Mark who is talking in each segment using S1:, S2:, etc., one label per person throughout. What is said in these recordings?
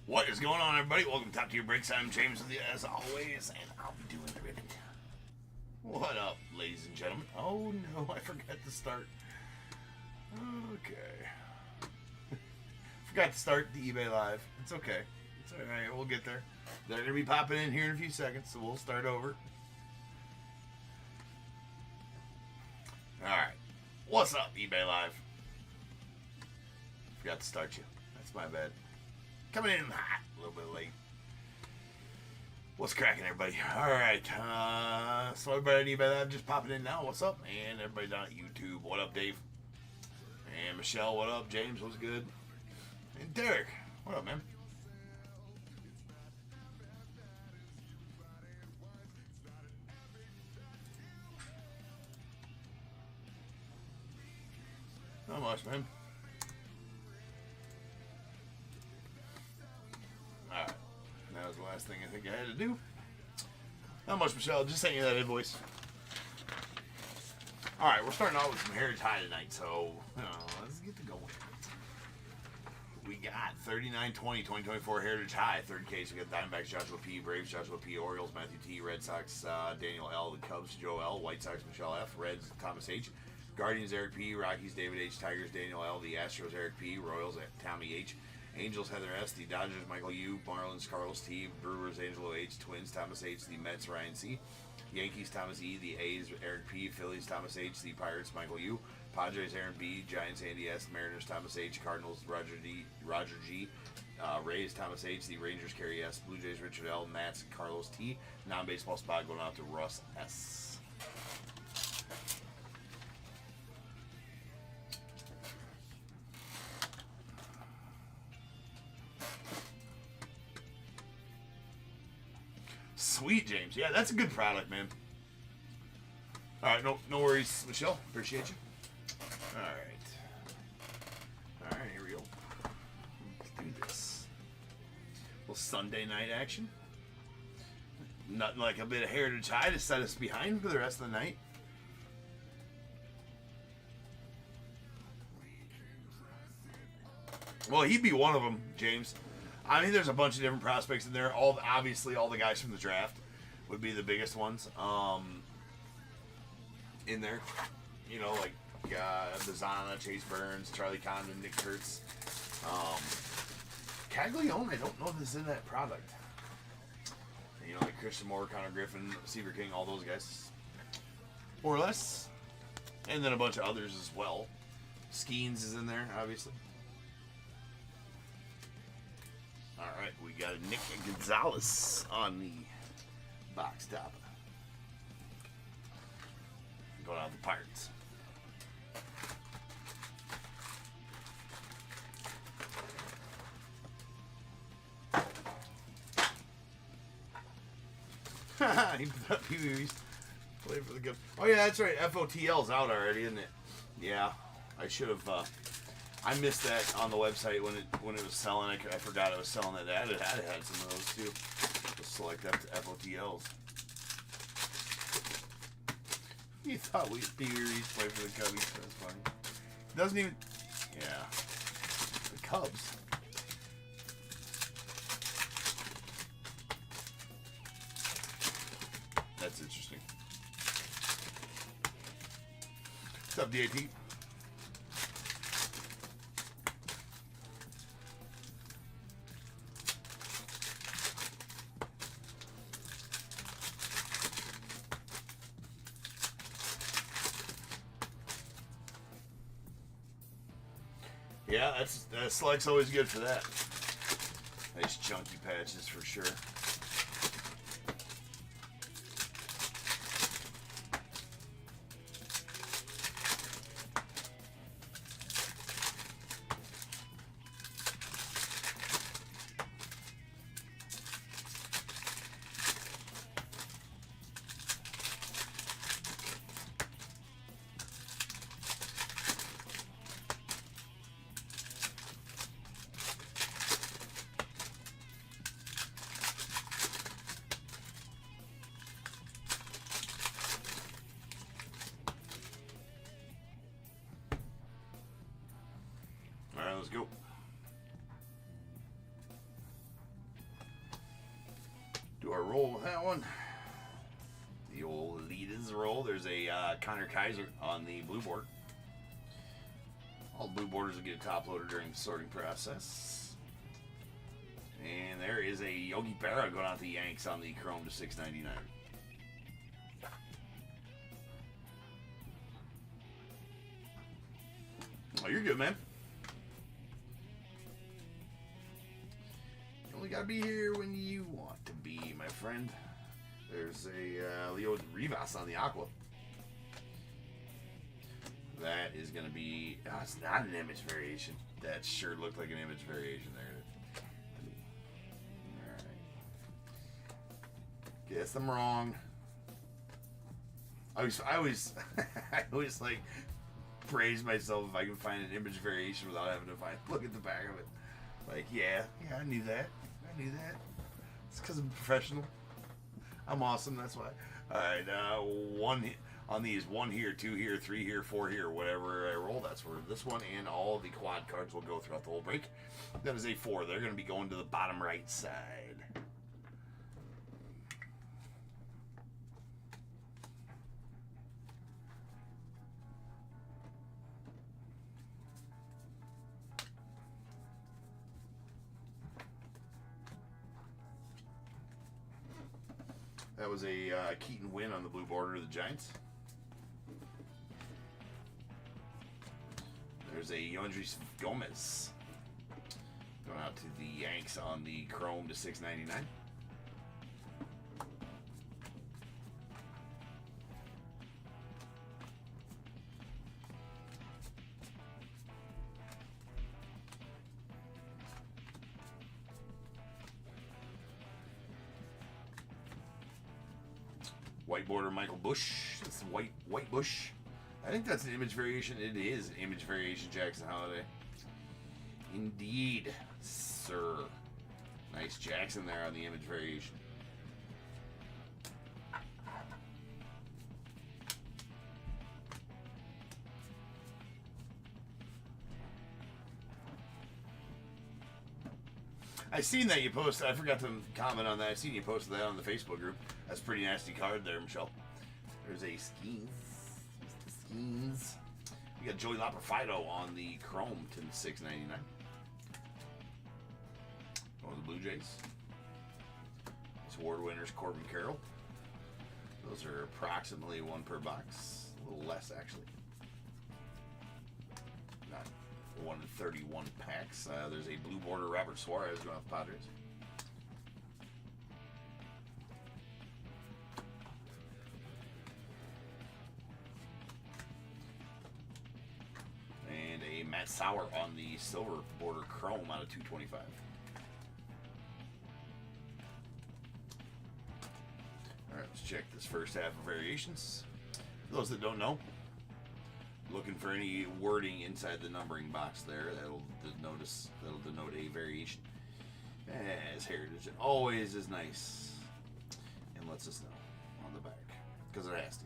S1: What is going on, everybody? Welcome to Top Tier Breaks. I'm James with you as always, and I'll be doing the ribbon. What up, ladies and gentlemen? Oh no, I forgot to start. Okay. Forgot to start the eBay Live. It's okay. It's alright, we'll get there. They're going to be popping in here in a few seconds, so we'll start over. Alright. What's up, eBay Live? Forgot to start you. That's my bad. Coming in hot, a little bit late. What's cracking, everybody? Alright, so everybody on eBay Live just popping in now. What's up? And everybody down at YouTube. What up, Dave? And Michelle, what up? James, what's good? And Derek, what up, man? Not much, man. Alright. That was the last thing I think I had to do. Not much, Michelle. Just sent you that invoice. Alright, we're starting out with some Heritage High tonight, so let's get to going. We got 39-20-2024 Heritage High. Third case, we got Diamondbacks, Joshua P. Braves, Joshua P. Orioles, Matthew T. Red Sox, Daniel L. The Cubs, Joe L. White Sox, Michelle F. Reds, Thomas H. Guardians, Eric P. Rockies, David H. Tigers, Daniel L. The Astros, Eric P. Royals, Tommy H. Angels, Heather S. The Dodgers, Michael U. Marlins, Carlos T. Brewers, Angelo H. Twins, Thomas H. The Mets, Ryan C. Yankees, Thomas E. The A's, Eric P. Phillies, Thomas H. The Pirates, Michael U. Padres, Aaron B. Giants, Andy S. Mariners, Thomas H. Cardinals, Roger G. Rays, Thomas H. The Rangers, Kerry S. Blue Jays, Richard L. Nats, Carlos T. Non-baseball spot going out to Russ S. Sweet, James. Yeah, that's a good product, man. All right, no worries, Michelle. Appreciate you. All right, here we go. Let's do this. A little Sunday night action. Nothing like a bit of Heritage High to set us behind for the rest of the night. Well, he'd be one of them, James. I mean, there's a bunch of different prospects in there. Obviously, all the guys from the draft would be the biggest ones in there. You know, like Bazana, Chase Burns, Charlie Condon, Nick Kurtz. Caglione, I don't know if this is in that product. You know, like Christian Moore, Connor Griffin, Seaver King, all those guys. More or less. And then a bunch of others as well. Skeens is in there, obviously. Alright, we got Nick Gonzalez on the box top. Going out the Pirates. He play for the good. Oh yeah, that's right. FOTL's out already, isn't it? Yeah, I should have. I missed that on the website when it was selling. I forgot it was selling that. I had some of those too. Just select FOTLs. You thought we figured he'd play for the Cubbies. That's funny. Doesn't even. Yeah. The Cubs. That's interesting. What's up, DAT? Yeah, that select's always good for that. Nice chunky patches for sure. Let's go. roll with that one. The old leaders roll. There's a Connor Kaiser on the blue board. All blue borders will get top loaded during the sorting process. And there is a Yogi Berra going out the Yanks on the chrome to $6.99. Oh, you're good, man. You only gotta be here when you want to be, my friend. There's a Leo Rivas on the Aqua. That is gonna be. Oh, it's not an image variation. That sure looked like an image variation there. Alright. Guess I'm wrong. I always like praise myself if I can find an image variation without having to look at the back of it. Like, yeah, I knew that. It's because I'm professional. I'm awesome, that's why. Alright, one on these, 1 here, 2 here, 3 here, 4 here, whatever I roll, that's where this one and all the quad cards will go throughout the whole break. That is a 4. They're going to be going to the bottom right side. That was a Keaton win on the blue border of the Giants. There's a Yoendrys Gomez going out to the Yanks on the chrome to $6.99. White border Michael Bush. It's white Bush. I think that's an image variation. It is an image variation, Jackson Holiday. Indeed, sir. Nice Jackson there on the image variation. I seen that you posted. I forgot to comment on that. I seen you posted that on the Facebook group. That's a pretty nasty card there, Michelle. There's a Skeens. We got Joey Laprofido on the chrome to $6.99. Going to the Blue Jays. It's award winners Corbin Carroll. Those are approximately 1 per box. A little less, actually. Not 1 in 31 packs. There's a blue border Robert Suarez going off Padres. And a Matt Sauer on the silver border chrome out of 225. Alright, let's check this first half of variations. For those that don't know, looking for any wording inside the numbering box there that'll denote a variation. As heritage, it always is nice and lets us know on the back because it has to.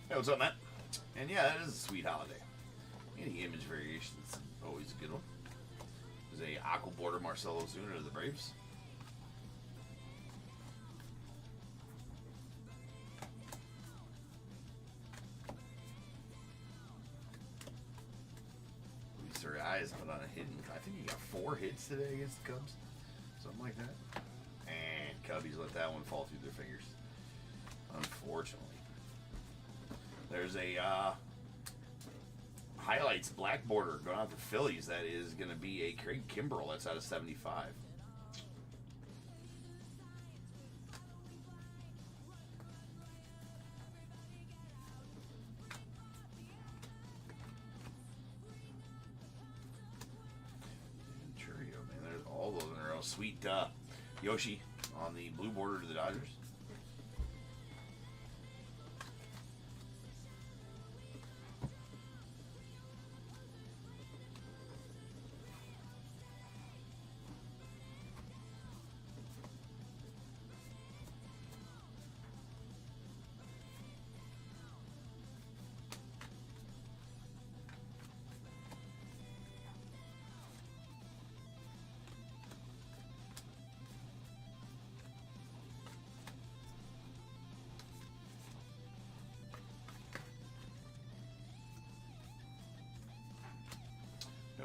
S1: Hey, what's up, Matt? And yeah, that is a sweet holiday. Any image variations, always a good one. There's a aqua border Marcelo Ozuna to the Braves. Luis Urias put on a hit. I think he got 4 hits today against the Cubs. Something like that. And Cubbies let that one fall through their fingers. Unfortunately. There's a highlights black border going out to Phillies. That is going to be a Craig Kimbrell. That's out of 75. sweet Yoshi on the blue border to the Dodgers.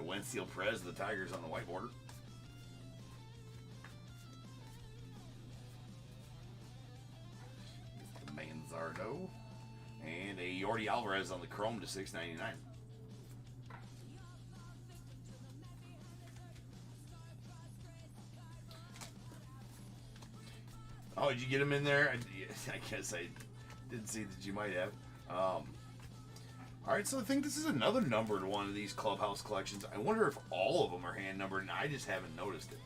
S1: Wensteel Perez, the Tigers on the white border. The Manzardo. And a Yordi Alvarez on the chrome to $6.99. Oh, did you get him in there? I guess I didn't see that you might have. All right, so I think this is another numbered one of these Clubhouse collections. I wonder if all of them are hand numbered, and I just haven't noticed it.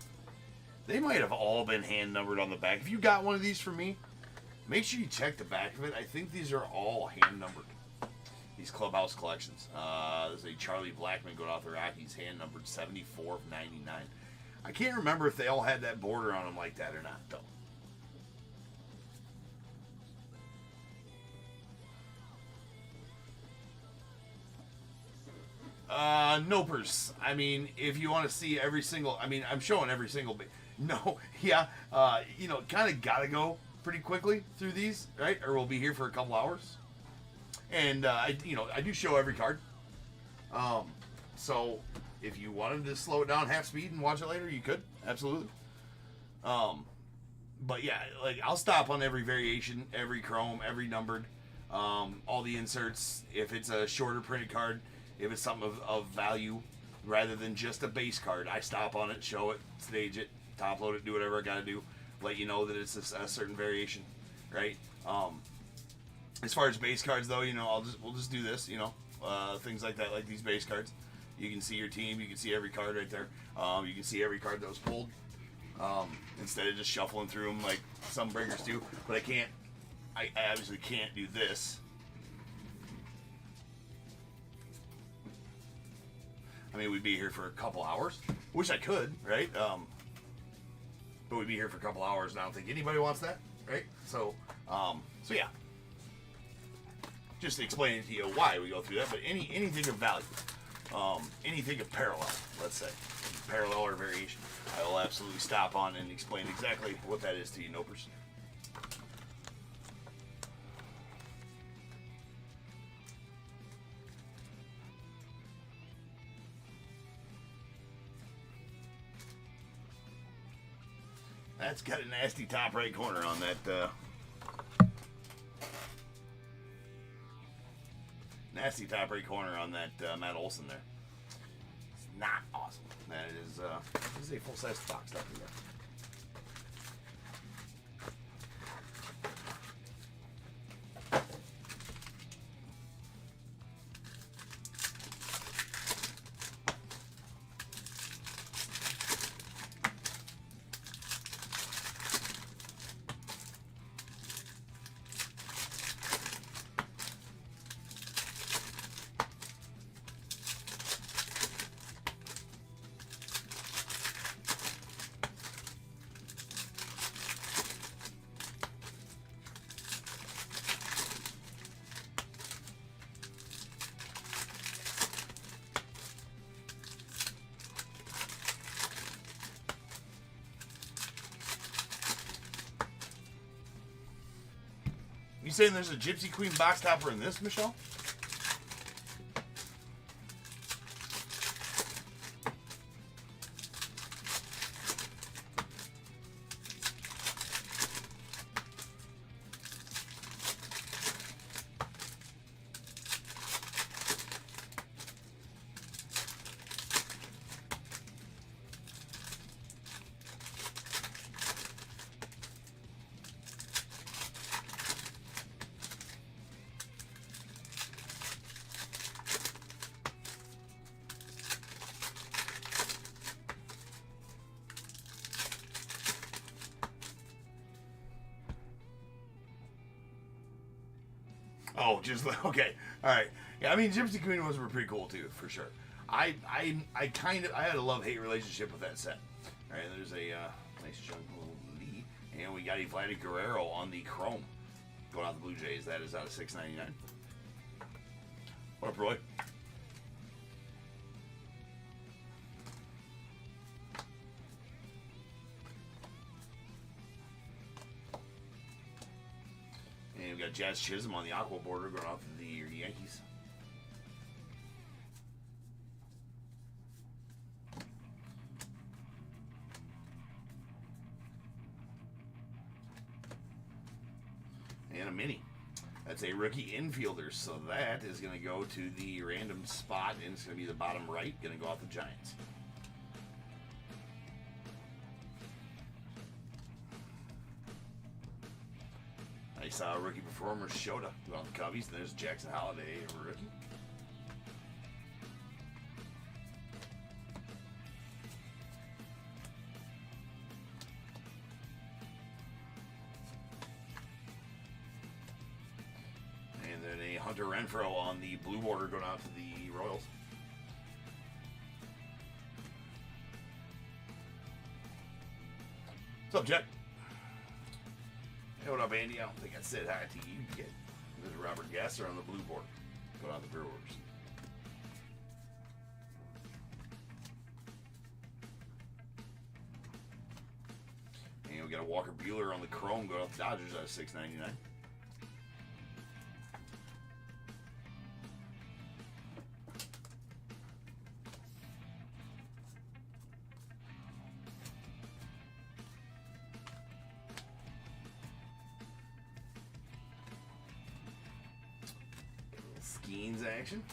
S1: They might have all been hand numbered on the back. If you got one of these for me, make sure you check the back of it. I think these are all hand numbered. These Clubhouse collections. There's a Charlie Blackmon going off the Rockies, hand numbered 74 of 99. I can't remember if they all had that border on them like that or not, though. Nopers. I mean, if you want to see every single, I mean, I'm showing every single, no, yeah, you know, kind of got to go pretty quickly through these, right? Or we'll be here for a couple hours. And, I do show every card. So if you wanted to slow it down half speed and watch it later, you could. Absolutely. But yeah, like, I'll stop on every variation, every chrome, every numbered, all the inserts. If it's a shorter printed card, if it's something of value rather than just a base card, I stop on it, show it, stage it, top load it, do whatever I got to do, let you know that it's a certain variation, right? As far as base cards, though, we'll just do this, things like that, like these base cards. You can see your team, you can see every card right there. You can see every card that was pulled, instead of just shuffling through them like some breakers do. But I obviously can't do this. I mean, we'd be here for a couple hours. Wish I could, right? But we'd be here for a couple hours, and I don't think anybody wants that, right? So yeah. Just explaining to you why we go through that. But anything of value, anything of parallel, let's say, parallel or variation, I will absolutely stop on and explain exactly what that is to you, Nopers. That's got a nasty top right corner on that. Nasty top right corner on that Matt Olson there. It's not awesome. That is a full-size box stuff in there. You saying there's a Gypsy Queen box topper in this, Michelle? Oh, just okay. All right. Yeah, I mean, Gypsy Queen ones were pretty cool too, for sure. I had a love-hate relationship with that set. All right, there's a nice chunk of Lee, and we got a Vladdy Guerrero on the chrome going out the Blue Jays. That is out of $6.99. What up, Roy? And we got Jazz Chisholm on the aqua border going off the Yankees. And a mini. That's a rookie infielder, so that is going to go to the random spot, and it's going to be the bottom right, going to go off the Giants. Nice rookie performer, Shota, going off the Cubbies. There's Jackson Holiday, rookie. Hunter Renfroe on the blue border going out to the Royals. What's up, Jack? Hey, what up, Andy? I don't think I said hi to you yet. There's Robert Gasser on the blue border going out the Brewers. And we got a Walker Buehler on the chrome going out the Dodgers out of $6.99. Skeens action.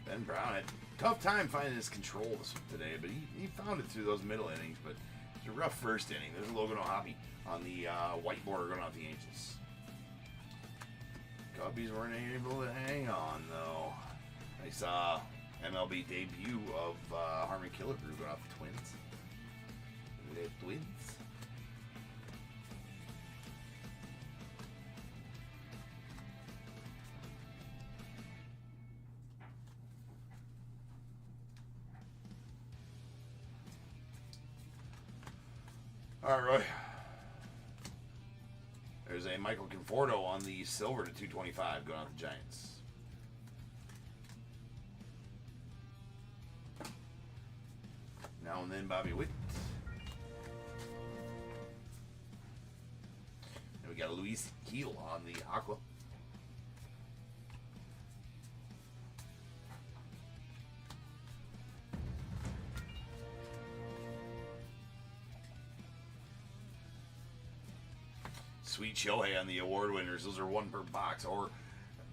S1: Ben Brown had a tough time finding his control today, but he found it through those middle innings. But it's a rough first inning. There's Logan O'Hoppe on the white border going off the Angels. Cubbies weren't able to hang on, though. Nice MLB debut of Harmon Killebrew going off the Twins. The Twins. All right, Roy. There's a Michael Conforto on the silver to 225 going out the Giants. Now and then, Bobby Witt. And we got a Luis Gil on the aqua. Sweet Shohei on the award winners. Those are one per box, or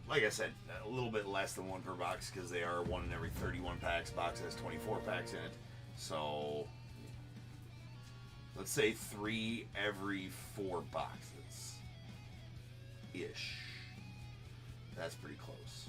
S1: like I said, a little bit less than one per box because they are one in every 31 packs. Box has 24 packs in it, so let's say 3 every 4 boxes ish. That's pretty close.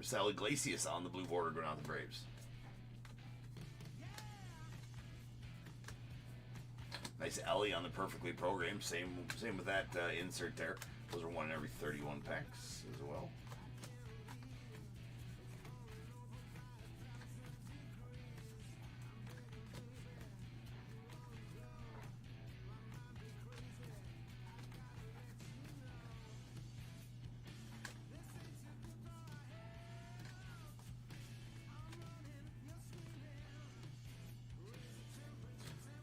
S1: Sal Iglesias on the blue border going out the Braves. Nice Nice Ellie on the perfectly programmed. Same with that insert there. Those are 1 in every 31 packs as well.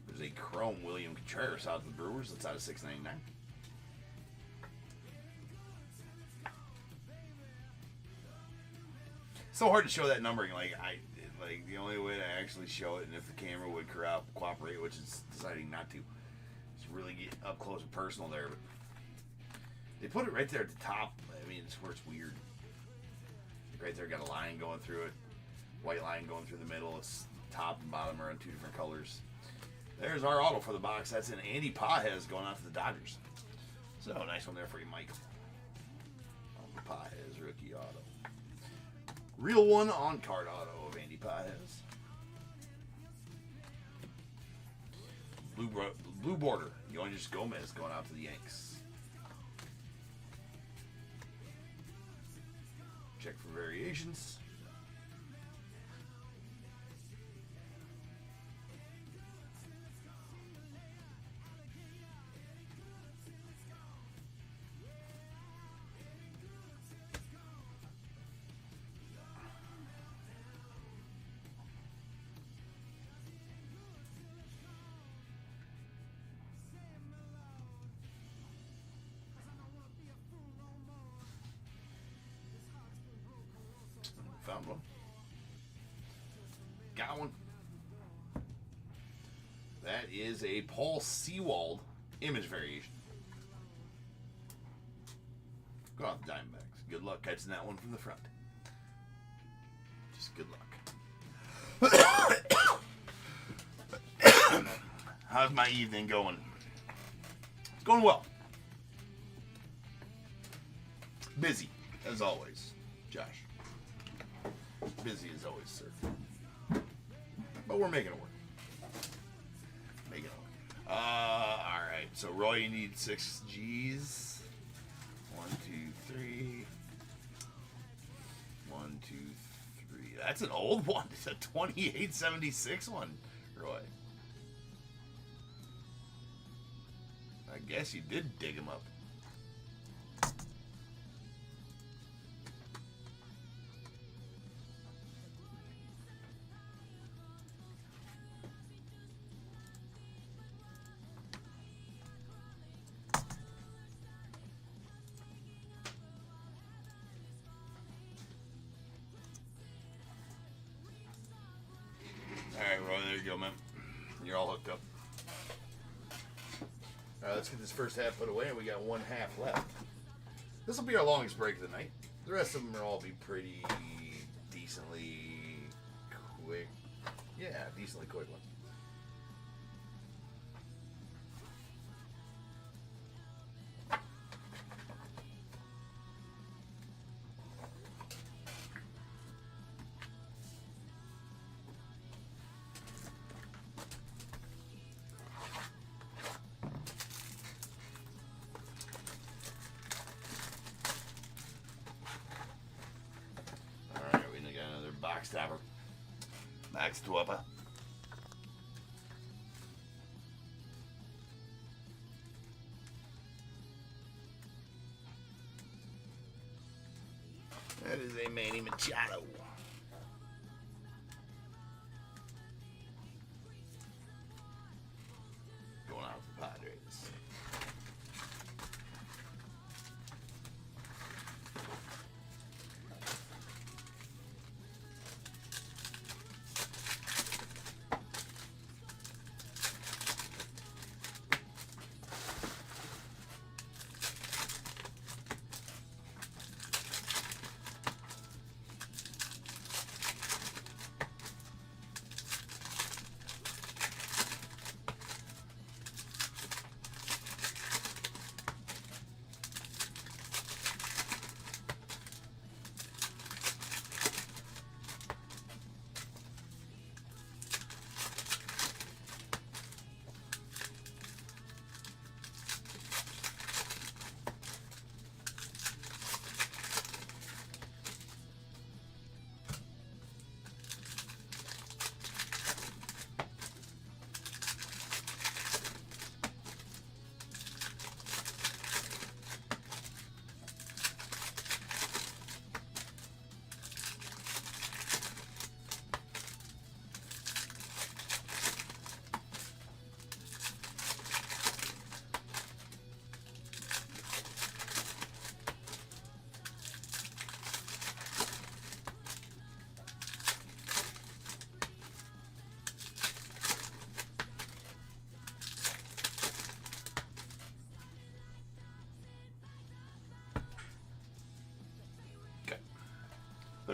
S1: There's a Chrome William Contreras out of the Brewers. That's out of $6.99. So hard to show that numbering. Like the only way to actually show it, and if the camera would cooperate, which is deciding not to, is really get up close and personal there. But they put it right there at the top. I mean, it's where it's weird. Right there, got a line going through it, white line going through the middle. It's top and bottom are in 2 different colors. There's our auto for the box. That's an Andy Pages going out to the Dodgers. So nice one there for you, Mike. Pages rookie auto. Real one on card auto of Andy Pages. Blue border. Yoenis Gomez going out to the Yanks. Check for variations. Found one. Got one. That is a Paul Sewald image variation. Go out the Diamondbacks. Good luck catching that one from the front. Just good luck. How's my evening going? It's going well. Busy, as always, Josh. Busy as always, sir. But we're making it work. Making it work. Alright, so Roy, you need 6 G's. 1, 2, 3. 1, 2, 3. That's an old one. It's a 2876 one, Roy. I guess you did dig him up. Alright, Roy, there you go, man. You're all hooked up. Alright, let's get this first half put away, and we got 1 half left. This will be our longest break of the night. The rest of them will all be pretty decently quick. Yeah, decently quick ones. Box topper. Max Tuapa. That is a Manny Machado. Going out for Padres.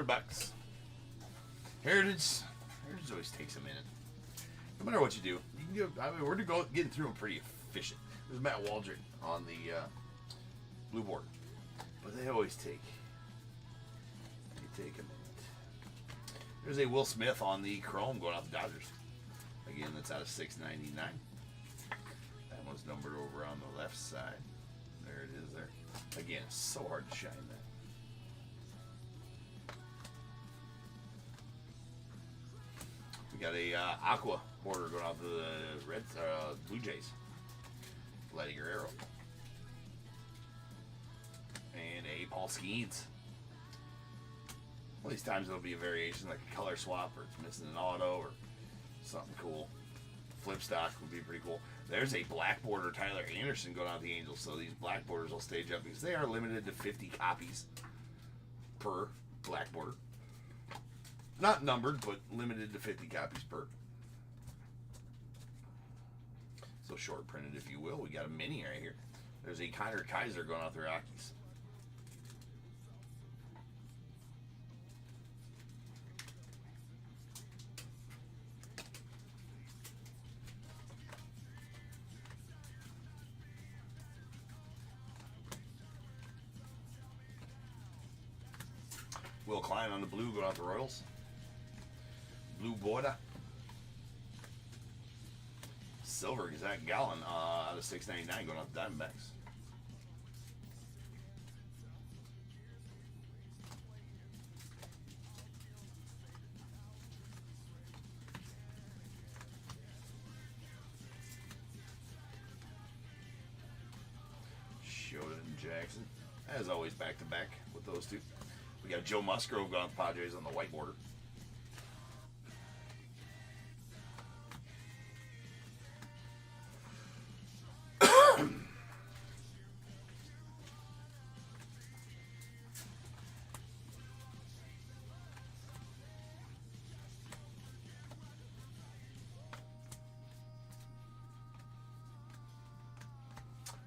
S1: $100. Heritage always takes a minute. No matter what you do, you can go. I mean, we're getting through them pretty efficient. There's Matt Waldron on the blue board, but they always take. They take a minute. There's a Will Smith on the chrome going out the Dodgers. Again, that's out of 699. That one's numbered over on the left side. There it is there. Again, it's so hard to shine that. We got a aqua border going out to the Blue Jays. Vladdy Guerrero. And a Paul Skeens. Well, these times it'll be a variation like a color swap, or it's missing an auto, or something cool. Flip stock would be pretty cool. There's a black border Tyler Anderson going out the Angels, so these black borders will stage up because they are limited to 50 copies per black border. Not numbered, but limited to 50 copies per. So short printed, if you will. We got a mini right here. There's a Connor Kaiser going out the Rockies. Will Klein on the blue going out the Royals. Blue border. Silver, Zach Gallen out of 699 going out the Diamondbacks. Showed it in Jackson. As always, back to back with those two. We got Joe Musgrove going to the Padres on the white border.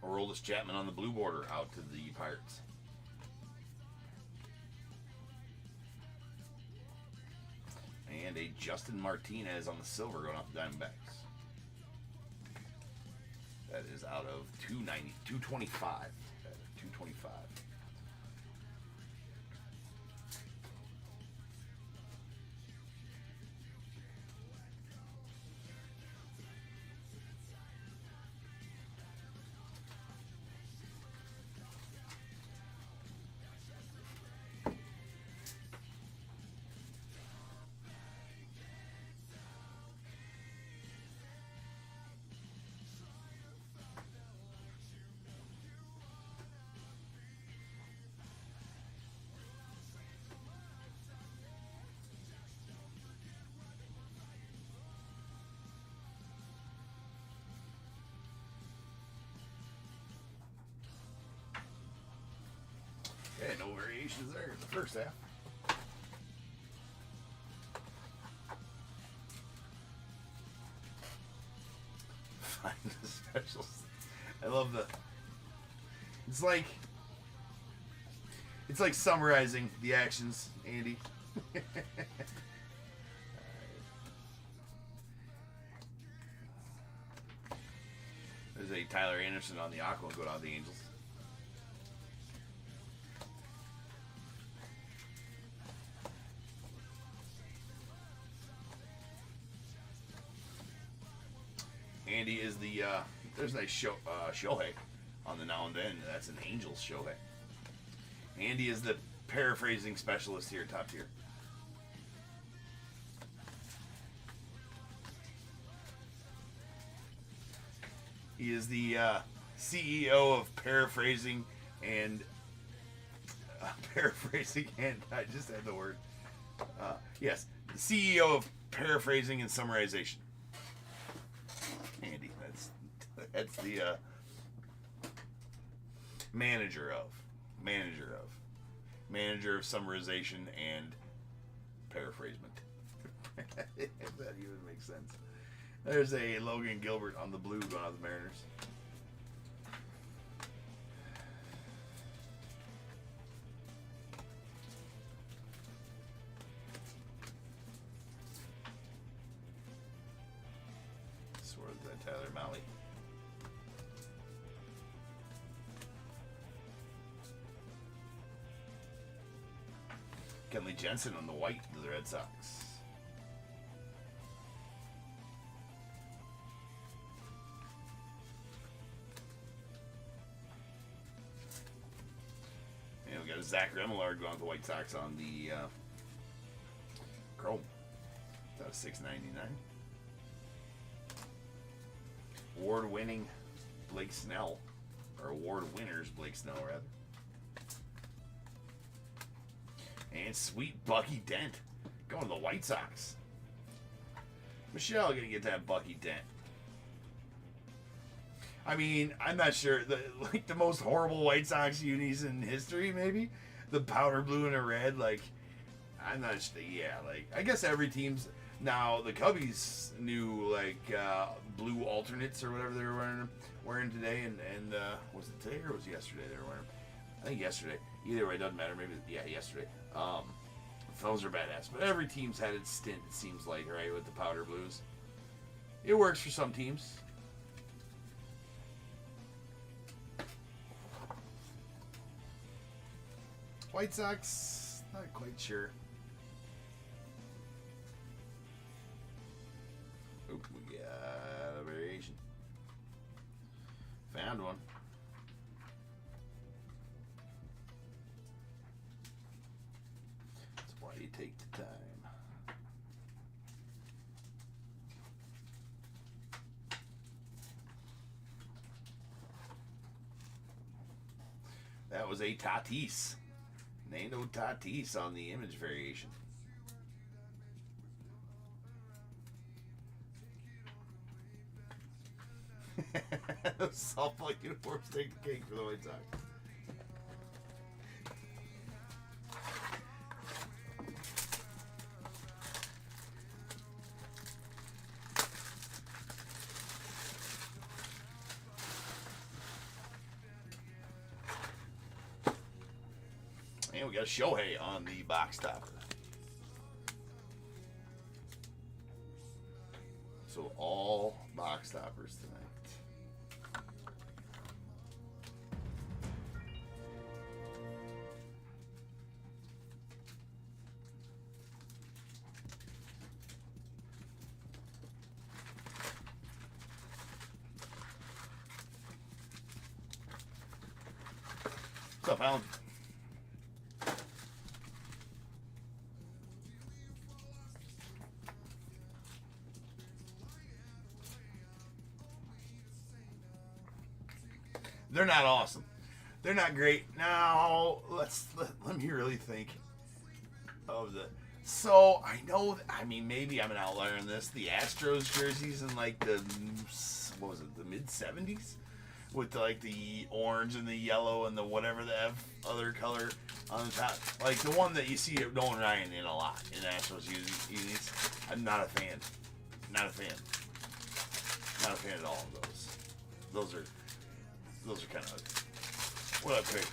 S1: Aroldis Chapman on the blue border out to the Pirates. And a Justin Martinez on the silver going off the Diamondbacks. That is out of 225. 225. Yeah, no variations there in the first half. Find the specials. I love the. It's like summarizing the actions, Andy. There's a Tyler Anderson on the Aqua going on the Angels. Andy is the, there's a Shohei on the now and then. That's an Angels Shohei. Andy is the paraphrasing specialist here at Top Tier. He is the CEO of paraphrasing and I just had the word. Yes, the CEO of paraphrasing and summarization. Andy, that's the manager of summarization and paraphrasement. If that even makes sense. There's a Logan Gilbert on the blue going out of the Mariners. Tyler Mahle. Kenley Jensen on the white to the Red Sox. And we got a Zach Remillard going with the White Sox on the Chrome. That's $6.99. Award-winning Blake Snell, or award winners Blake Snell rather. And sweet Bucky Dent going to the White Sox. Michelle gonna get that Bucky Dent. I mean, I'm not sure. Like the most horrible White Sox unis in history, maybe the powder blue and a red. Like, I'm not sure. Yeah, like I guess every team's now. The Cubbies new like blue alternates or whatever they were wearing today, and was it today or was it yesterday they were wearing? I think yesterday. Either way, it doesn't matter. Maybe yesterday. Those are badass. But every team's had its stint. It seems like, right, with the powder blues. It works for some teams. White Sox, not quite sure. Oop, we got a variation. Found one. That's why you take the time. That was a Tatis. Nando Tatis on the image variation. Softball uniforms take the cake for the White Sox. And we got Shohei on the box topper. So all box toppers tonight. What's up, Alan? They're not awesome. They're not great. Now, let me really think of the... So, I know... I mean, maybe I'm an outlier in this. The Astros jerseys in, like, the... What was it? The mid-70s? With, like, the orange and the yellow and the whatever the other color on the top. Like, the one that you see Nolan Ryan in a lot in Astros unis. I'm not a fan. Not a fan. Not a fan at all of those. Those are kind of ugly. What up, Craig?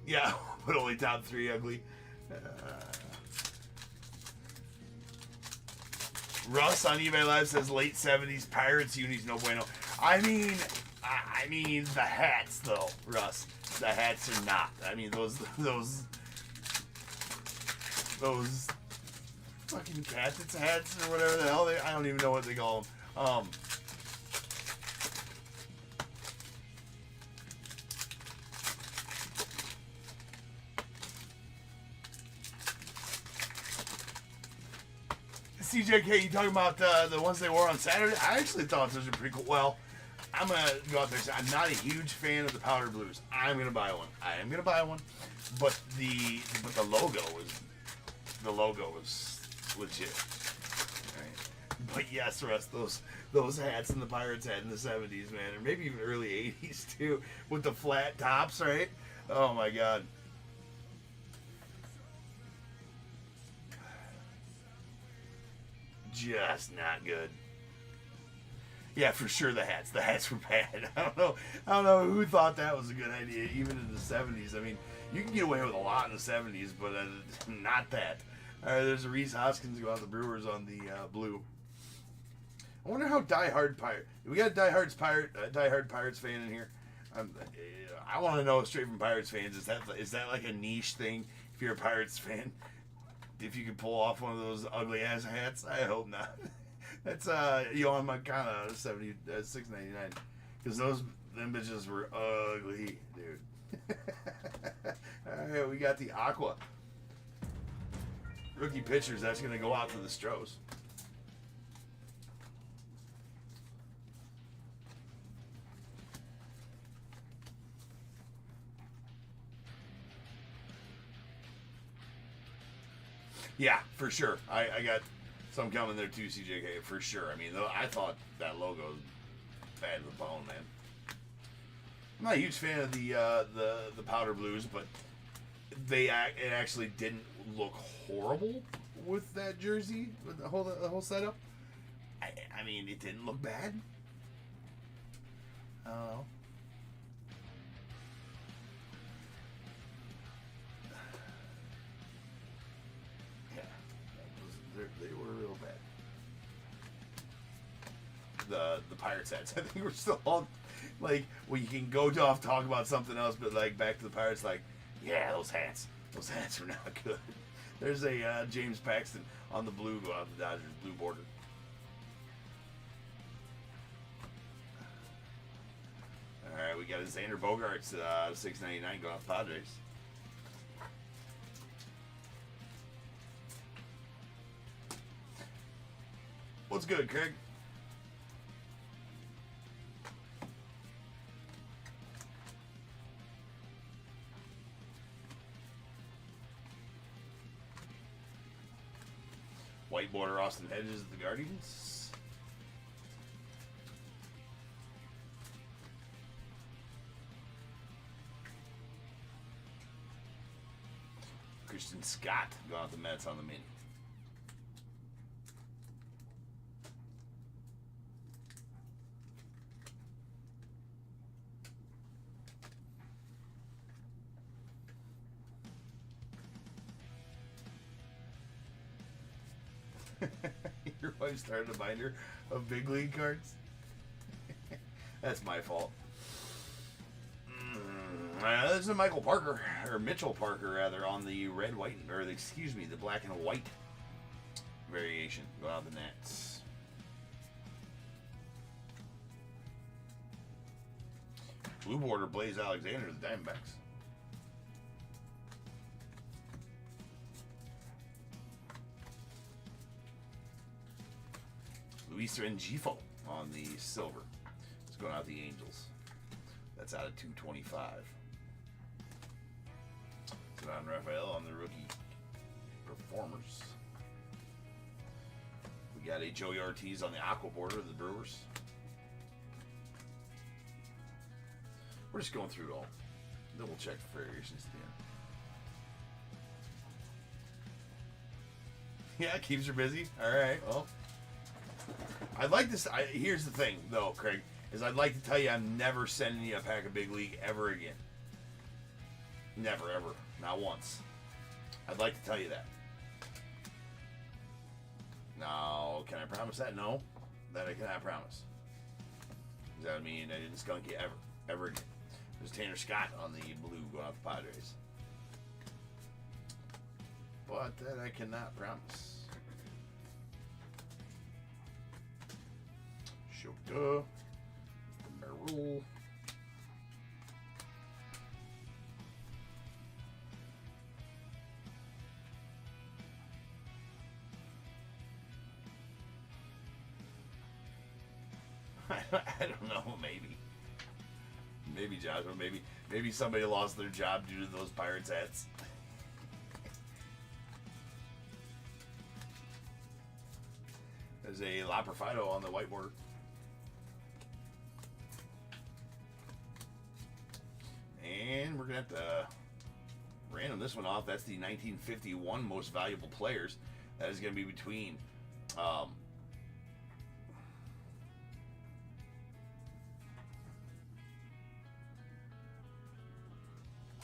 S1: Yeah, but only top 3 ugly. Russ on eBay Live says late 70s Pirates unis no bueno. I mean the hats though, Russ. The hats are not. I mean those fucking Cats hats or whatever the hell I don't even know what they call them. CJK, you talking about the ones they wore on Saturday? I actually thought those were pretty cool. Well, I'm going to go out there and say I'm not a huge fan of the powder blues. I'm going to buy one. I am going to buy one. But the logo was legit. But yes, Russ, those hats in the Pirates had in the 70s, man, or maybe even early 80s too, with the flat tops, right? Oh my God. Just not good. Yeah, for sure the hats. The hats were bad. I don't know who thought that was a good idea, even in the 70s. I mean, you can get away with a lot in the 70s, but not that. All right, there's a Reese Hoskins go out the Brewers on the blue. I wonder how diehard Pirate. We got a diehard Pirates fan in here. I want to know straight from Pirates fans. Is that like a niche thing? If you're a Pirates fan, if you could pull off one of those ugly ass hats, I hope not. That's Yohan Moncada $6.99 because them bitches were ugly, dude. All right, we got the Aqua rookie pitchers. That's gonna go out to the Stros. Yeah, for sure. I got some coming there too, CJK, for sure. I mean, I thought that logo was bad to the bone, man. I'm not a huge fan of the powder blues, but it actually didn't look horrible with that jersey, with the whole setup. I mean, it didn't look bad. I don't know. They were real bad. The Pirates hats. I think we're still on, like, we can go off talk about something else, but like back to the Pirates, like, yeah, those hats are not good. There's a James Paxton on the blue go out the Dodgers blue border. All right, we got a Xander Bogaerts $6.99 going off the Padres. What's good, Craig? White border Austin Hedges of the Guardians. Christian Scott going out the Mets on the mini. Your wife started a binder of big league cards. That's my fault. This is a Mitchell Parker rather, on the red, white, or the black and white variation. Go out the Nets. Blue border Blaze Alexander, the Diamondbacks. Luis Rengifo on the silver. It's going out the Angels. That's out of 225. Don Rafael on the rookie performers. We got a Joey Ortiz on the aqua border of the Brewers. We're just going through it all. Then we'll check for variations at the end. Yeah, keeps her busy. All right. Well, I'd like this. Here's the thing, though, Craig, is I'd like to tell you I'm never sending you a pack of Big League ever again. Never, ever. Not once. I'd like to tell you that. Now, can I promise that? No. That I cannot promise. Does that mean I didn't skunk you ever again? There's Tanner Scott on the blue going out the Padres. But that I cannot promise. Shota. Merrill. I don't know, maybe Joshua, maybe somebody lost their job due to those Pirates hats. is a La Profido on the white border. And we're going to have to random this one off. That's the 1951 most valuable players. That is going to be between I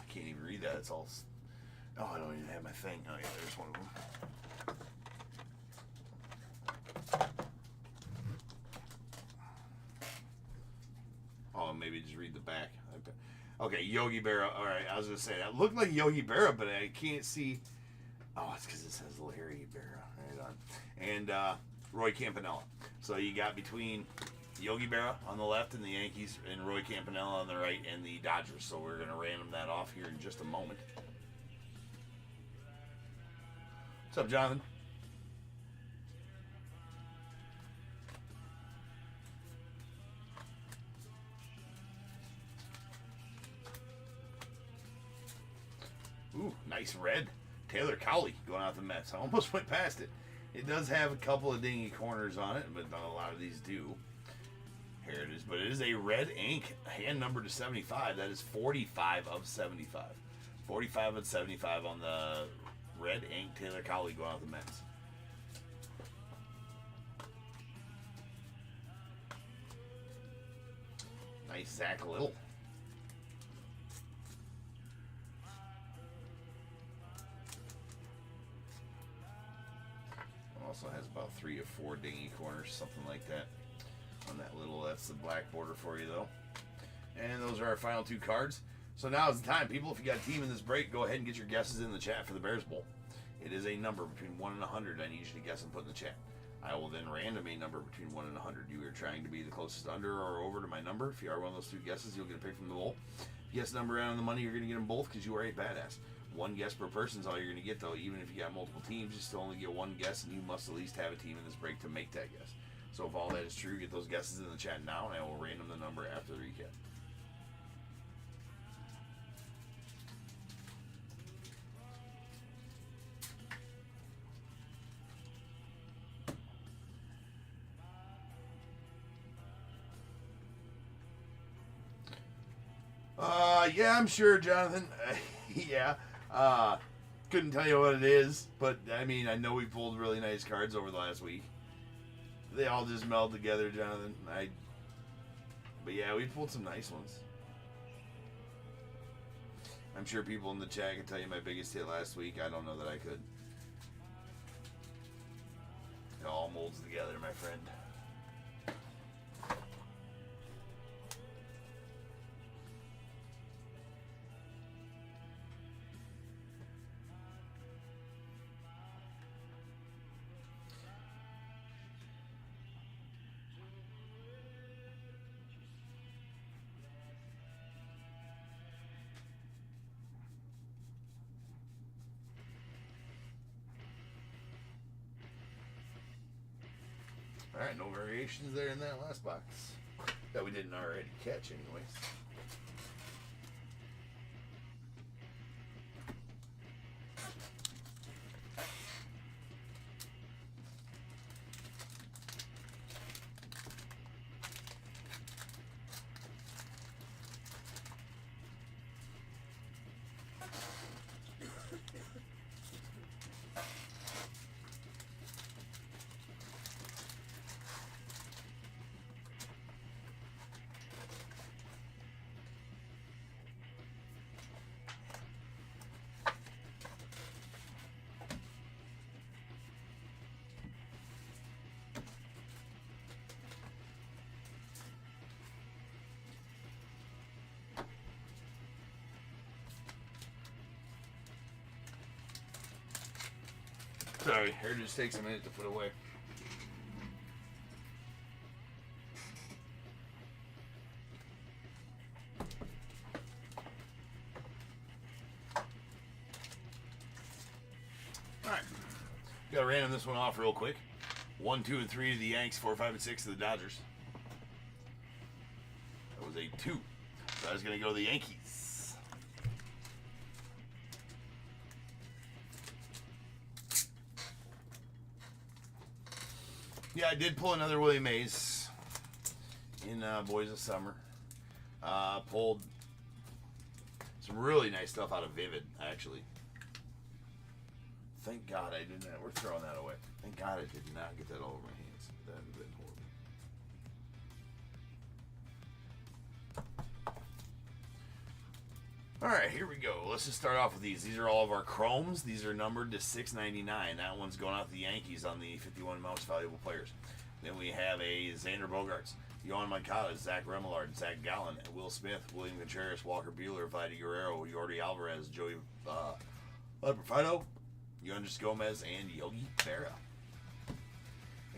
S1: can't even read that. It's all... Oh, I don't even have my thing. Oh, yeah, there's one of them. Oh, maybe just read the back. Okay, Yogi Berra. All right, I was going to say, that looked like Yogi Berra, but I can't see. Oh, it's because it says Larry Berra. Right on. And Roy Campanella. So you got between Yogi Berra on the left and the Yankees, and Roy Campanella on the right and the Dodgers. So we're going to random that off here in just a moment. What's up, Jonathan? Ooh, nice red. Taylor Cowley going out the Mets. I almost went past it. It does have a couple of dingy corners on it, but not a lot of these do. Here it is. But it is a red ink, hand number to 75. That is 45 of 75. 45 of 75 on the red ink Taylor Cowley going out the Mets. Nice Zach Little. Also has about 3 or 4 dingy corners, something like that. On that little, that's the black border for you though. And those are our final 2 cards. So now is the time, people. If you got a team in this break, go ahead and get your guesses in the chat for the Bears Bowl. It is a number between 1 and 100. I need you to guess and put in the chat. I will then random a number between 1 and 100. You are trying to be the closest under or over to my number. If you are one of those 2 guesses, you'll get a pick from the bowl. If you guess the number out on the money, you're going to get them both because you are a badass. 1 guess per person is all you're going to get, though. Even if you got multiple teams, you still only get 1 guess, and you must at least have a team in this break to make that guess. So if all that is true, get those guesses in the chat now, and I will random the number after the recap. Yeah, I'm sure, Jonathan. Yeah. Couldn't tell you what it is, but I mean, I know we pulled really nice cards over the last week. They all just meld together, Jonathan. But yeah, we pulled some nice ones. I'm sure people in the chat can tell you my biggest hit last week. I don't know that I could. It all molds together, my friend. Alright, no variations there in that last box. That we didn't already catch anyways. Sorry, hair just takes a minute to put away. Alright. Gotta random this one off real quick. 1, 2, and 3 to the Yanks, 4, 5, and 6 to the Dodgers. That was a 2. So I was gonna go to the Yankees. Yeah, I did pull another Willie Mays in Boys of Summer. Pulled some really nice stuff out of Vivid, actually. Thank God I did not. We're throwing that away. Thank God I did not get that all over my hands. That would have been horrible. All right, here we go. Let's just start off with these. These are all of our chromes. These are numbered to $6.99. That one's going out to the Yankees on the 51 most valuable players. Then we have a Xander Bogaerts, Yohan Moncada, Zach Remillard, Zach Gallen, Will Smith, William Contreras, Walker Buehler, Vladdy Guerrero, Yordi Alvarez, Joey Leperfido, Yoendris Gomez, and Yogi Berra.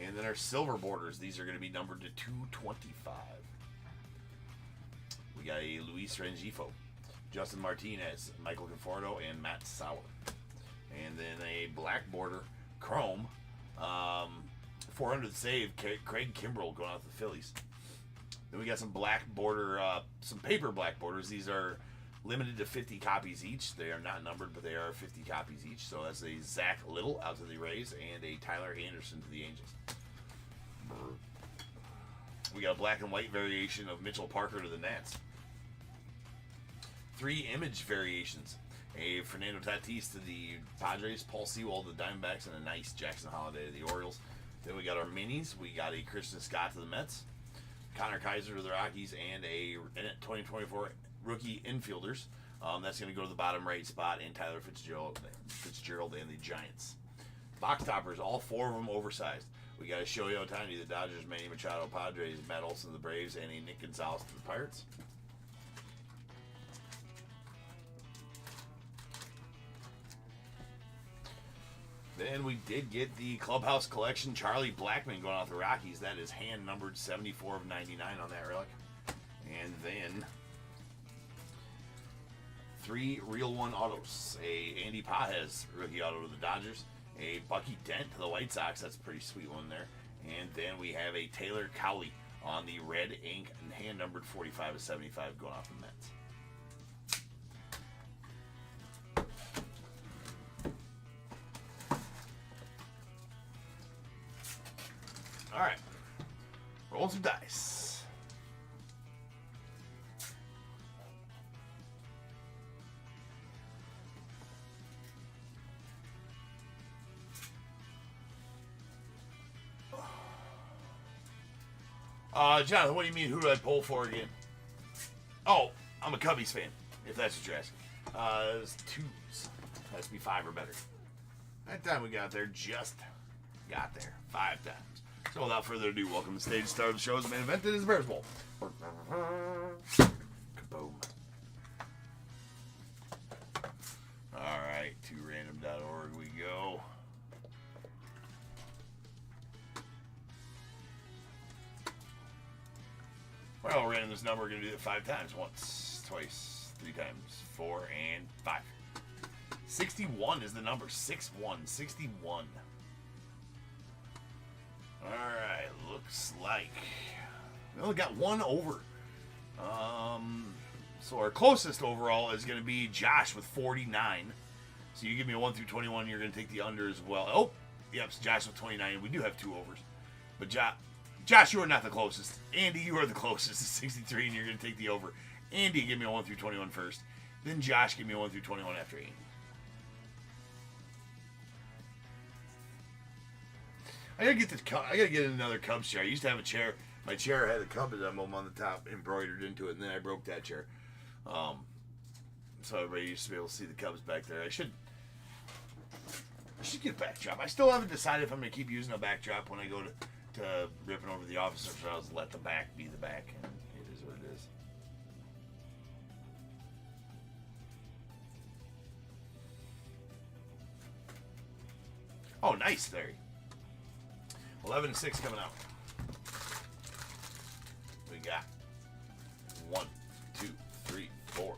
S1: And then our silver borders, these are going to be numbered to 225. We got a Luis Rengifo, Justin Martinez, Michael Conforto, and Matt Sauer. And then a black border chrome, 400 save, Craig Kimbrell going out to the Phillies. Then we got some black border, some paper black borders. These are limited to 50 copies each. They are not numbered, but they are 50 copies each. So that's a Zach Little out to the Rays and a Tyler Anderson to the Angels. We got a black and white variation of Mitchell Parker to the Nats. 3 image variations. A Fernando Tatis to the Padres, Paul Sewell to the Diamondbacks, and a nice Jackson Holiday to the Orioles. Then we got our minis. We got a Christian Scott to the Mets, Connor Kaiser to the Rockies, and a 2024 rookie infielders. That's going to go to the bottom right spot, and Tyler Fitzgerald and the Giants. Box toppers, all 4 of them oversized. We got a Shohei Ohtani, the Dodgers, Manny Machado, Padres, Matt Olson, the Braves, and a Nick Gonzalez to the Pirates. Then we did get the Clubhouse Collection Charlie Blackmon going out the Rockies. That is hand numbered 74 of 99 on that relic. And then 3 Real One autos. A Andy Pages rookie auto to the Dodgers. A Bucky Dent to the White Sox. That's a pretty sweet one there. And then we have a Taylor Cowley on the red ink and hand numbered 45 of 75 going off the Mets. All right, roll some dice. Jonathan, what do you mean, who do I pull for again? Oh, I'm a Cubbies fan, if that's what you're asking. It's 2s. Has to be 5 or better. That time we got there, just got there 5 times. So without further ado, welcome to the stage star of the show's main event. It is the Bears Bowl. Kaboom. Alright, to random.org we go. Well, random this number, we're going to do it 5 times. Once, twice, 3 times, 4, and 5. 61 is the number. 61. 61. Alright, looks like we only got 1 over. So our closest overall is going to be Josh with 49. So you give me a 1 through 21, you're going to take the under as well. Oh, yep, so Josh with 29. We do have 2 overs. But Josh, you are not the closest. Andy, you are the closest to 63, and you're going to take the over. Andy, give me a 1 through 21 first. Then Josh, give me a 1 through 21 after Andy. I gotta get another Cubs chair. I used to have a chair. My chair had a Cubs emblem on the top embroidered into it, and then I broke that chair. So everybody used to be able to see the Cubs back there. I should get a backdrop. I still haven't decided if I'm gonna keep using a backdrop when I go to ripping over the officers, or I'll just let the back be the back, and it is what it is. Oh, nice, Larry. 11 and 6 coming out. We got 1, 2, 3, 4,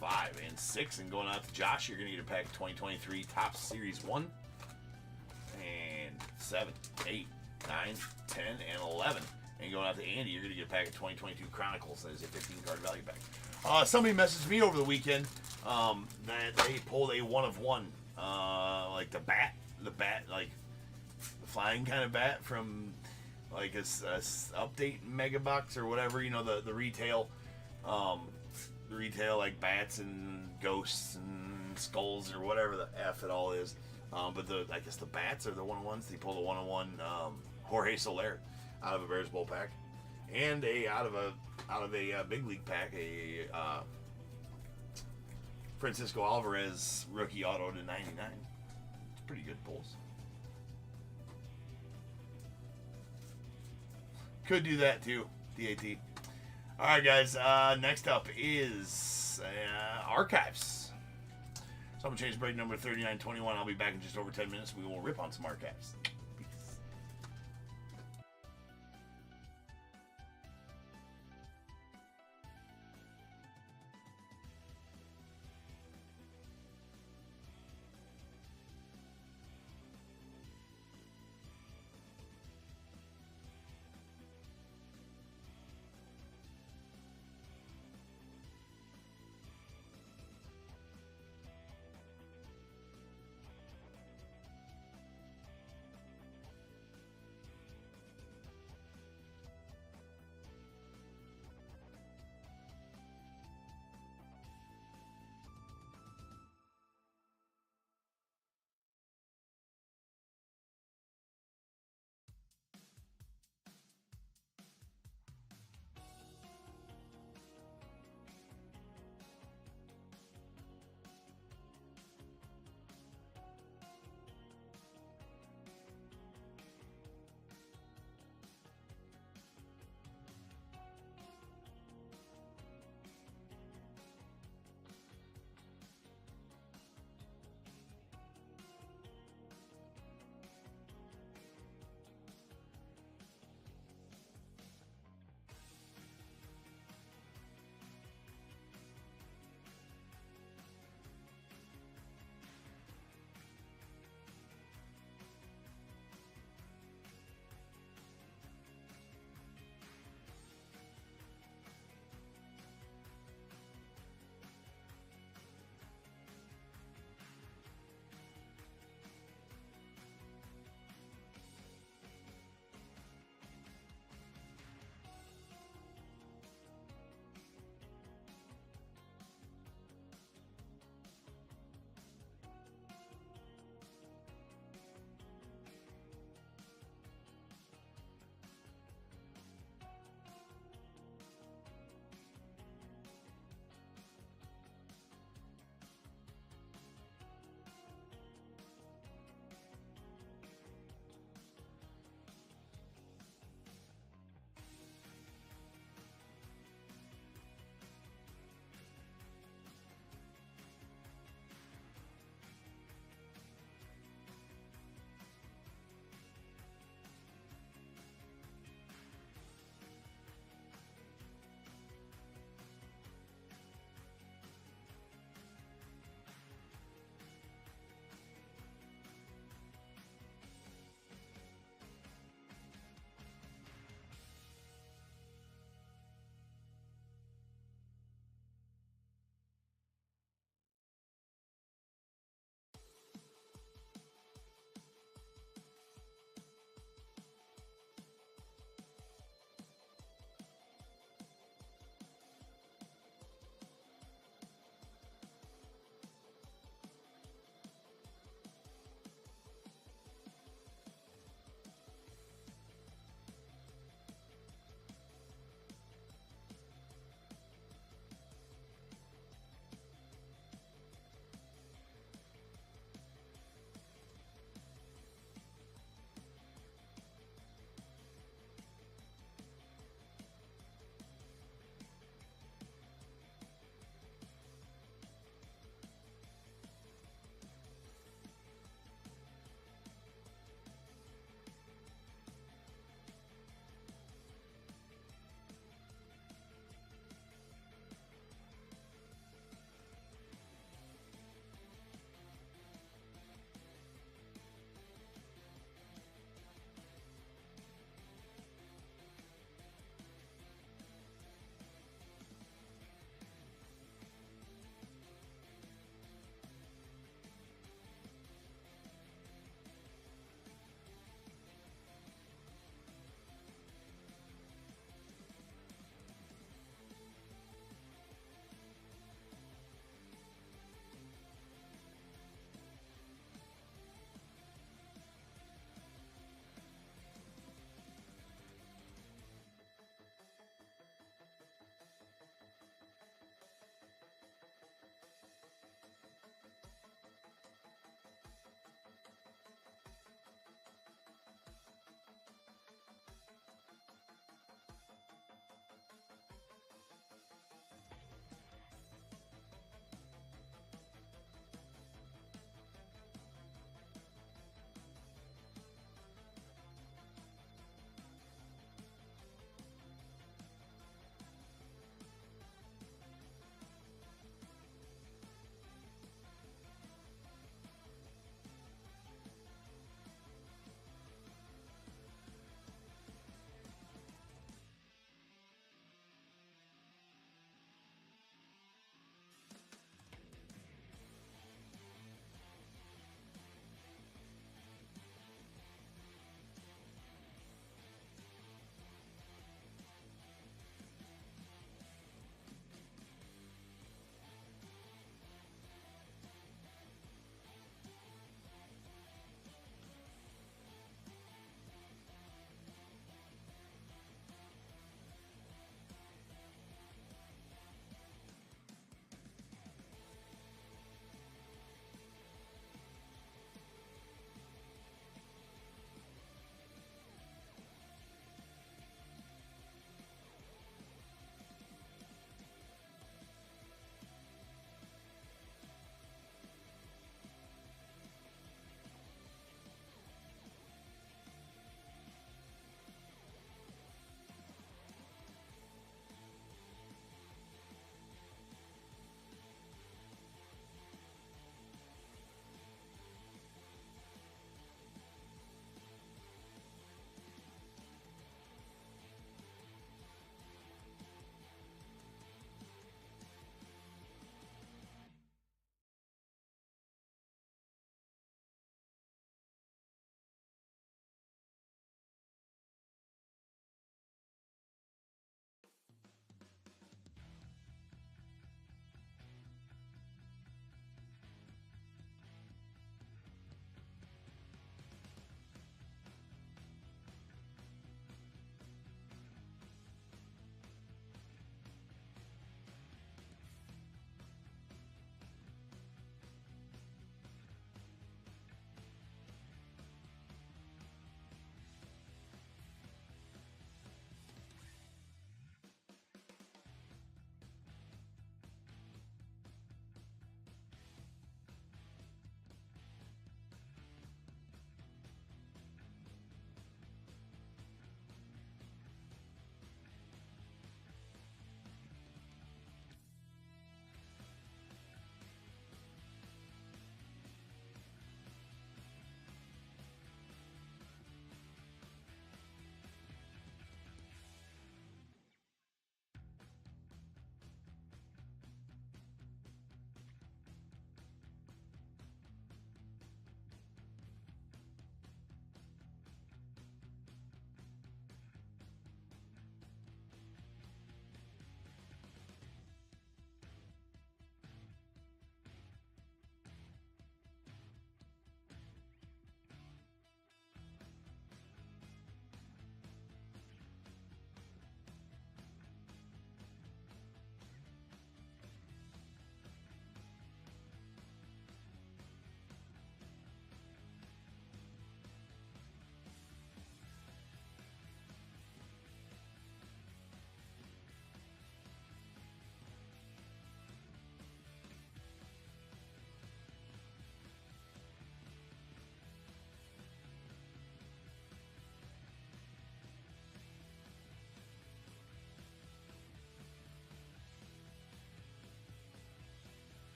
S1: 5, and 6. And going out to Josh, you're going to get a pack of 2023 Topps Series 1. And 7, 8, 9, 10, and 11. And going out to Andy, you're going to get a pack of 2022 Chronicles. That is a 15-card value pack. Somebody messaged me over the weekend that they pulled a 1 of 1. Like the bat, like the flying kind of bat from like a update megabucks or whatever. You know, the retail, like bats and ghosts and skulls or whatever the f it all is. But I guess the bats are the 101s. They pull the 101 Jorge Soler out of a Bears Bowl pack, and out of a big league pack, a Francisco Alvarez rookie auto to 99. It's pretty good pulls. Could do that too, DAT. All right, guys. Next up is archives. So I'm gonna change break number 3921. I'll be back in just over 10 minutes. We will rip on some archives.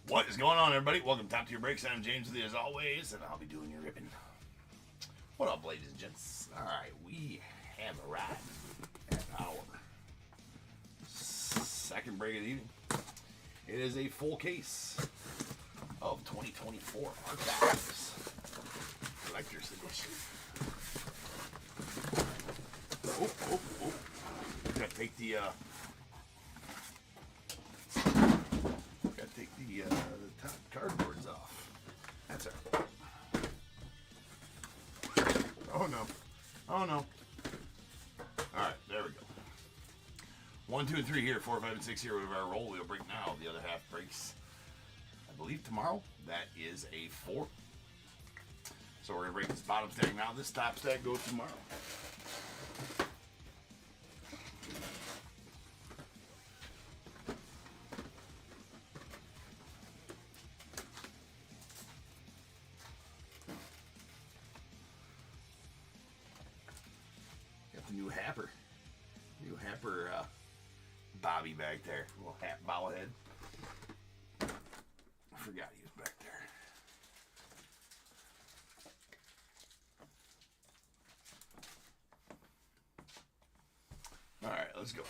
S1: What is going on, everybody? Welcome to Top Tier Breaks. I'm James with you as always, and I'll be doing your ribbon. What up, ladies and gents? Alright, we have arrived at our second break of the evening. It is a full case of 2024 Archives Collector's Edition. Oh. Gotta take the, the top cardboards off. That's all right. Oh no. Alright, there we go. 1, 2, and 3 here, 4, 5, and 6 here with our roll wheel break now. The other half breaks, I believe, tomorrow. That is a 4. So we're gonna break this bottom stack now. This top stack goes tomorrow. Got the new Happer Bobby back there, little hat bobblehead. I forgot he was back there. All right, let's go.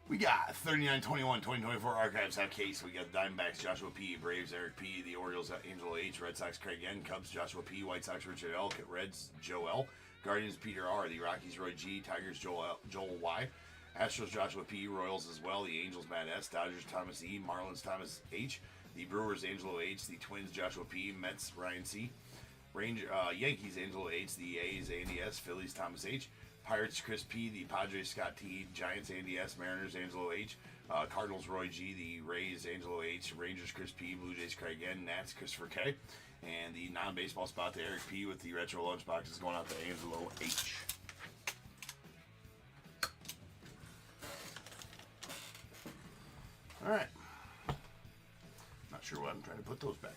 S1: We got 39-21, 2024 Archives half case. We got Diamondbacks, Joshua P., Braves, Eric P., the Orioles, Angelo H., Red Sox, Craig N., Cubs, Joshua P., White Sox, Richard L., Reds, Joe L., Guardians, Peter R., the Rockies, Roy G., Tigers, Joel Y., Astros, Joshua P., Royals as well, the Angels, Matt S., Dodgers, Thomas E., Marlins, Thomas H., the Brewers, Angelo H., the Twins, Joshua P., Mets, Ryan C., Yankees, Angelo H., the A's, Andy S., Phillies, Thomas H., Pirates, Chris P., the Padres, Scott T., Giants, Andy S., Mariners, Angelo H., Cardinals, Roy G., the Rays, Angelo H., Rangers, Chris P., Blue Jays, Craig N., Nats, Christopher K., and the non-baseball spot to Eric P. with the retro lunchbox is going out to Angelo H. All right. Not sure what I'm trying to put those back.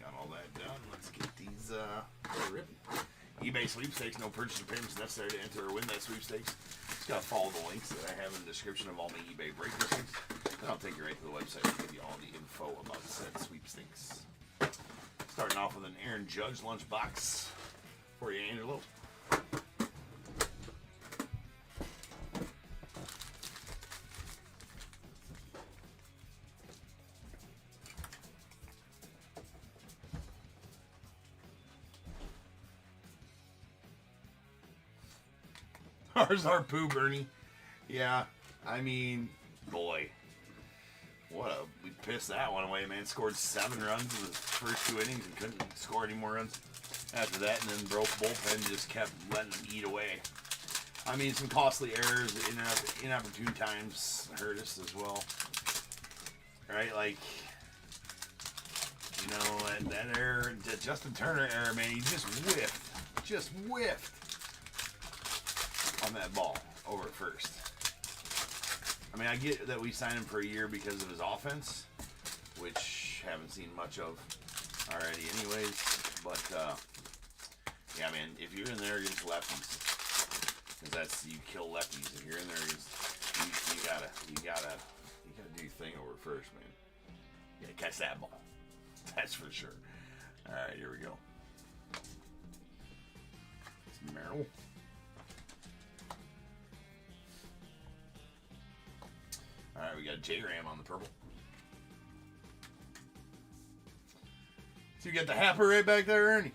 S1: Got all that done. Let's get these ribbon. eBay sweepstakes, no purchase or payments necessary to enter or win that sweepstakes. Just gotta follow the links that I have in the description of all my eBay break listings. Then I'll take you right to the website and give you all the info about said sweepstakes. Starting off with an Aaron Judge lunchbox for you, Angelo. Ours are poo, Bernie. Yeah, I mean, boy. We pissed that one away, man. Scored 7 runs in the first 2 innings and couldn't score any more runs after that. And then bullpen just kept letting them eat away. I mean, some costly errors, inopportune times hurt us as well. Right? Like, you know, that error, that Justin Turner error, man, he just whiffed on that ball over at first. I mean, I get that we signed him for a year because of his offense, which haven't seen much of already anyways. But, yeah, man, if you're in there against lefties, because you kill lefties. If you're in there against, you gotta do your thing over first, man. You gotta catch that ball. That's for sure. All right, here we go. It's Merrill. Alright, we got J-Ram on the purple. So you got the Happer right back there, Ernie.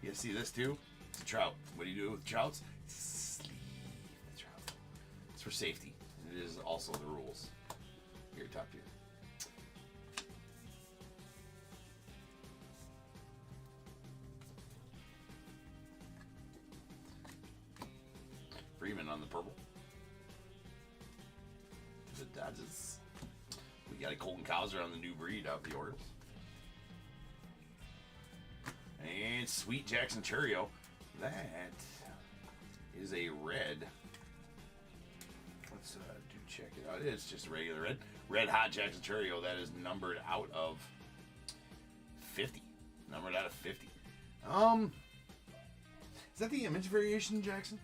S1: You see this too? It's a trout. What do you do with trouts? Sleeve the trout. It's for safety. It is also the rules. Here, top tier. Freeman on the purple. The Dodgers. We got a Colton Cowser on the new breed out of the Orioles. And Sweet Jackson Churio. That is a red. Let's check it out. It's just a regular red. Red Hot Jackson Churio. That is numbered out of 50. Numbered out of 50. Is that the image variation, Jackson?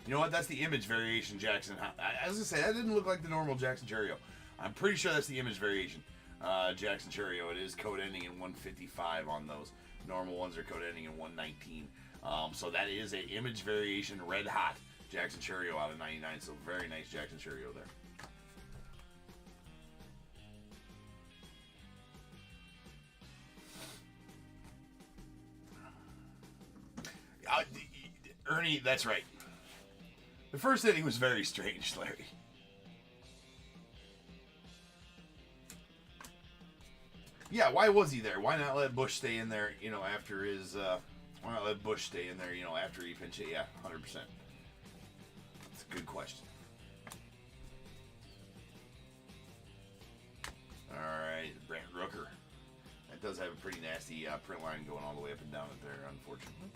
S1: You know what? That's the image variation, Jackson. I was going to say, that didn't look like the normal Jackson Cheerio. I'm pretty sure that's the image variation. Jackson Cheerio. It is code ending in 155 on those. Normal ones are code ending in 119. So that is a image variation red hot Jackson Cheerio out of 99. So very nice Jackson Cheerio there. Ernie, that's right. The first inning was very strange, Larry. Yeah, why was he there? Why not let Bush stay in there, after his, why not let Bush stay in there, after he pinch hit? Yeah, 100%. That's a good question. All right, Brent Rooker. That does have a pretty nasty print line going all the way up and down it there, unfortunately.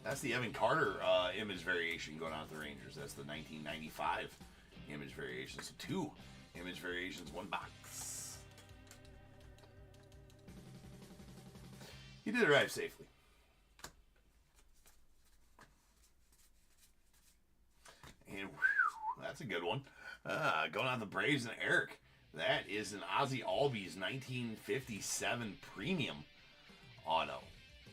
S1: That's the Evan Carter image variation going out to the Rangers. That's the 1995 image variation. So 2 image variations, 1 box. He did arrive safely. And whew, that's a good one. Going on the Braves and Eric. That is an Ozzie Albies 1957 premium auto.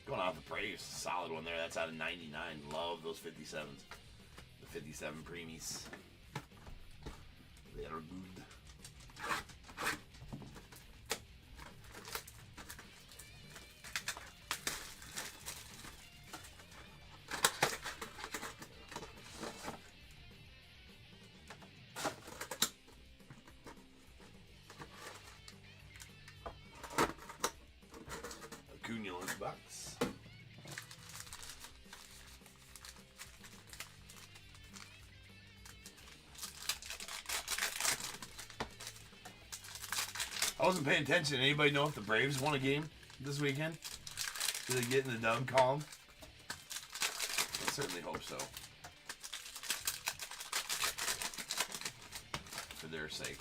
S1: Going off the Braves, solid one there. That's out of 99. Love those 57s. The 57 preemies. They are good. Acuna in the box. I wasn't paying attention. Anybody know if the Braves won a game this weekend? Did they get in the dub column? I certainly hope so. For their sake.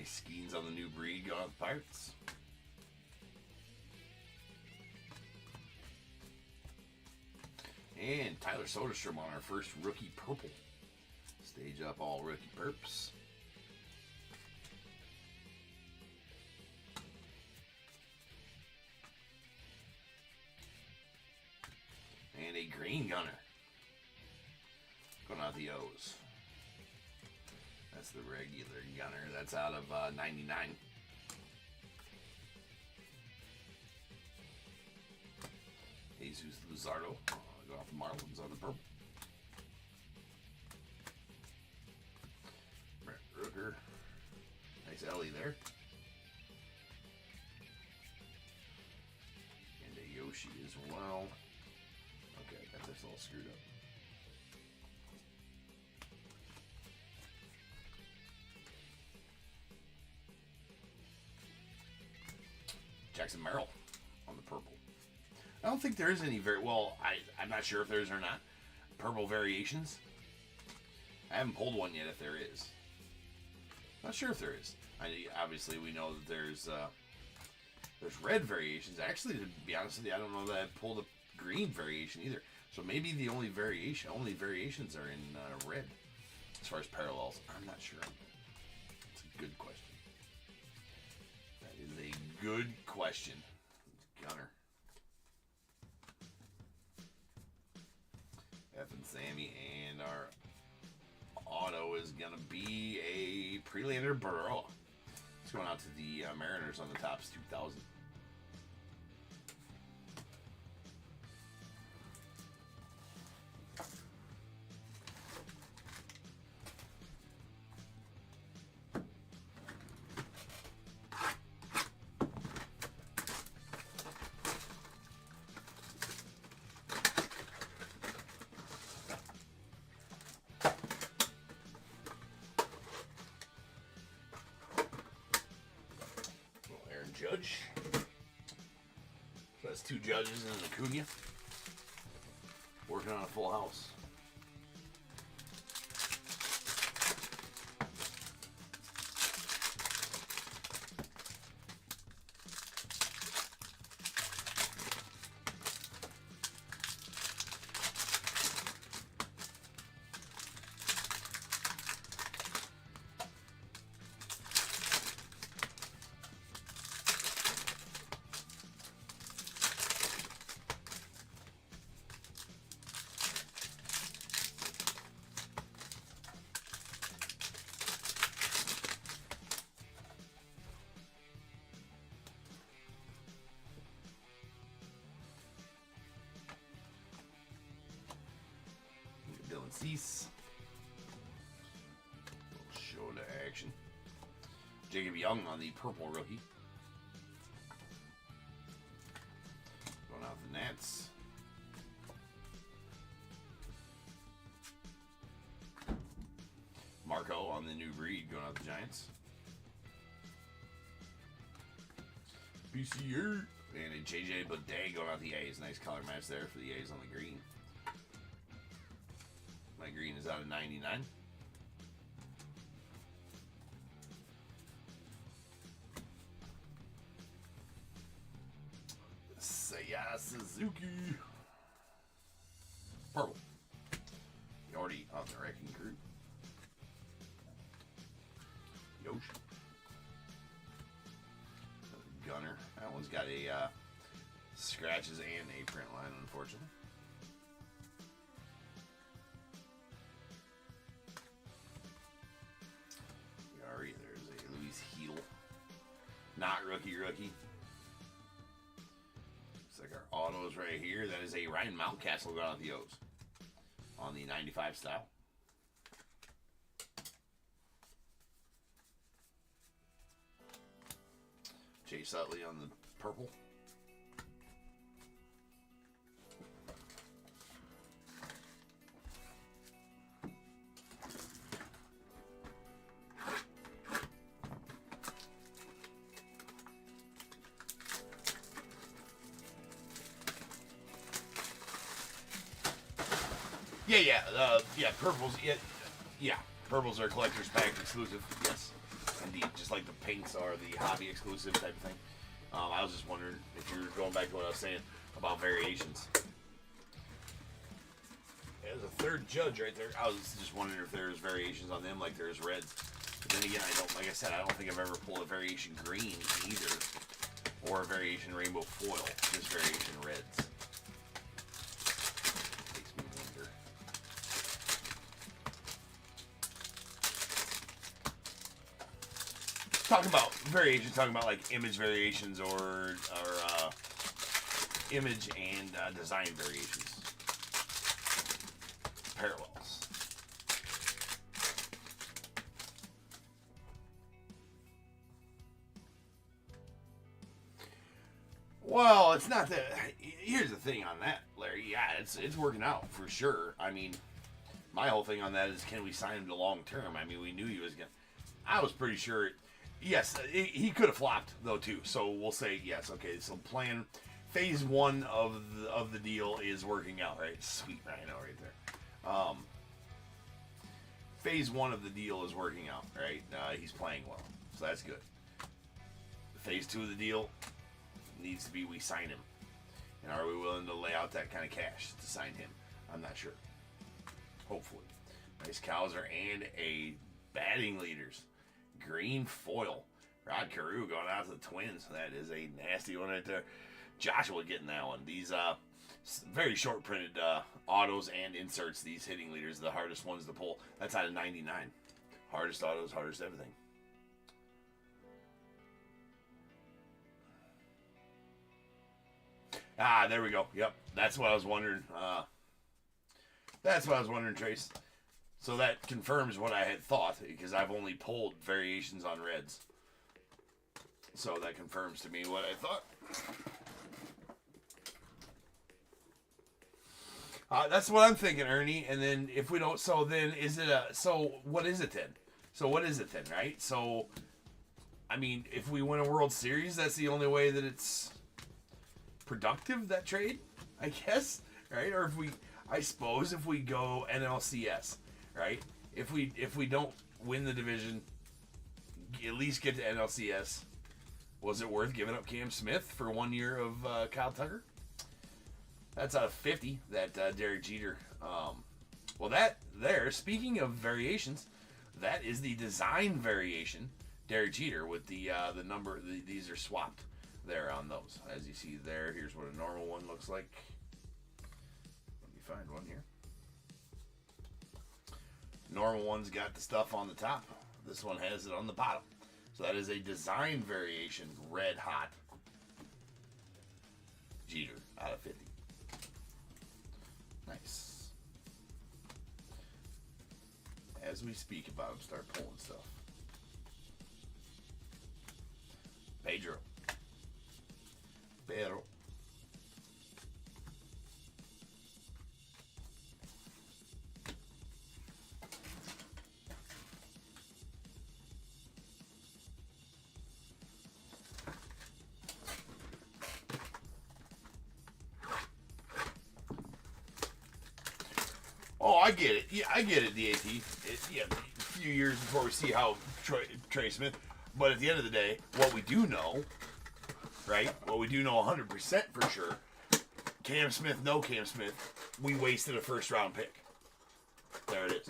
S1: Skeens on the new breed going with Pirates. And Tyler Soderstrom on our first rookie purple. Stage up all rookie perps. And a green gunner. Going out the O's. That's the regular gunner. That's out of 99. Jesus Luzardo. Go off the Marlins on the purple. Brent Rooker. Nice Ellie there. And a Yoshi as well. Okay, I got this all screwed up. Jackson Merrill on the purple. I don't think there is any I'm not sure if there's or not. Purple variations. I haven't pulled one yet if there is. Not sure if there is. Obviously we know that there's red variations. Actually, to be honest with you, I don't know that I've pulled a green variation either. So maybe the only variations are in red. As far as parallels, I'm not sure. It's a good question. That is a good question. Gunner. F and Sammy, and our auto is going to be a Prelander Baroa. It's going out to the Mariners on the Topps 2000. Judge. So that's 2 Judges and an Acuna. Working on a full house. Cease. Show to action. Jacob Young on the purple rookie. Going out the Nats. Marco on the new breed going out the Giants. BCU. And a JJ Bidet going out the A's. Nice color match there for the A's on the green. My green is out of 99. Seiya Suzuki. Purple. Yordi on the wrecking crew. Yosh. Gunner. That one's got a scratches and a print line, unfortunately. There's a Luis Heel. Not rookie. Looks like our autos right here. That is a Ryan Mountcastle going out the O's. On the 95 style. Chase Utley on the purple. Yeah, purples. Yeah, purples are collector's pack exclusive. Yes, indeed. Just like the pinks are the hobby exclusive type of thing. I was just wondering if you're going back to what I was saying about variations. There's a 3rd Judge right there. I was just wondering if there's variations on them like there's reds. But then again, like I said, I don't think I've ever pulled a variation green either, or a variation rainbow foil. Just variation reds. Talking about variations, talking about like image variations or image and design variations. Parallels. Well, it's not that. Here's the thing on that, Larry. Yeah, it's working out for sure. I mean, my whole thing on that is, can we sign him to long term? I mean, we knew he was gonna. I was pretty sure. Yes, he could have flopped though too. So we'll say yes. Okay, so phase 1 of the deal is working out, right? Sweet Rhino right there. Phase 1 of the deal is working out, right? He's playing well, so that's good. Phase 2 of the deal needs to be we sign him, and are we willing to lay out that kind of cash to sign him? I'm not sure. Hopefully, nice Cowser and a batting leaders. Green foil. Rod Carew going out to the Twins. That is a nasty one right there. Joshua getting that one. These very short printed autos and inserts, these hitting leaders, the hardest ones to pull. That's out of 99. Hardest autos, hardest everything. There we go. Yep. That's what I was wondering. Trace. So that confirms what I had thought, because I've only pulled variations on reds. So that confirms to me what I thought. That's what I'm thinking, Ernie. And then if we don't, so then is it so what is it then? So what is it then, right? So, I I mean, if we win a World Series, that's the only way that it's productive, that trade, I guess, right? Or I suppose if we go NLCS, right? If we don't win the division, at least get to NLCS. Was it worth giving up Cam Smith for 1 year of Kyle Tucker? That's out of 50 that Derek Jeter. Well, speaking of variations, that is the design variation, Derek Jeter, with the number. These are swapped there on those. As you see there, here's what a normal one looks like. Let me find one here. Normal one's got the stuff on the top. This one has it on the bottom. So that is a design variation, red hot Jeter out of 50. Nice. As we speak about him, start pulling stuff. Pedro. Oh, I get it. Yeah, I get it, DAT. A few years before we see how Trey Smith. But at the end of the day, what we do know, right? What we do know 100% for sure, Cam Smith, no Cam Smith, we wasted a first-round pick. There it is.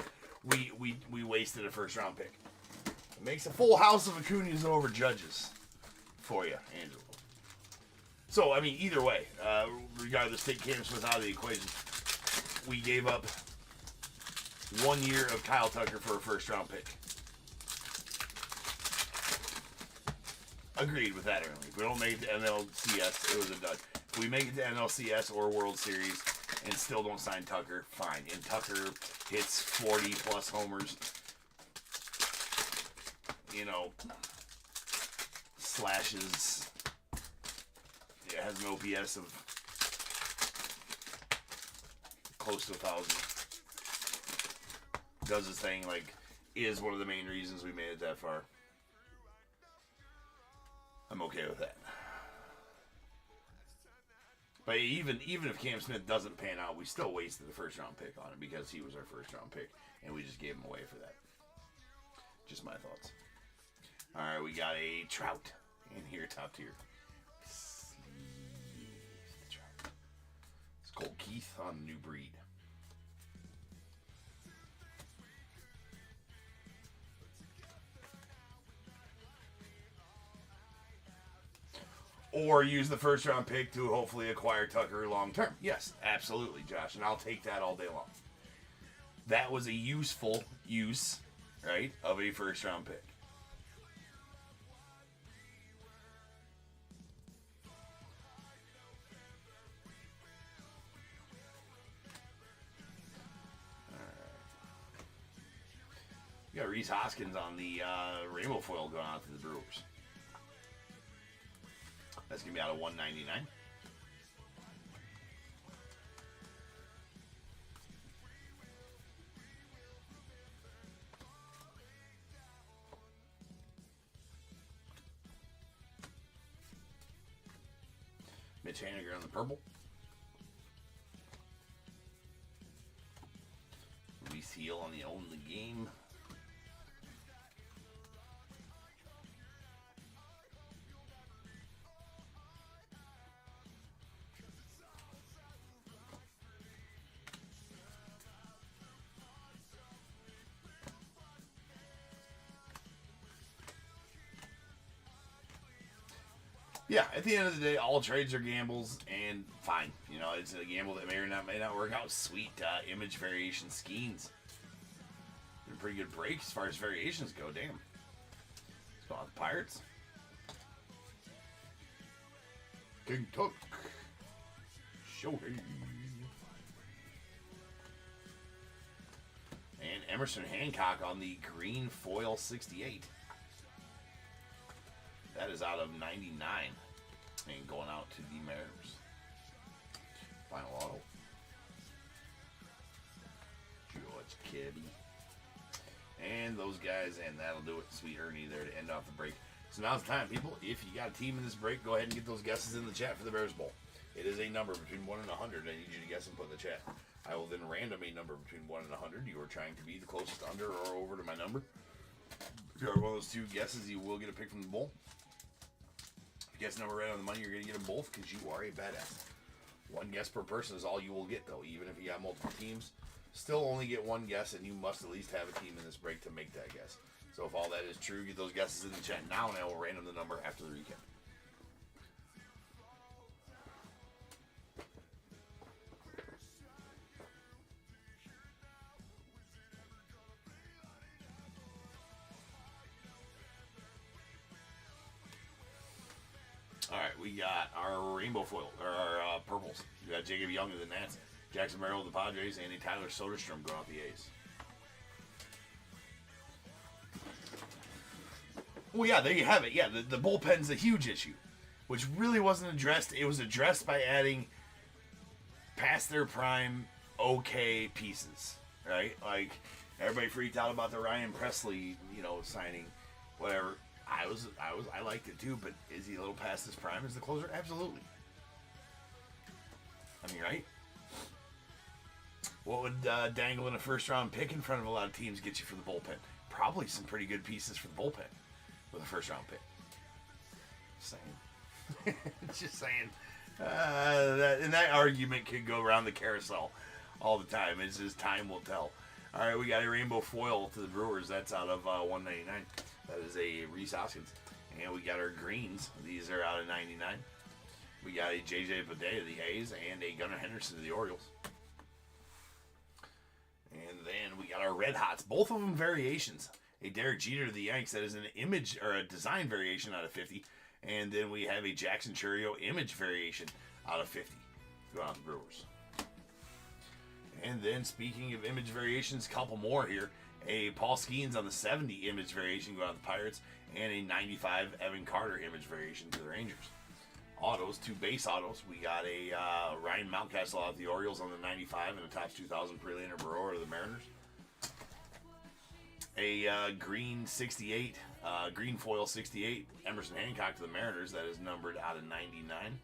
S1: We wasted a first-round pick. It makes a full house of Acuñas over Judges for you, Angelo. So, I mean, either way, regardless, take Cam Smith out of the equation. We gave up 1 year of Kyle Tucker for a first-round pick. Agreed with that early. If we don't make it to NLCS, it was a dud. If we make it to NLCS or World Series and still don't sign Tucker, fine. And Tucker hits 40-plus homers. You know, slashes. It has an OPS of close to 1,000. Does his thing, like, is one of the main reasons we made it that far. I'm okay with that. But even if Cam Smith doesn't pan out, we still wasted the first-round pick on him because he was our first-round pick, and we just gave him away for that. Just my thoughts. All right, we got a Trout in here, top tier. It's Cole Keith on New Breed. Or use the first-round pick to hopefully acquire Tucker long-term. Yes, absolutely, Josh, and I'll take that all day long. That was a useful use, right, of a first-round pick. All right. We got Reese Hoskins on the rainbow foil going out to the Brewers. That's going to be out of 199. Mitch Haniger on the purple. Reese Heel on the own the game. Yeah, at the end of the day, all trades are gambles, and fine. You know, it's a gamble that may or may not work out. Sweet image variation schemes. They're a pretty good break as far as variations go. Damn. Let's go on the Pirates. King Tuck. Shohei. And Emerson Hancock on the green foil 68. That is out of 99 and going out to the Mariners. Final auto. George Kirby. And those guys, and that'll do it. Sweet Ernie there to end off the break. So now's the time, people. If you got a team in this break, go ahead and get those guesses in the chat for the Bears Bowl. It is a number between 1 and 100. I need you to guess and put in the chat. I will then random a number between 1 and 100. You are trying to be the closest under or over to my number. If you are one of those two guesses, you will get a pick from the bowl. If you guess number right on the money, you're going to get them both because you are a badass. One guess per person is all you will get, though. Even if you got multiple teams, still only get one guess, and you must at least have a team in this break to make that guess. So if all that is true, get those guesses in the chat now, and I will random the number after the recap. All right, we got our rainbow foil, or our purples. We got Jacob Young of the Nats, Jackson Merrill of the Padres, and a Tyler Soderstrom going off the A's. Well, yeah, there you have it. Yeah, the bullpen's a huge issue, which really wasn't addressed. It was addressed by adding past their prime okay pieces, right? Like, everybody freaked out about the Ryan Presley, signing, whatever. I liked it too, but is he a little past his prime as the closer? Absolutely. I mean, right? What would dangling a first-round pick in front of a lot of teams get you for the bullpen? Probably some pretty good pieces for the bullpen with a first-round pick. Just saying. Just saying. That argument could go around the carousel all the time. It's just time will tell. All right, we got a rainbow foil to the Brewers. That's out of $199. That is a Reese Hoskins. And we got our greens. These are out of $99. We got a J.J. Bidet of the A's and a Gunnar Henderson of the Orioles. And then we got our red hots. Both of them variations. A Derek Jeter of the Yanks. That is an image or a design variation out of 50. And then we have a Jackson Chourio image variation out of 50. Go on the Brewers. And then speaking of image variations, a couple more here. A Paul Skeens on the 70 image variation going out to the Pirates, and a 95 Evan Carter image variation to the Rangers. Autos, 2 base autos. We got a Ryan Mountcastle out of the Orioles on the 95 and a Topps 2000 Prelander Barroa to the Mariners. A green 68, green foil 68, Emerson Hancock to the Mariners. That is numbered out of 99.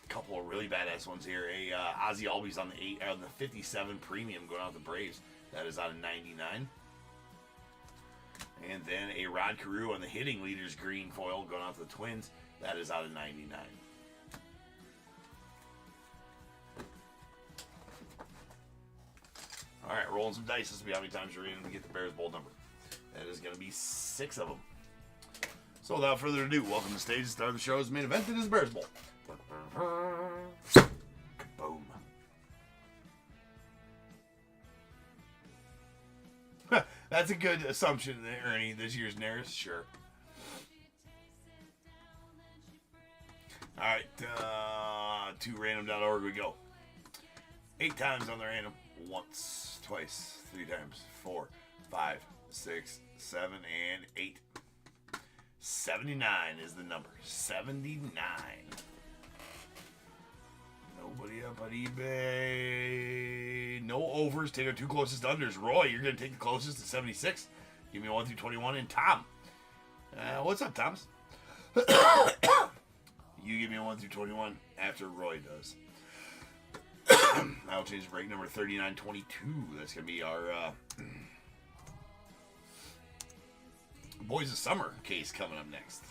S1: Couple of really badass ones here. A Ozzie Albies on the 57 premium going out the Braves. That is out of 99. And then a Rod Carew on the hitting leaders green foil going out to the Twins. That is out of 99. All right, rolling some dice. This will be how many times you're going to get the Bears Bowl number. That is going to be 6 of them. So without further ado, welcome to the stage. The start of the show's main event. It is Bears Bowl. Boom. That's a good assumption, Ernie. This year's Naris, sure. All right, to random.org we go. 8 times on the random. Once, twice, 3 times, 4, 5, 6, 7, and 8. 79 is the number. 79. Nobody up on eBay. No overs. Take our 2 closest unders. Roy, you're going to take the closest to 76. Give me 1 through 21. And Tom. What's up, Thomas? You give me 1 through 21 after Roy does. I'll change break number 3922. That's going to be our Boys of Summer case coming up next.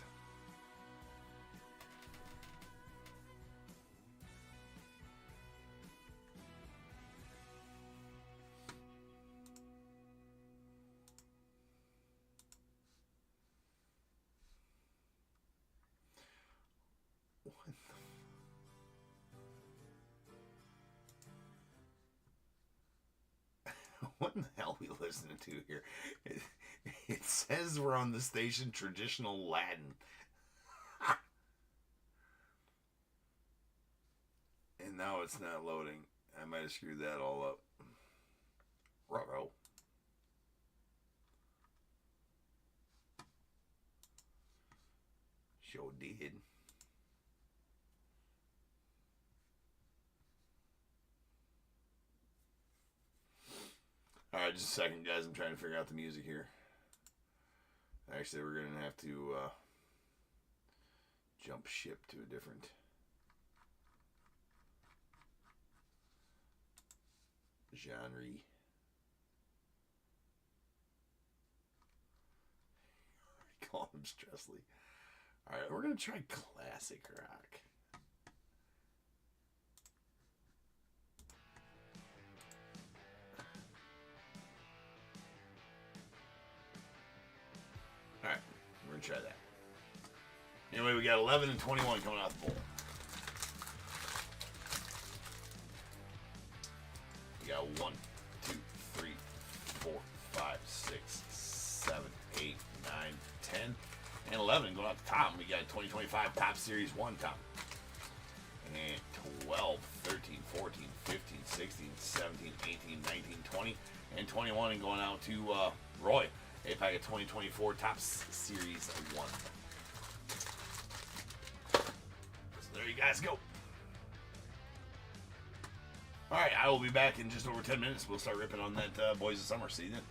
S1: What in the hell are we listening to here? It says we're on the station traditional Latin. And now it's not loading. I might have screwed that all up. Ruh-roh. Sure did. Alright, just a second, guys. I'm trying to figure out the music here. Actually, we're going to have to jump ship to a different genre. Call him Stressley. Alright, we're going to try classic rock. Alright, we're going to try that. Anyway, we got 11 and 21 coming out the bowl. We got 1, 2, 3, 4, 5, 6, 7, 8, 9, 10, and 11 going out the top. We got 2025 Top Series 1 top. And 12, 13, 14, 15, 16, 17, 18, 19, 20, and 21, and going out to Roy. A pack of 2024 Top Series 1. So there you guys go. Alright, I will be back in just over 10 minutes. We'll start ripping on that Boys of Summer. See you then.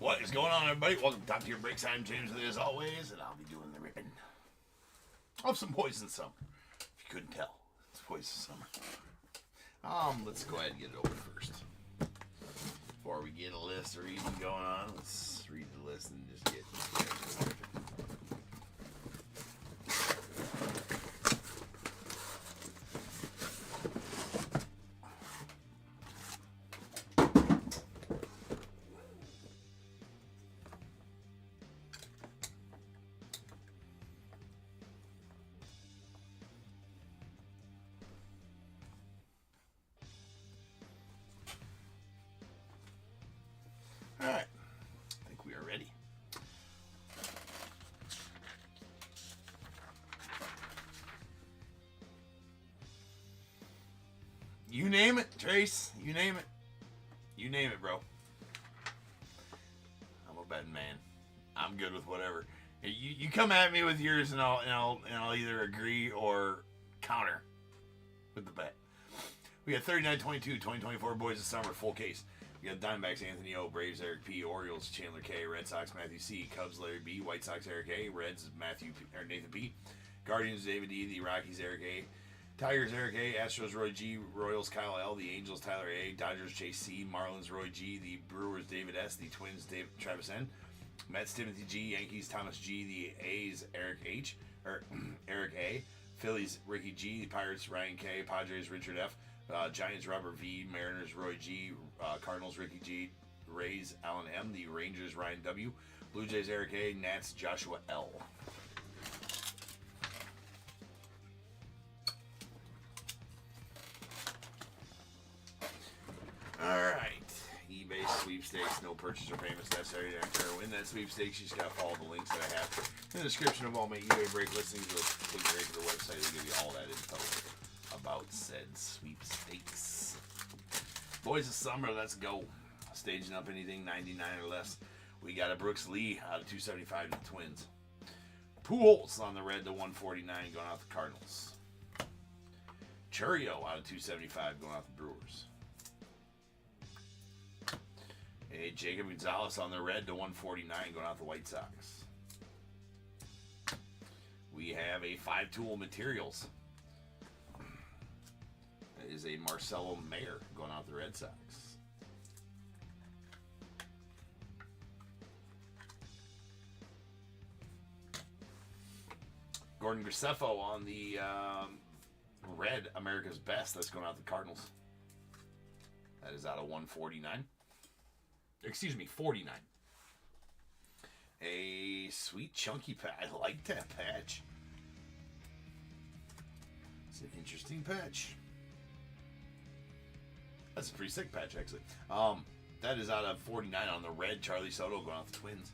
S1: What is going on, everybody? Welcome to Top Tier Breaks. I'm James with you as always, and I'll be doing the ripping of some Poison Summer. If you couldn't tell, it's Poison Summer. Let's go ahead and get it over first. Before we get a list or even going on, let's read the list and just get started. Alright, I think we are ready. You name it, Trace. You name it. You name it, bro. I'm a betting man. I'm good with whatever. You come at me with yours, and I'll either agree or counter with the bet. We got 39-22, 2024 Boys of Summer, full case. We got Diamondbacks, Anthony O, Braves, Eric P, Orioles, Chandler K, Red Sox, Matthew C, Cubs, Larry B, White Sox, Eric A, Reds, Nathan P, Guardians, David D, the Rockies, Eric A, Tigers, Eric A, Astros, Roy G, Royals, Kyle L, the Angels, Tyler A, Dodgers, Chase C, Marlins, Roy G, the Brewers, David S, the Twins, Travis N, Mets, Timothy G, Yankees, Thomas G, the A's, Eric A, Phillies, Ricky G, the Pirates, Ryan K, Padres, Richard F, Giants, Robert V, Mariners, Roy G, Cardinals, Ricky G, Rays, Alan M, the Rangers, Ryan W, Blue Jays, Eric A, Nats, Joshua L. Alright, eBay sweepstakes, no purchase or payments necessary to enter or win that sweepstakes. You just gotta follow the links that I have in the description of all my eBay break listings. You'll click right to the website to give you all that info about said sweepstakes. Boys of Summer, let's go. Staging up anything 99 or less. We got a Brooks Lee out of 275 to the Twins. Pujols on the red to 149 going out the Cardinals. Churio out of 275 going out the Brewers. A Jacob Gonzalez on the red to 149 going out the White Sox. We have a 5-tool materials. Is a Marcelo Mayer going out the Red Sox. Gordon Graceffo on the red America's Best. That's going out the Cardinals. That is out of 149. Excuse me, 49. A sweet chunky patch. I like that patch. It's an interesting patch. That's a pretty sick patch, actually. That is out of 49 on the red. Charlie Soto going out the Twins.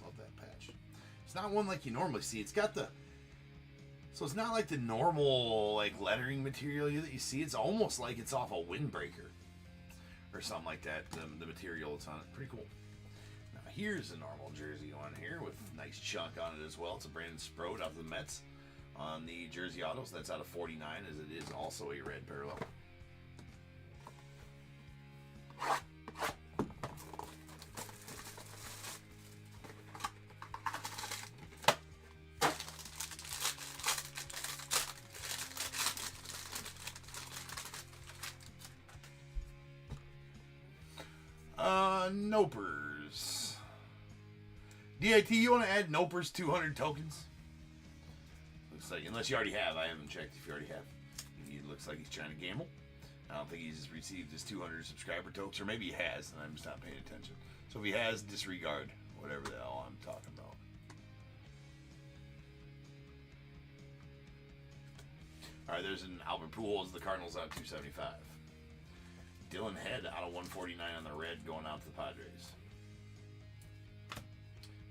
S1: Love that patch. It's not one like you normally see. It's got the... So it's not like the normal like lettering material that you see. It's almost like it's off a windbreaker. Or something like that. The material that's on it. Pretty cool. Now here's a normal jersey on here with a nice chunk on it as well. It's a Brandon Sproat out of the Mets on the jersey autos. That's out of 49 as it is also a red parallel. Nopers. DIT, you want to add Nopers 200 tokens? Looks like, unless you already have. I haven't checked if you already have. He looks like he's trying to gamble. I don't think he's received his 200 subscriber tokens, or maybe he has, and I'm just not paying attention. So if he has, disregard whatever the hell I'm talking about. Alright, there's an Albert Pujols, the Cardinals out 275. Dylan Head out of 149 on the red going out to the Padres.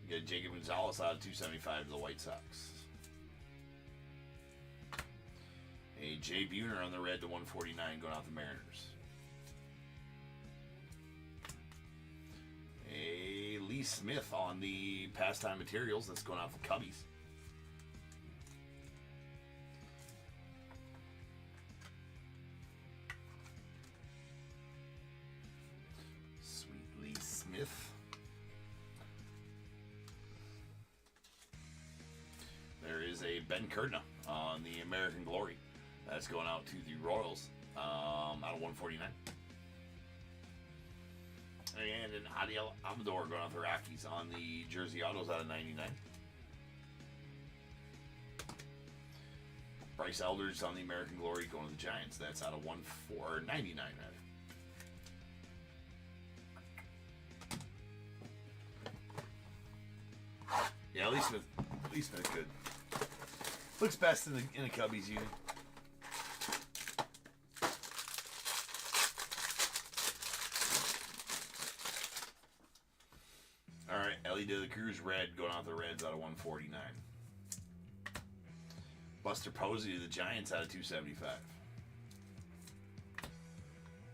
S1: We got Jacob Gonzalez out of 275 to the White Sox. A Jay Buhner on the red to 149 going out to the Mariners. A Lee Smith on the Pastime Materials that's going out to the Cubbies. Sweet Lee Smith. a Ben Kurdna on the American Glory. That's going out to the Royals out of 149. And an Adiel Amador going out to the Rockies on the Jersey Autos out of 99. Bryce Elders on the American Glory going to the Giants. That's out of 1/499 rather. Yeah, Lee Smith good. Looks best in a Cubbies unit. All right, Ellie De La Cruz red going out the Reds out of 149. Buster Posey to the Giants out of 275.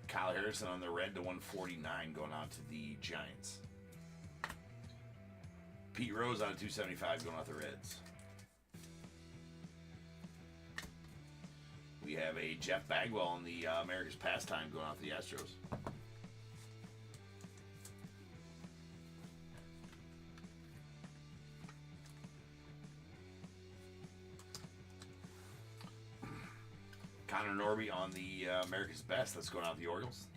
S1: Kyle Harrison on the red to 149 going out to the Giants. Pete Rose out of 275 going out the Reds. We have a Jeff Bagwell on the America's Pastime going out to the Astros. Connor Norby on the America's Best. That's going out to the Orioles.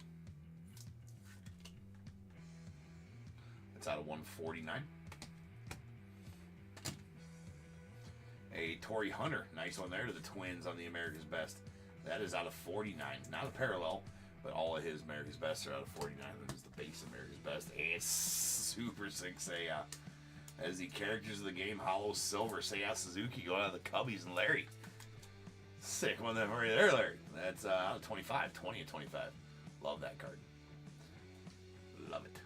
S1: That's out of 149. A Torrey Hunter. Nice one there to the Twins on the America's Best. That is out of 49. Not a parallel, but all of his America's Best are out of 49. That is the base America's Best. And Super 6 Seiya. As the characters of the game, Hollow Silver, Seiya Suzuki going out of the Cubbies and Larry. Sick one for you there, Larry. That's out of 25. 20 of 25. Love that card. Love it.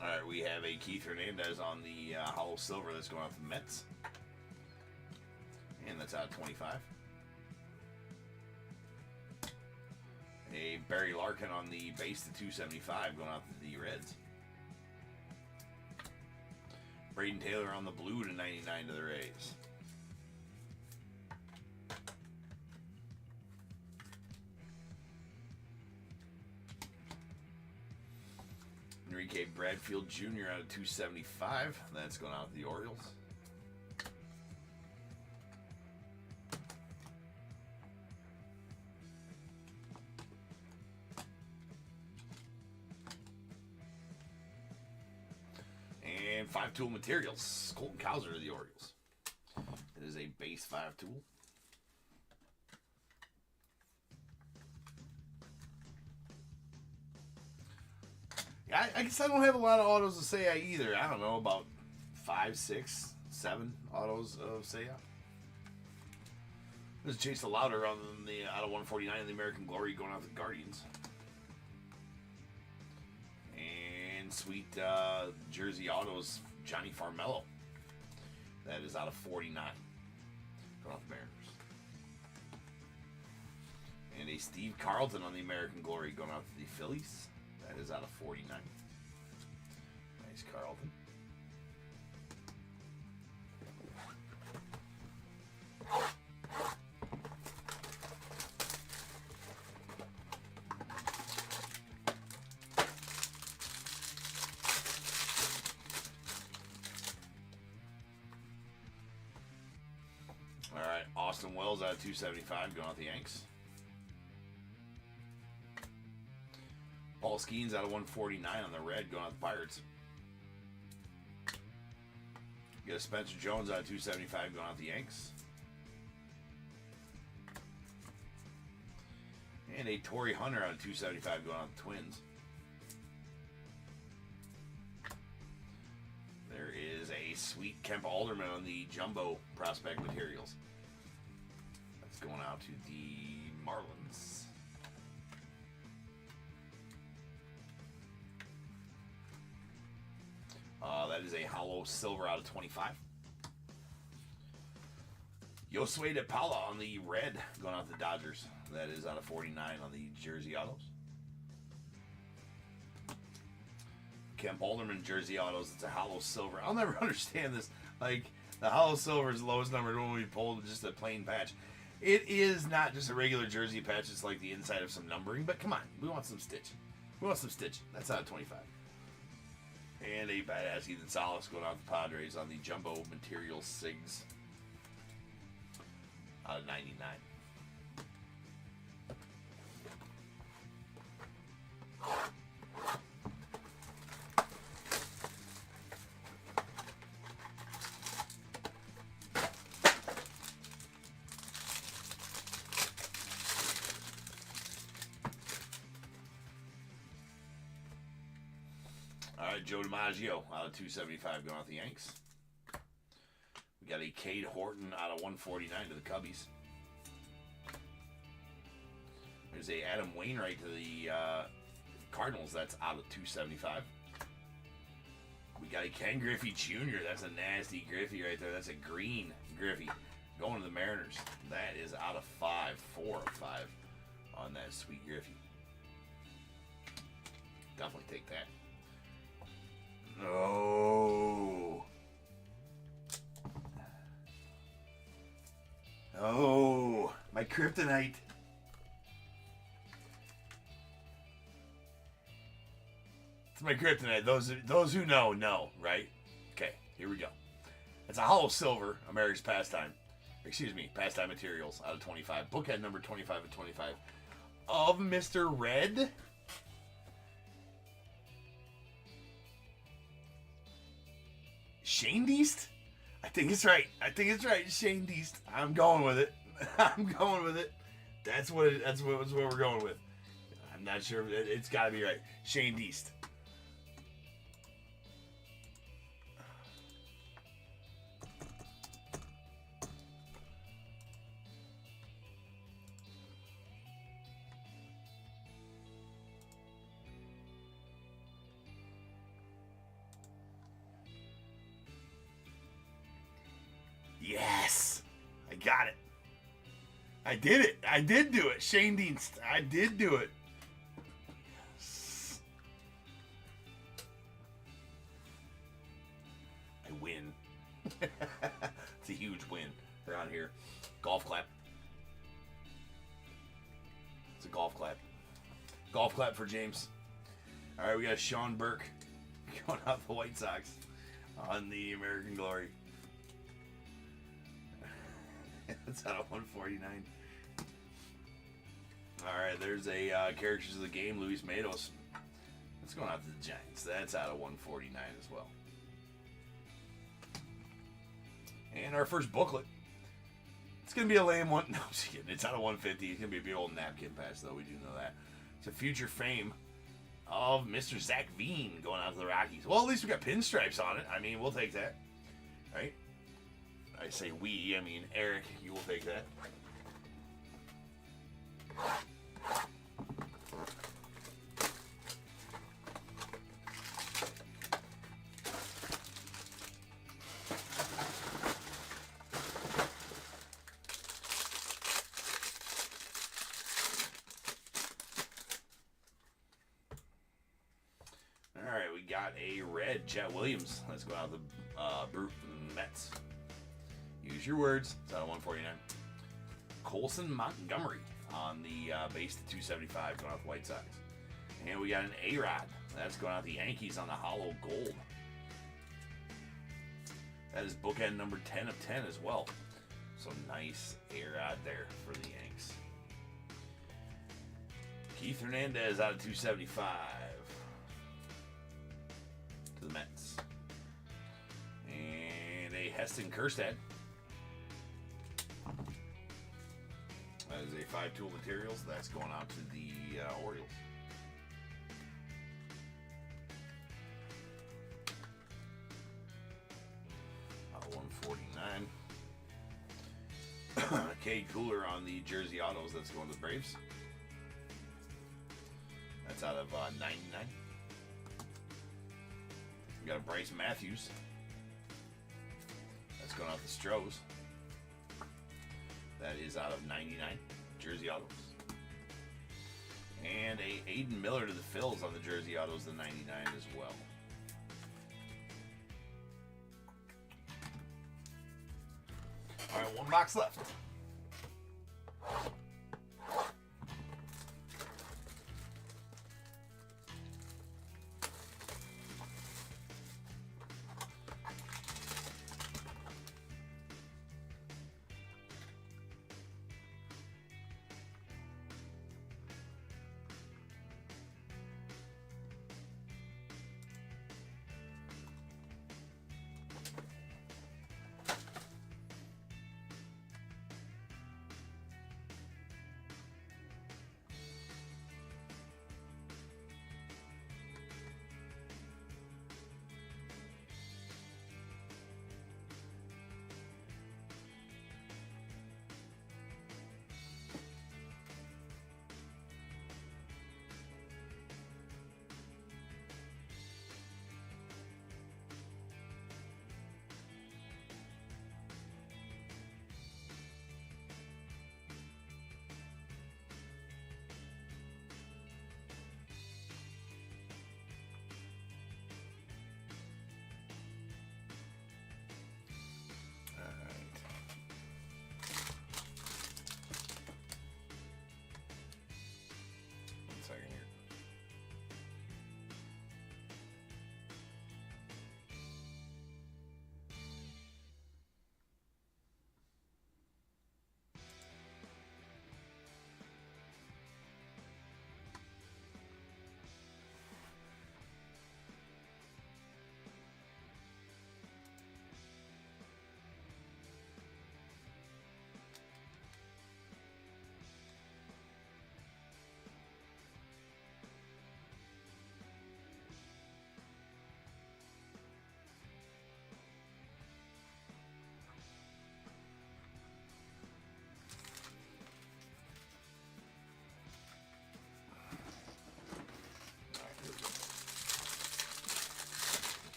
S1: All right, we have a Keith Hernandez on the Hollow Silver that's going out to the Mets. And that's out of 25. A Barry Larkin on the base to 275 going out to the Reds. Braden Taylor on the blue to 99 to the Rays. Enrique Bradfield Jr. out of 275. That's going out to the Orioles. And 5-tool materials. Colton Cowser to the Orioles. It is a base 5-tool. I guess I don't have a lot of autos of Seiya either. I don't know, about 5, 6, 7 autos of Seiya. There's Chase the Louder on the out of 149 in the American Glory going out to the Guardians. And sweet Jersey Autos, Johnny Farmello. That is out of 49. Going out the Mariners. And a Steve Carlton on the American Glory going out to the Phillies. That is out of 49. Nice Carlton. All right, Austin Wells out of 275 going out the Yanks. Paul Skeens out of 149 on the red going out the Pirates. Get a Spencer Jones out of 275 going out the Yanks. And a Torrey Hunter out of 275 going out the Twins. There is a sweet Kemp Alderman on the Jumbo Prospect Materials. That's going out to the Marlins. That is a Hollow Silver out of 25. Josue De Paula on the red going out to the Dodgers. That is out of 49 on the Jersey Autos. Kemp Alderman jersey autos. It's a hollow silver. I'll never understand this. Like, the hollow silver is the lowest numbered one we pulled, just a plain patch. It is not just a regular jersey patch. It's like the inside of some numbering. But come on, we want some stitch. We want some stitch. That's out of 25. And a badass Ethan Salas going out the Padres on the Jumbo Material Sigs out of 99. All right, Joe DiMaggio out of 275 going out the Yanks. We got a Cade Horton out of 149 to the Cubbies. There's a Adam Wainwright to the Cardinals. That's out of 275. We got a Ken Griffey Jr. That's a nasty Griffey right there. That's a green Griffey going to the Mariners. That is out of 5, 4 of 5 on that sweet Griffey. Definitely take that. No. Oh, my kryptonite. It's my kryptonite. Those who know, right? Okay, here we go. It's a hollow silver, America's Pastime. Excuse me, Pastime Materials out of 25. Bookhead number 25 of 25 of Mr. Red. Shane Deist? I think it's right. Shane Deist. I'm going with it. I'm going with it. That's what we're going with. I'm not sure. It's got to be right. Shane Deist. Yes, I got it. I did it. I did do it. Shane Deist. I did do it. Yes. I win. It's a huge win around here. Golf clap. It's a golf clap. Golf clap for James. All right, we got Sean Burke going out the White Sox on the American Glory. That's out of 149. All right, there's a Characters of the Game, Luis Matos. That's going out to the Giants. That's out of 149 as well. And our first booklet. It's going to be a lame one. No, I'm just kidding. It's out of 150. It's going to be a big old napkin patch, though. We do know that. It's a future fame of Mr. Zach Veen going out to the Rockies. Well, at least we got pinstripes on it. I mean, we'll take that. Right? I say we, I mean Eric, you will take that. All right, we got a red Chet Williams. Let's go out the Brute Mets. Use your words. It's out of 149. Colson Montgomery on the base to 275 going out the White Sox. And we got an A-Rod. That's going out the Yankees on the hollow gold. That is bookend number 10 of 10 as well. So nice A-Rod there for the Yanks. Keith Hernandez out of 275 to the Mets. And a Heston Kjerstad. That is a 5-tool materials. That's going out to the Orioles. Out of 149. Cade Cooler on the Jersey Autos. That's going to the Braves. That's out of 99. We got a Bryce Matthews. That's going out the Stros. That is out of 99. Jersey Autos. And a Aiden Miller to the Phils on the Jersey Autos, the 99 as well. One box left.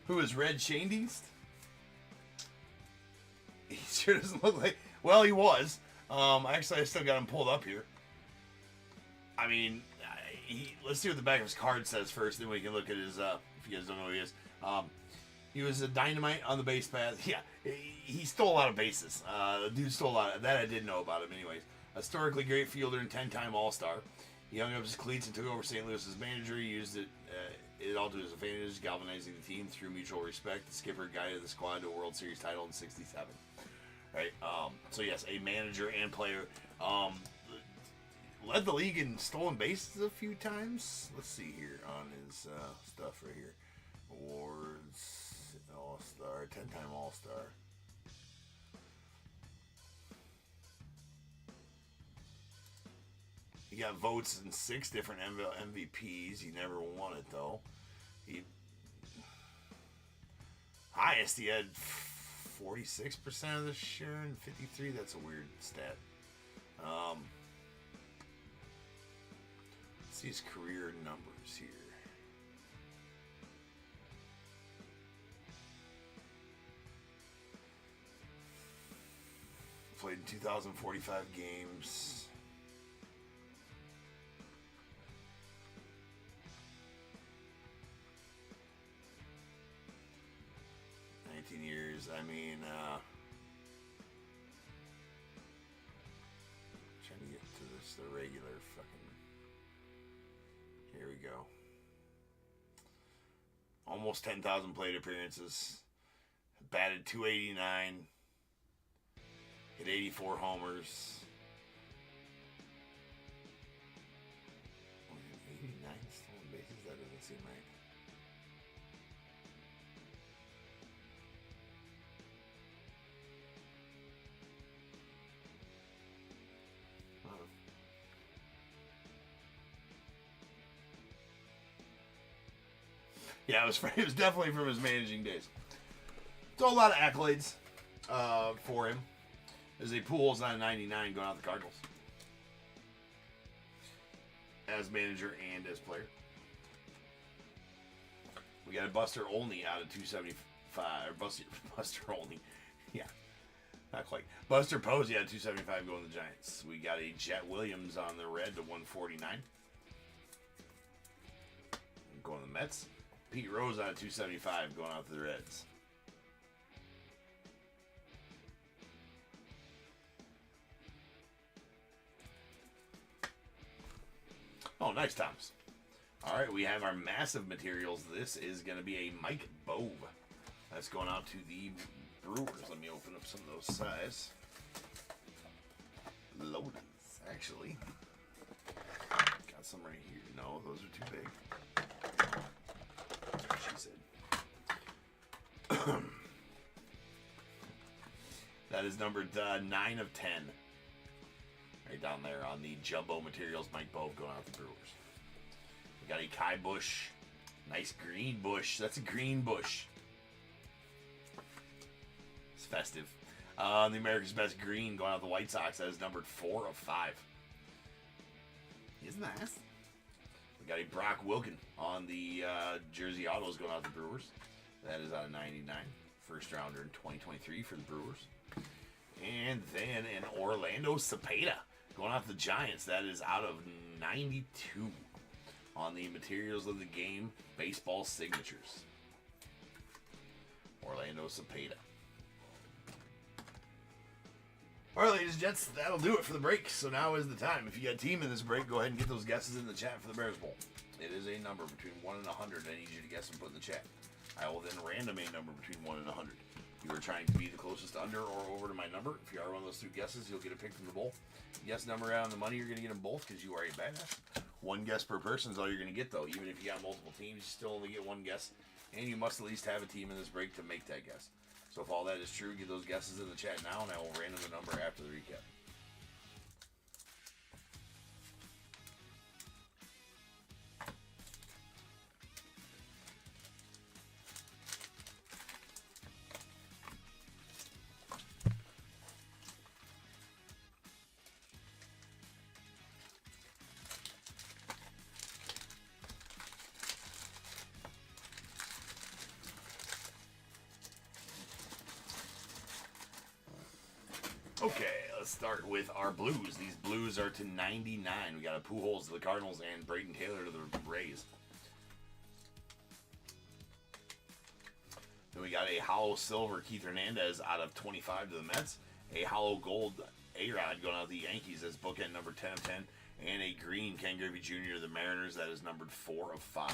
S1: Who is Red Shandies? He sure doesn't look like... Well, he was. Actually, I still got him pulled up here. I mean, let's see what the back of his card says first, then we can look at his... if you guys don't know who he is. He was a dynamite on the base path. Yeah, he stole a lot of bases. The dude stole a lot. That I didn't know about him anyways. Historically great fielder and 10-time All-Star. He hung up his cleats and took over St. Louis's manager. He used it all to his advantage, galvanizing the team through mutual respect. The skipper guided the squad to a World Series title in '67. Right. So yes, a manager and player. Led the league in stolen bases a few times. Let's see here on his stuff right here. Awards, All-Star, 10-time All-Star. He got votes in 6 different MVPs. He never won it though. Highest he had 46% of the share and 53. That's a weird stat. Let's see his career numbers here. Played in 2,045 games. Years. I mean, trying to get to this, the regular fucking. Here we go. Almost 10,000 plate appearances. Batted .289. Hit 84 homers. 89 stolen bases. That doesn't seem right. Yeah, it was definitely from his managing days. So a lot of accolades for him. As a Pujols on 99 going out the Cardinals. As manager and as player. We got a Buster Olney out of 275. Or Buster Olney. Yeah. Not quite. Buster Posey out of 275 going to the Giants. We got a Jet Williams on the red to 149. Going to the Mets. Pete Rose out of 275 going out to the Reds. Oh, nice, Thomas. All right, we have our massive materials. This is going to be a Mike Bove. That's going out to the Brewers. Let me open up some of those size. Loaded, actually. Got some right here. No, those are too big. That's what she said. That is numbered 9 of 10. Right down there on the jumbo materials. Mike Bove going out to the Brewers. We got a Kai Bush. Nice green bush. That's a green bush. It's festive. The America's Best Green going out the White Sox. That is numbered 4 of 5. Isn't that nice? We got a Brock Wilken on the Jersey Autos going out the Brewers. That is out of 99. First rounder in 2023 for the Brewers. And then an Orlando Cepeda going out the Giants. That is out of 92 on the Materials of the Game Baseball Signatures. Orlando Cepeda. All right, ladies and gents, that'll do it for the break. So now is the time. If you got a team in this break, go ahead and get those guesses in the chat for the Bears Bowl. It is a number between 1 and 100. I need you to guess and put in the chat. I will then random a number between 1 and 100. You are trying to be the closest under or over to my number. If you are one of those two guesses, you'll get a pick from the bowl. Guess number out on the money, you're going to get them both because you are a badass. One guess per person is all you're going to get, though. Even if you got multiple teams, you still only get one guess. And you must at least have a team in this break to make that guess. So if all that is true, get those guesses in the chat now, and I will random the number after the recap. Okay, let's start with our blues. These blues are to 99. We got a Pujols to the Cardinals and Braden Taylor to the Rays. Then we got a hollow silver Keith Hernandez out of 25 to the Mets. A hollow gold A-Rod going out to the Yankees as bookend number 10 of 10. And a green Ken Griffey Jr. to the Mariners. That is numbered 4 of 5.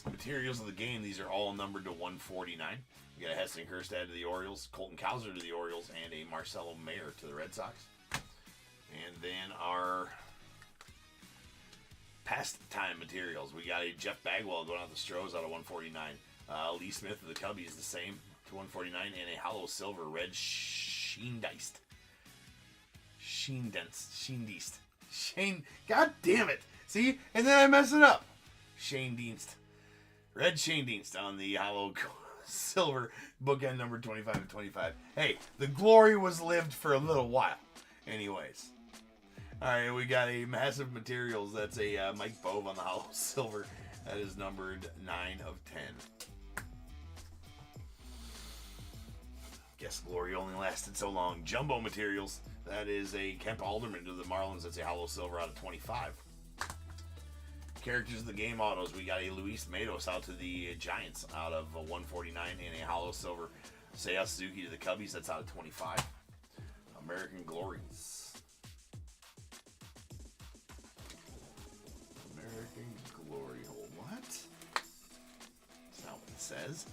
S1: Materials of the game, these are all numbered to 149. We got a Heston Kjerstad to the Orioles, Colton Cowser to the Orioles, and a Marcelo Mayer to the Red Sox. And then our pastime materials, we got a Jeff Bagwell going out the Stros out of 149. Lee Smith of the Cubbies, the same to 149, and a hollow silver red Sheendeist. God damn it! See, and then I mess it up. Shane Dienst. Red Shane Dienst on the hollow silver bookend number 25 and 25. Hey, the glory was lived for a little while. Anyways. Alright, we got a massive materials. That's a Mike Bove on the hollow silver. That is numbered 9 of 10. Guess glory only lasted so long. Jumbo materials. That is a Kemp Alderman to the Marlins. That's a hollow silver out of 25. Characters of the game autos, we got a Luis Matos out to the Giants out of 149 and a hollow silver Seiya Suzuki to the Cubbies. That's out of 25. American Glories. American Glory. What? That's not what it says.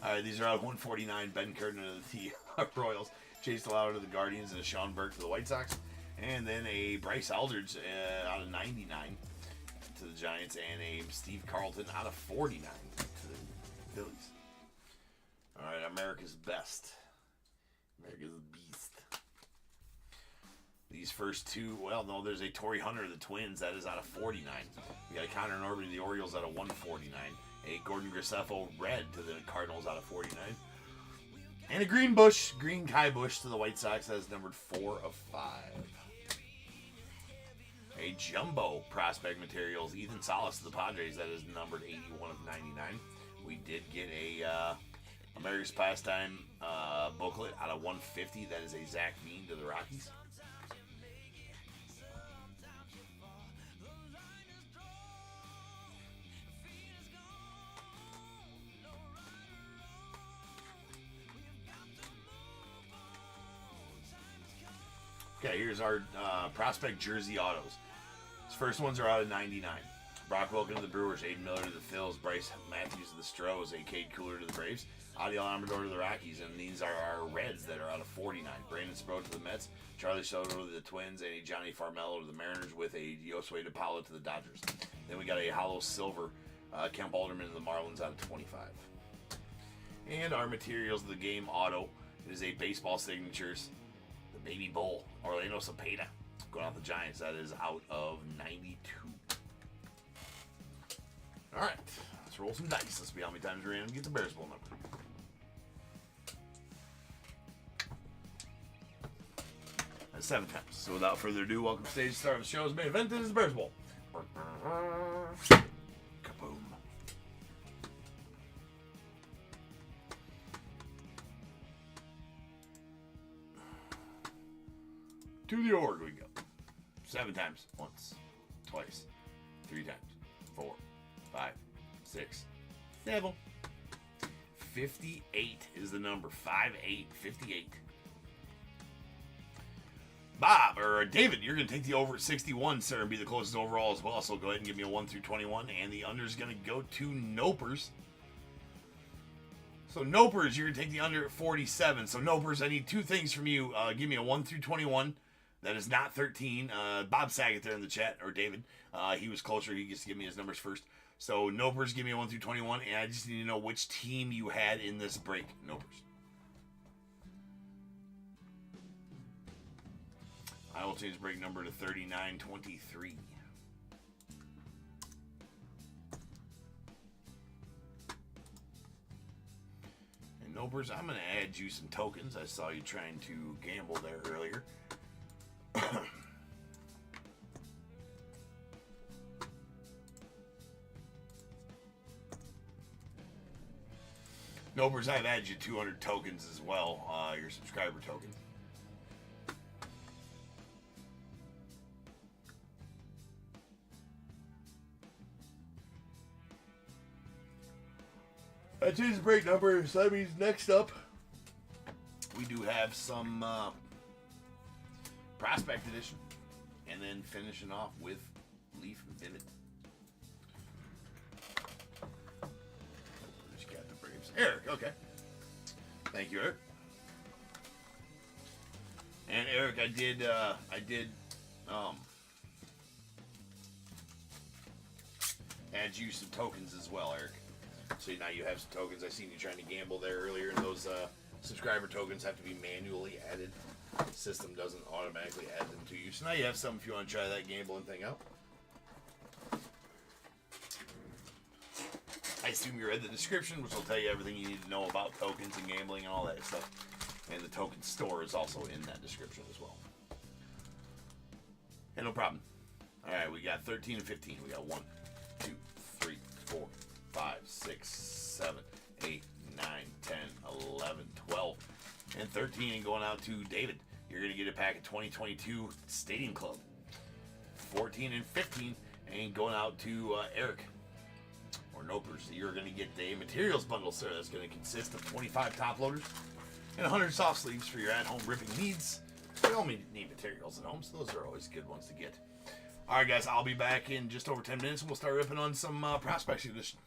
S1: All right, these are out of 149. Ben Curtin to the Royals. Chase Delauder to the Guardians and a Sean Burke to the White Sox. And then a Bryce Aldridge out of 99. To the Giants, and a Steve Carlton out of 49 to the Phillies. All right, America's Best. America's Beast. These first two, well, no, there's a Torrey Hunter of the Twins. That is out of 49. We got a Connor Norby of the Orioles out of 149. A Gordon Graceffo red to the Cardinals out of 49. And a Green Kai Bush to the White Sox. That is numbered 4 of 5. A jumbo prospect materials, Ethan Salas to the Padres. That is numbered 81 of 99. We did get a America's Pastime booklet out of 150. That is a Zach Bean to the Rockies. Okay, here's our prospect jersey autos. These first ones are out of 99. Brock Wilken to the Brewers, Aiden Miller to the Phils, Bryce Matthews to the Stros, Cade Cooler to the Braves, Adiel Amador to the Rockies, and these are our Reds that are out of 49. Brandon Sproat to the Mets, Charlie Soto to the Twins, and a Johnny Farmello to the Mariners with a Josue DePaulo to the Dodgers. Then we got a hollow silver Kemp Alderman to the Marlins out of 25. And our materials of the game auto, it is a baseball signatures, the Baby Bull, Orlando Cepeda, going out the Giants. That is out of 92. All right, let's roll some dice. Let's see how many times we're in and get the Bears Bowl number. That's 7 times. So without further ado, welcome to stage start of the show's main event. This is the Bears Bowl. Kaboom. To the org we go. 7 times. Once. Twice. 3 times. 4. 5, 6, 7. 58 is the number. 5-8, 58. Bob, or David, you're going to take the over at 61, sir, and be the closest overall as well. So go ahead and give me a 1 through 21. And the under is going to go to Nopers. So Nopers, you're going to take the under at 47. So Nopers, I need 2 things from you. Give me a 1 through 21. That is not 13. Bob Saget there in the chat, or David. He was closer. He gets to give me his numbers first. So, Nopers, give me a 1 through 21, and I just need to know which team you had in this break. Nopers. I will change break number to 3923. And Nopers, I'm going to add you some tokens. I saw you trying to gamble there earlier. Nopers, I've added you 200 tokens as well, your subscriber tokens. I changed the break number, so that means next up, we do have some Prospect Edition, and then finishing off with Leaf Vivid. Eric, okay. Thank you, Eric. And Eric, I did add you some tokens as well, Eric. So now you have some tokens. I seen you trying to gamble there earlier, and those subscriber tokens have to be manually added. The system doesn't automatically add them to you. So now you have some if you want to try that gambling thing out. I assume you read the description, which will tell you everything you need to know about tokens and gambling and all that stuff. And the token store is also in that description as well. And no problem. All right, we got 13 and 15. We got 1, 2, 3, 4, 5, 6, 7, 8, 9, 10, 11, 12, and 13. And going out to David, you're going to get a pack of 2022 Stadium Club. 14 and 15. And going out to Eric. Nopers, you're going to get a materials bundle, sir. That's going to consist of 25 top loaders and 100 soft sleeves for your at-home ripping needs. We all need materials at home, so those are always good ones to get. All right, guys, I'll be back in just over 10 minutes, and we'll start ripping on some Prospects Edition.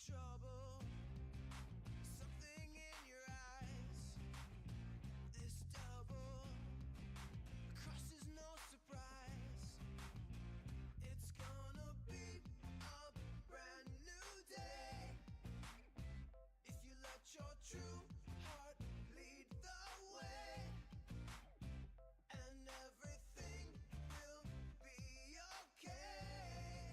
S2: trouble. Something in your eyes. This double cross is no surprise. It's gonna be a brand new day if you let your true heart lead the way, and everything will be okay.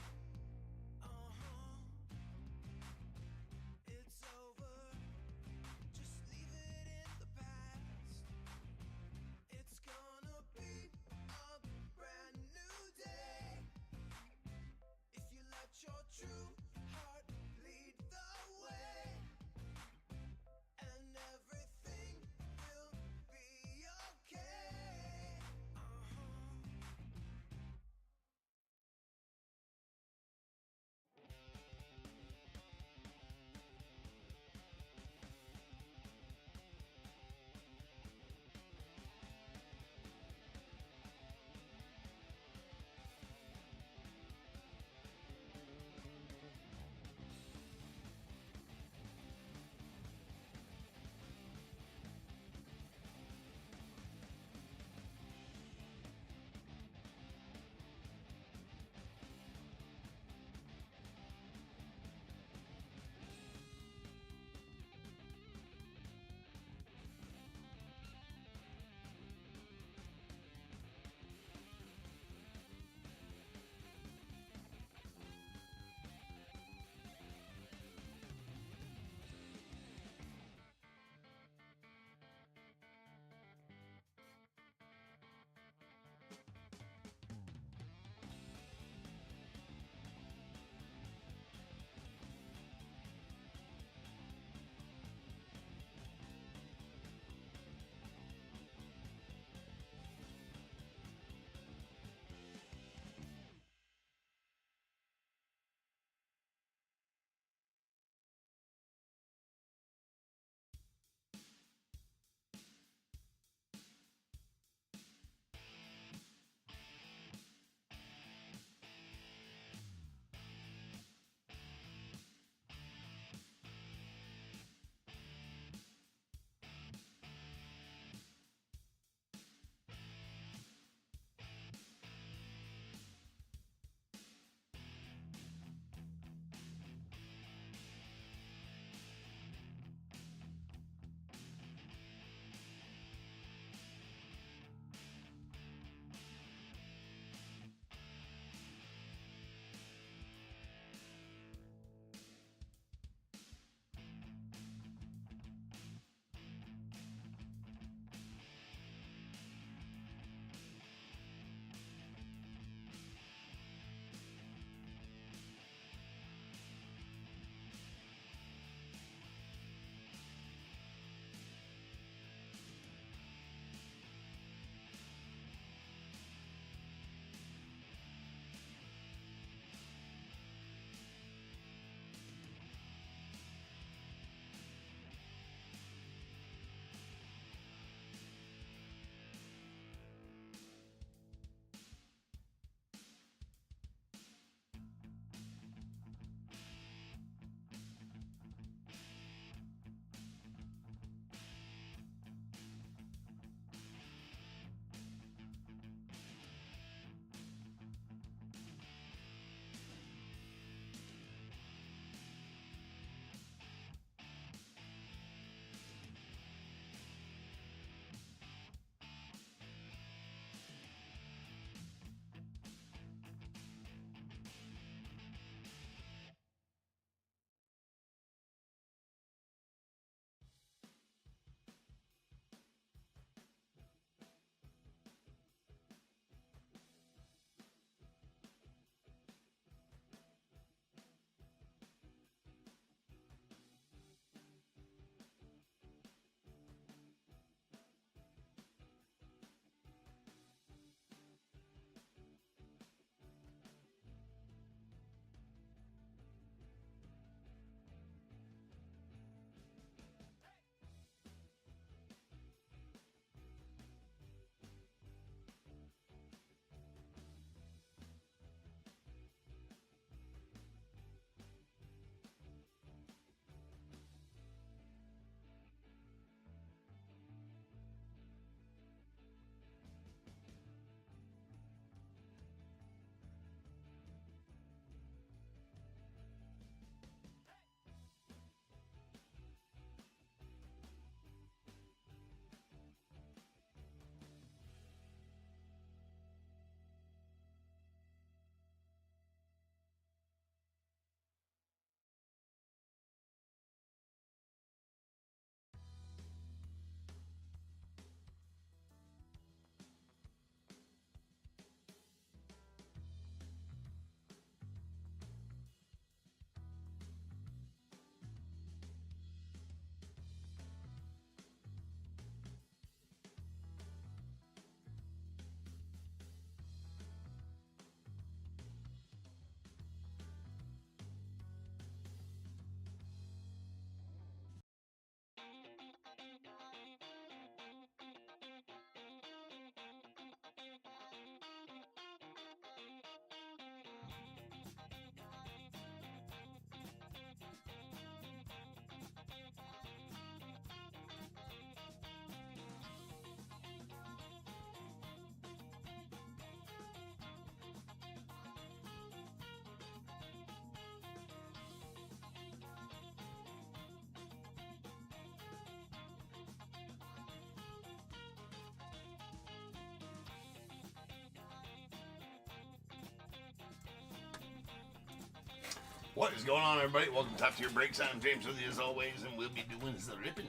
S1: What is going on, everybody? Welcome to Top Tier Breaks. I'm James with you as always, and we'll be doing the ripping.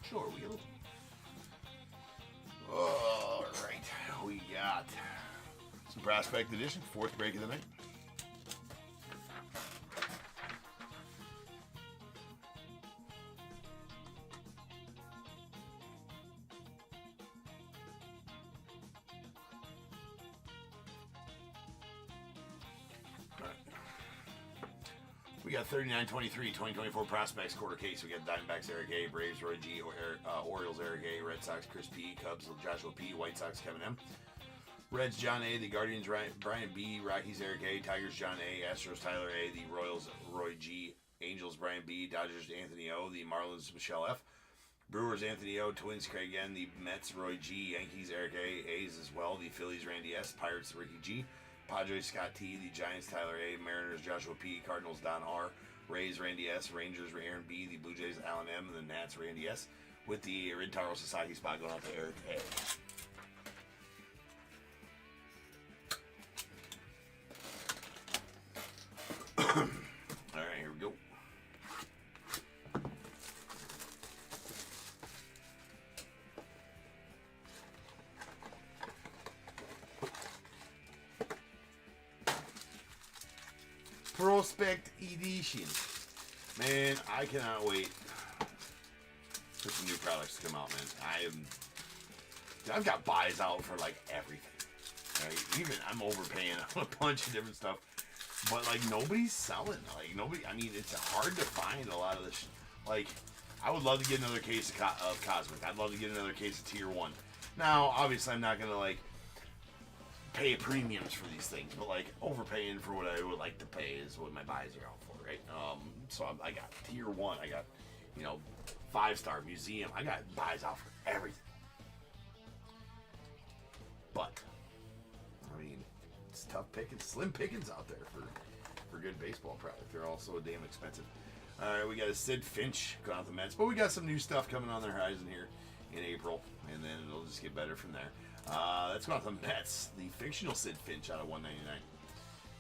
S1: Sure will. All right, we got some Prospect Edition, fourth break of the night. We got 39-23, 2024 Prospects quarter case. We got Diamondbacks Eric A, Braves Roy G, Orioles Eric A, Red Sox Chris P, Cubs Joshua P, White Sox Kevin M, Reds John A, the Guardians Brian B, Rockies Eric A, Tigers John A, Astros Tyler A, the Royals Roy G, Angels Brian B, Dodgers Anthony O, the Marlins Michelle F, Brewers Anthony O, Twins Craig N, the Mets Roy G, Yankees Eric A, A's as well, the Phillies Randy S, Pirates Ricky G, Padres Scott T, the Giants Tyler A, Mariners Joshua P, Cardinals Don R, Rays Randy S, Rangers Aaron B, the Blue Jays Alan M, and the Nats Randy S, with the Rintaro Sasaki spot going out to Eric A. Alright, here we go. Prospect Edition. Man, I cannot wait for some new products to come out, man. I've got buys out for like everything. Right? Even I'm overpaying on a bunch of different stuff. But like nobody's selling. Like nobody, I mean, it's hard to find a lot of this. Like, I would love to get another case of Cosmic. I'd love to get another case of Tier 1. Now, obviously I'm not gonna like pay premiums for these things, but like overpaying for what I would like to pay is what my buys are out for, right? So I got Tier 1, I got, 5-star museum, I got buys out for everything. But I mean, it's tough pickings, slim pickings out there for good baseball product. They're all so damn expensive. All right, we got a Sid Finch going out the Mets, but we got some new stuff coming on the horizon here in April, and then it'll just get better from there. That's going out the Mets, the fictional Sid Finch out of 199.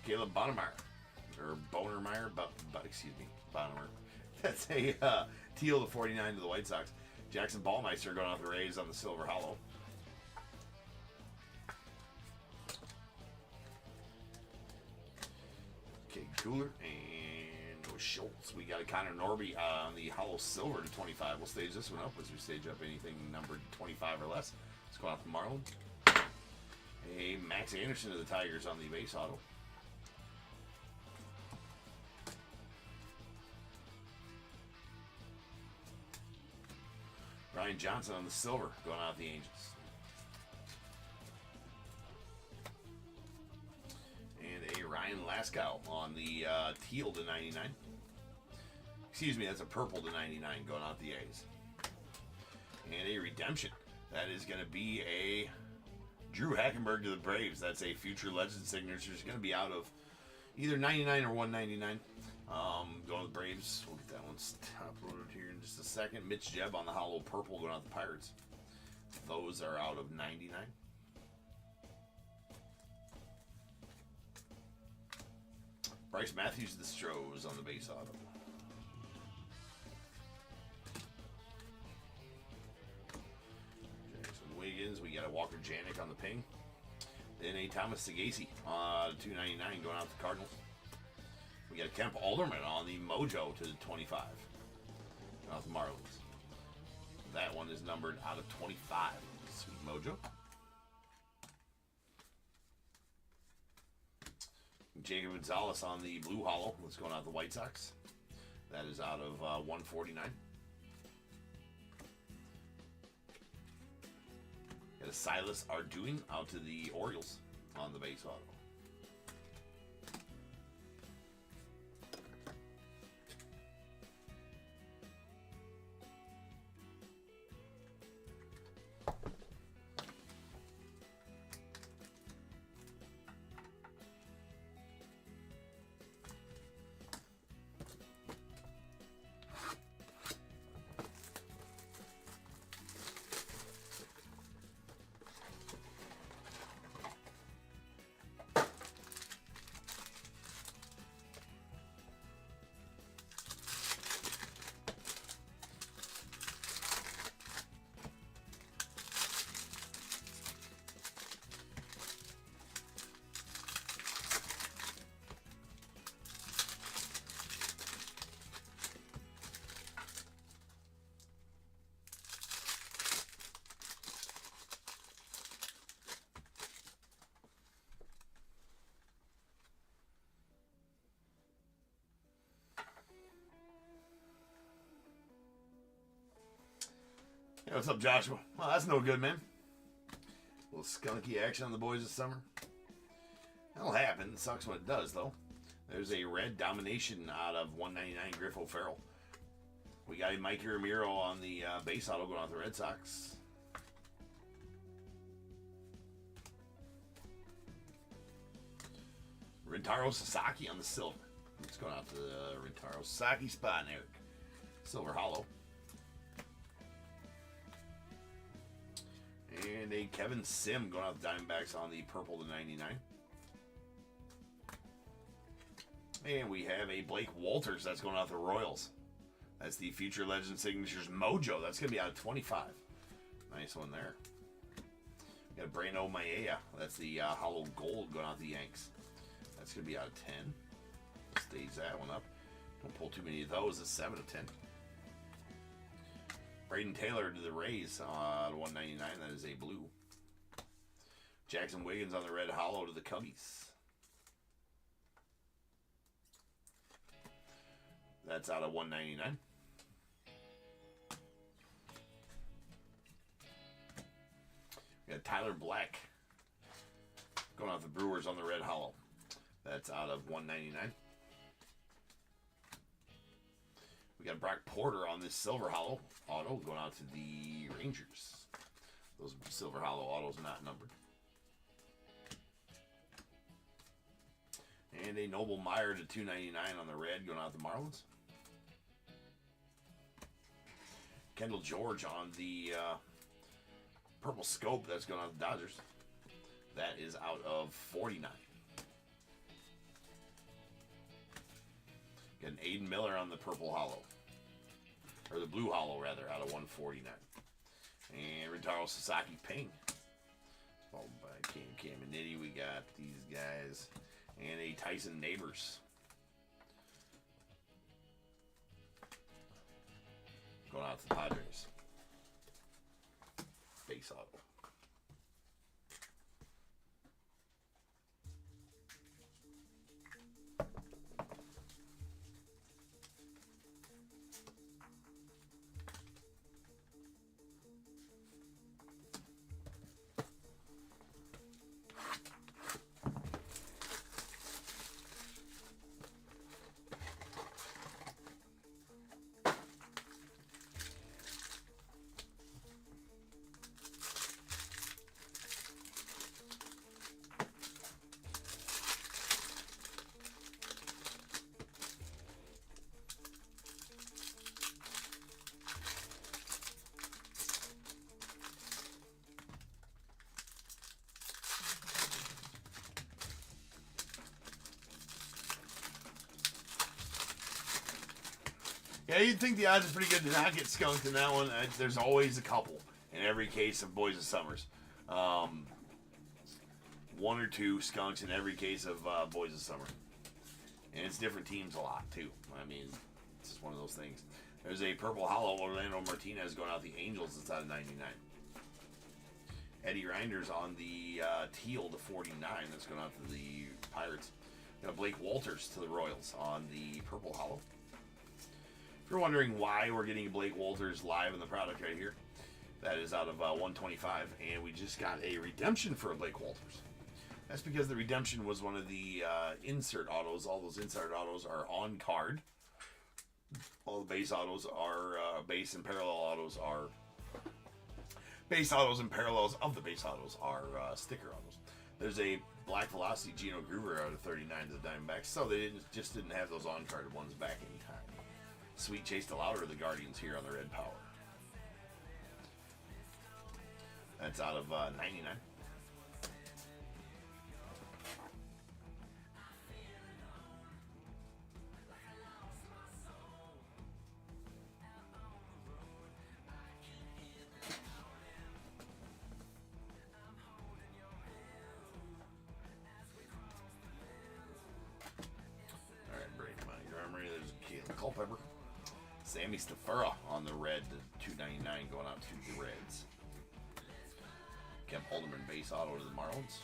S1: Caleb Bonermeyer, Bonermeyer. That's a teal to 49 to the White Sox. Jackson Ballmeister going out the Rays on the Silver Hollow. Okay, Cooler and Schultz. We got a Connor Norby on the Hollow Silver to 25. We'll stage this one up as we stage up anything numbered 25 or less. Let's go out to Marlin. A Max Anderson of the Tigers on the base auto. Ryan Johnson on the silver going out the Angels. And a Ryan Laskow on the teal to 99. Excuse me, that's a purple to 99 going out the A's. And a redemption. That is going to be a Drew Hackenberg to the Braves. That's a future legend signature. It's going to be out of either 99 or 199. Going to the Braves. We'll get that one top loaded here in just a second. Mitch Jebb on the hollow purple going out the Pirates. Those are out of 99. Bryce Matthews the Stros on the base auto. Wiggins, we got a Walker Janik on the ping. Then a Thomas Sagasi on 299 going out the Cardinals. We got a Kemp Alderman on the Mojo to the 25 going out the Marlins. That one is numbered out of 25. Sweet Mojo. Jacob Gonzalez on the Blue Hollow. What's going out the White Sox? That is out of 149. Got a Silas Ardoin out to the Orioles on the base auto. Hey, what's up, Joshua? Well, that's no good, man. A little skunky action on the boys this summer. That'll happen. It sucks when it does, though. There's a red domination out of 199 Griff O'Farrell. We got a Mikey Ramiro on the base auto going out the Red Sox. Rintaro Sasaki on the silver. It's going out to the Rintaro Sasaki spot and Eric. Silver hollow. And a Kevin Sim going out the Diamondbacks on the purple to 99. And we have a Blake Walters that's going out the Royals. That's the Future Legend Signatures Mojo. That's going to be out of 25. Nice one there. We got Brano Maea. That's the hollow gold going out the Yanks. That's going to be out of 10. Stays that one up. Don't pull too many of those. It's 7 of 10. Braden Taylor to the Rays out of 199. That is a blue. Jackson Wiggins on the red hollow to the Cubbies. That's out of 199. We got Tyler Black going out the Brewers on the red hollow. That's out of 199. We got Brock Porter on this silver hollow auto going out to the Rangers. Those silver hollow autos not numbered. And a Noble Meyer to 299 on the red going out the Marlins. Kendall George on the purple scope that's going out the Dodgers. That is out of 49. Got an Aiden Miller on the purple hollow. Or the blue hollow, rather, out of 149. And Rintaro Sasaki Ping. Followed by Cam Caminiti. We got these guys. And a Tyson Neighbors. Going out to the Padres. Base auto. Yeah, you'd think the odds are pretty good to not get skunked in that one. There's always a couple in every case of Boys of Summers. One or two skunks in every case of Boys of Summer. And it's different teams a lot, too. I mean, it's just one of those things. There's a purple hollow Orlando Martinez going out the Angels. It's out of 99. Eddie Reinders on the teal to 49. That's going out to the Pirates. Got Blake Walters to the Royals on the purple hollow. If you're wondering why we're getting Blake Walters live in the product right here, that is out of 125, and we just got a redemption for a Blake Walters. That's because the redemption was one of the insert autos. All those insert autos are on card. All the base autos are base and parallel autos are base autos and parallels of the base autos are sticker autos. There's a Black Velocity Geno Gruber out of 39 to the Diamondbacks, so they just didn't have those on card ones back in time. Sweet Chase DeLauder, the Guardians here on the red power. That's out of 99. All right, Brady Montgomery. There's Caleb Culpepper. Sammy Stafura on the red, the 299 going out to the Reds. Kemp Halderman base auto to the Marlins.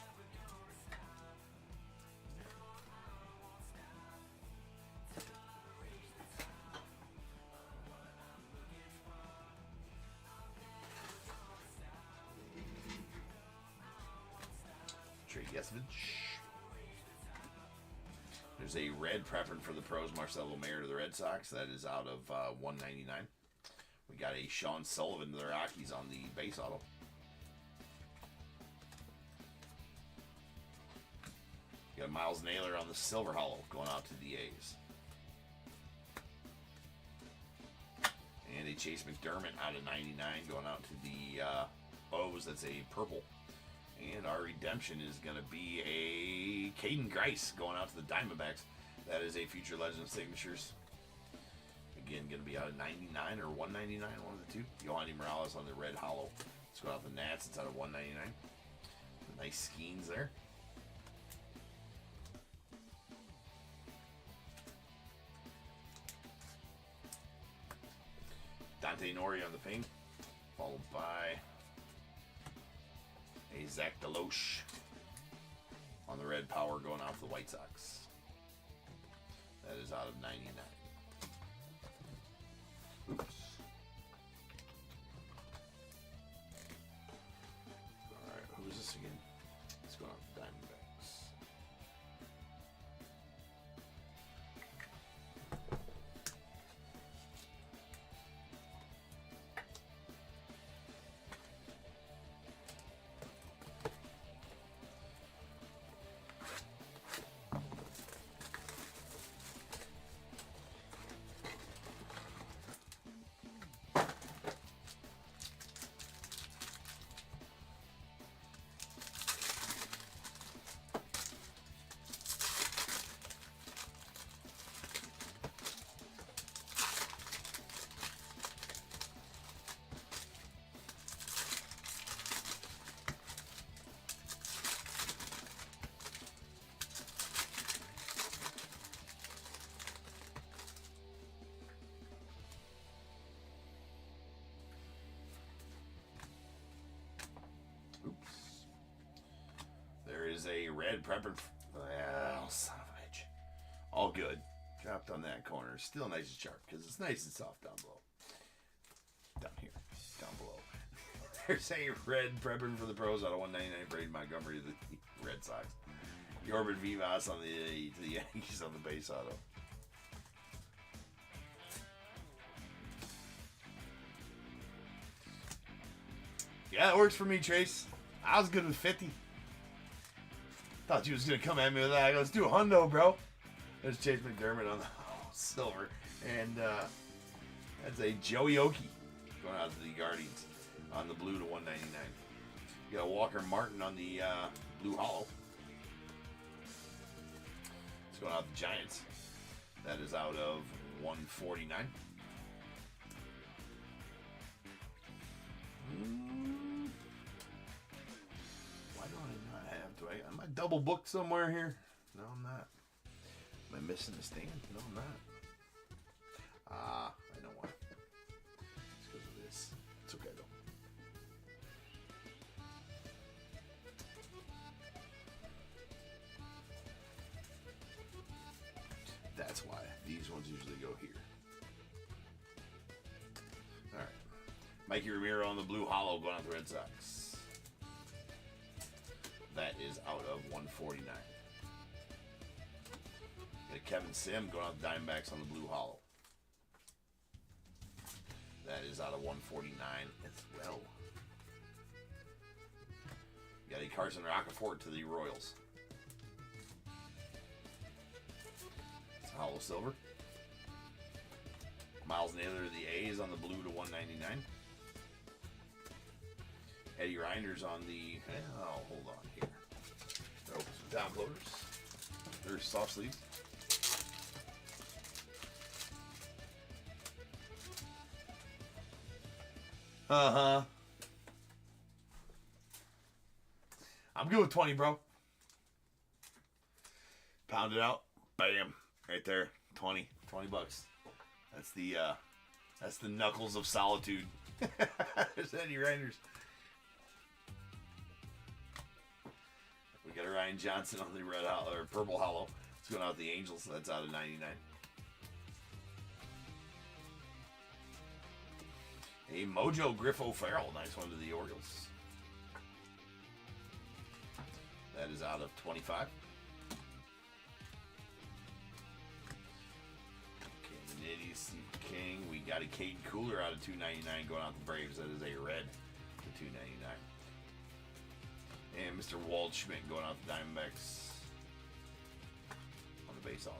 S1: Yesevich. There's a red preference for the pros, Marcelo Mayer to the Red Sox. That is out of 199. We got a Sean Sullivan to the Rockies on the base auto. Got a Miles Naylor on the silver hollow going out to the A's. And a Chase McDermott out of 99 going out to the O's. That's a purple. And our redemption is going to be a Caden Grice going out to the Diamondbacks. That is a Future Legend signatures. Again, going to be out of 99 or 199, one of the two. Yohani Morales on the red hollow. Let's go out the Nats. It's out of 199. Nice skeins there. Dante Nori on the pink, followed by a Zach Deloche on the red power going out to the White Sox. That is out of 99. Oops. Alright, who is this again? Let's go on to the Diamondbacks. There is a red prepper. Well, son of a bitch. All good. Dropped on that corner. Still nice and sharp because it's nice and soft down below. Down here. Down below. There's a red prepper for the pros out of 199. Braden Montgomery to the Red Sox. Corbin Vivas on the Yankees on the base auto. Yeah, it works for me, Trace. I was good with 50. Thought you was going to come at me with that. I go, let's do a hundo, bro. There's Chase McDermott on the silver. And that's a Joey Oki going out to the Guardians on the blue to 199. You got Walker Martin on the blue hollow. It's going out to the Giants. That is out of 149. Why do I not have? Am I double booked somewhere here? No, I'm not. Am I missing the stand? No, I'm not. I know why. It's because of this. It's okay though. That's why. These ones usually go here. Alright. Mikey Ramiro on the blue hollow going out the Red Sox. That is out of 149. Got Kevin Sim going out the Diamondbacks on the blue hollow. That is out of 149 as well. Got a Carson Rocafort to the Royals. It's a hollow silver. Miles Naylor to the A's on the blue to 199. Eddie Reinders on the... Oh, hold on here. Oh, some down loaders. There's soft sleeves. Uh-huh. I'm good with 20, bro. Pound it out. Bam. Right there. 20. 20 bucks. That's the knuckles of solitude. There's Eddie Reinders. We got a Ryan Johnson on the red hollow, or purple hollow. It's going out the Angels. So that's out of 99. A Mojo Griff O'Farrell. Nice one to the Orioles. That is out of 25. Okay, the Nitty Super King. We got a Caden Cooler out of 299 going out the Braves. That is a red to 299. And Mr. Waldschmidt going out the Diamondbacks on the base auto.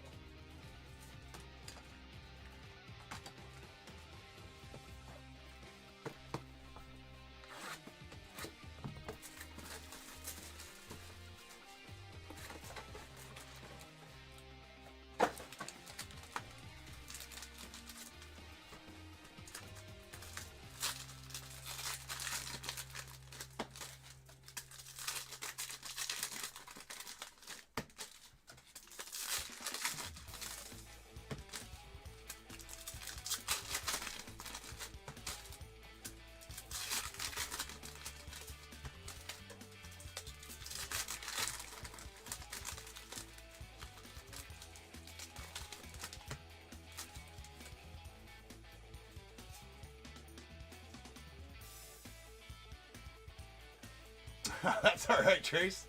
S1: That's all right, Trace.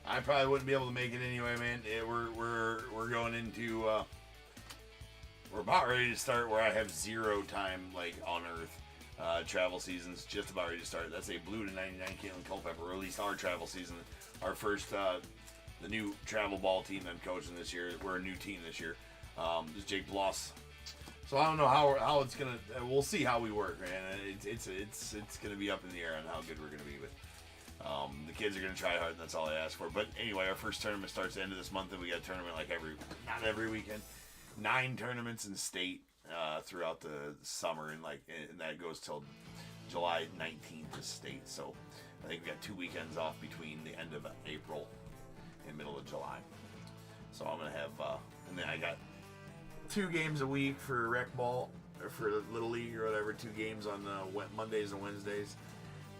S1: I probably wouldn't be able to make it anyway, man. We're going into we're about ready to start where I have 0 time like on Earth. Travel season's just about ready to start. That's a blue to 99 Caitlin Culpepper. Released our travel season, our first the new travel ball team I'm coaching this year. We're a new team this year. This is Jake Bloss. So I don't know how it's gonna. We'll see how we work, man. It's gonna be up in the air on how good we're gonna be. But the kids are gonna try hard, and that's all I ask for. But anyway, our first tournament starts the end of this month, and we got a tournament like not every weekend. 9 tournaments in state throughout the summer, and that goes till July 19th is state. So I think we got 2 weekends off between the end of April and middle of July. So I'm gonna have, and then I got 2 games a week for rec ball or for Little League or whatever. 2 games on Mondays and Wednesdays.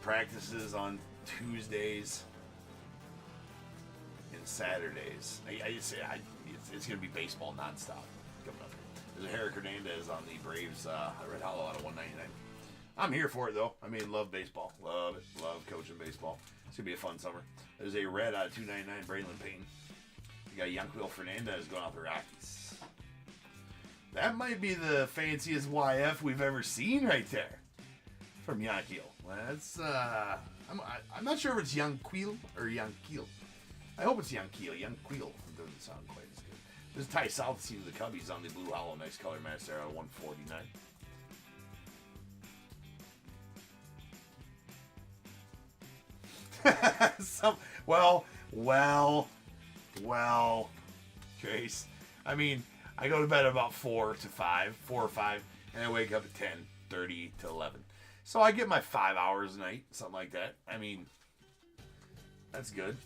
S1: Practices on Tuesdays and Saturdays. It's going to be baseball nonstop coming up. There's a Herrick Hernandez on the Braves Red Hollow out of 199. I'm here for it though. I mean, love baseball. Love it. Love coaching baseball. It's going to be a fun summer. There's a red out of 299 Braylon Payne. You got Yanquiel Fernandez going out the Rockies. That might be the fanciest YF we've ever seen right there from Yanquiel. That's I'm not sure if it's Yanquiel or Yanquiel. I hope it's Yanquiel. Yanquiel doesn't sound quite as good. There's Ty South team of the Cubbies on the blue hollow. Nice color match there out of 149. Well, Trace. I mean, I go to bed about 4 or 5, and I wake up at 10:30 to 11. So I get my 5 hours a night, something like that. I mean, that's good.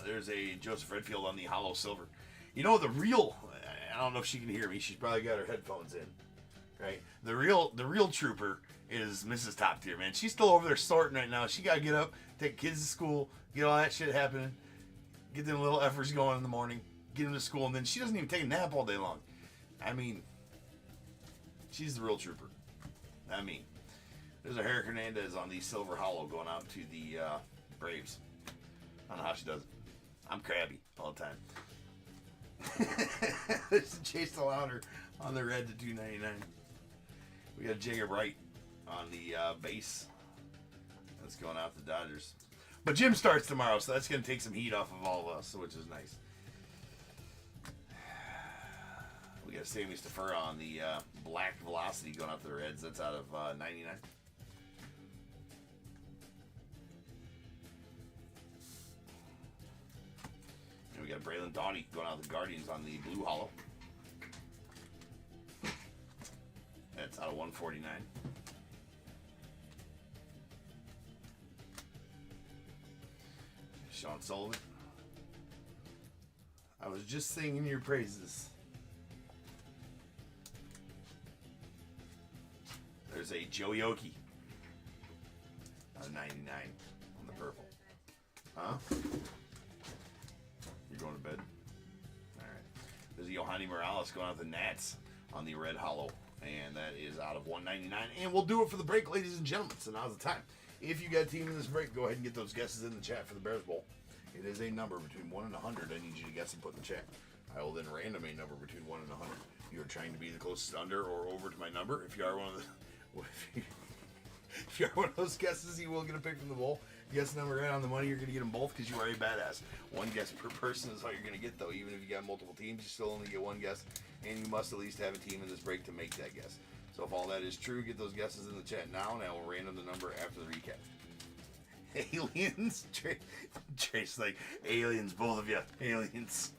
S1: There's a Joseph Redfield on the hollow silver. You know, I don't know if she can hear me. She's probably got her headphones in, right? The real trooper is Mrs. Top Tier, man. She's still over there sorting right now. She got to get up, take kids to school, get all that shit happening, get them little efforts going in the morning, get them to school, and then she doesn't even take a nap all day long. I mean, she's the real trooper. I mean, there's a Herrick Hernandez on the silver hollow going out to the Braves. I don't know how she does it. I'm crabby all the time. There's a Chase DeLauder on the red to 299. We got Jacob Wright on the base. That's going out to Dodgers. But Jim starts tomorrow, so that's going to take some heat off of all of us, which is nice. We got Sammy Staffer on the black velocity going out to the Reds. That's out of 99. And we got Braylon Doughty going out to the Guardians on the blue hollow. That's out of 149. Sean Sullivan. I was just singing your praises. There's a Joe Yoki out of 99 on the purple. Huh? You're going to bed? Alright. There's a Yohani Morales going out the Nats on the red hollow And that is out of 199. And we'll do it for the break, ladies and gentlemen. So now's the time. If you got a team in this break, go ahead and get those guesses in the chat for the Bears Bowl. It is a number between 1 and 100. I need you to guess and put in the chat. I will then random a number between 1 and 100. You're trying to be the closest under or over to my number. If you are one of the... If you are one of those guesses, you will get a pick from the bowl. Guess number right on the money, you're going to get them both because you are a badass. One guess per person is all you're going to get, though. Even if you got multiple teams, you still only get one guess. And you must at least have a team in this break to make that guess. So if all that is true, get those guesses in the chat now, and I will random the number after the recap. Aliens? Trace like, aliens, both of you. Aliens.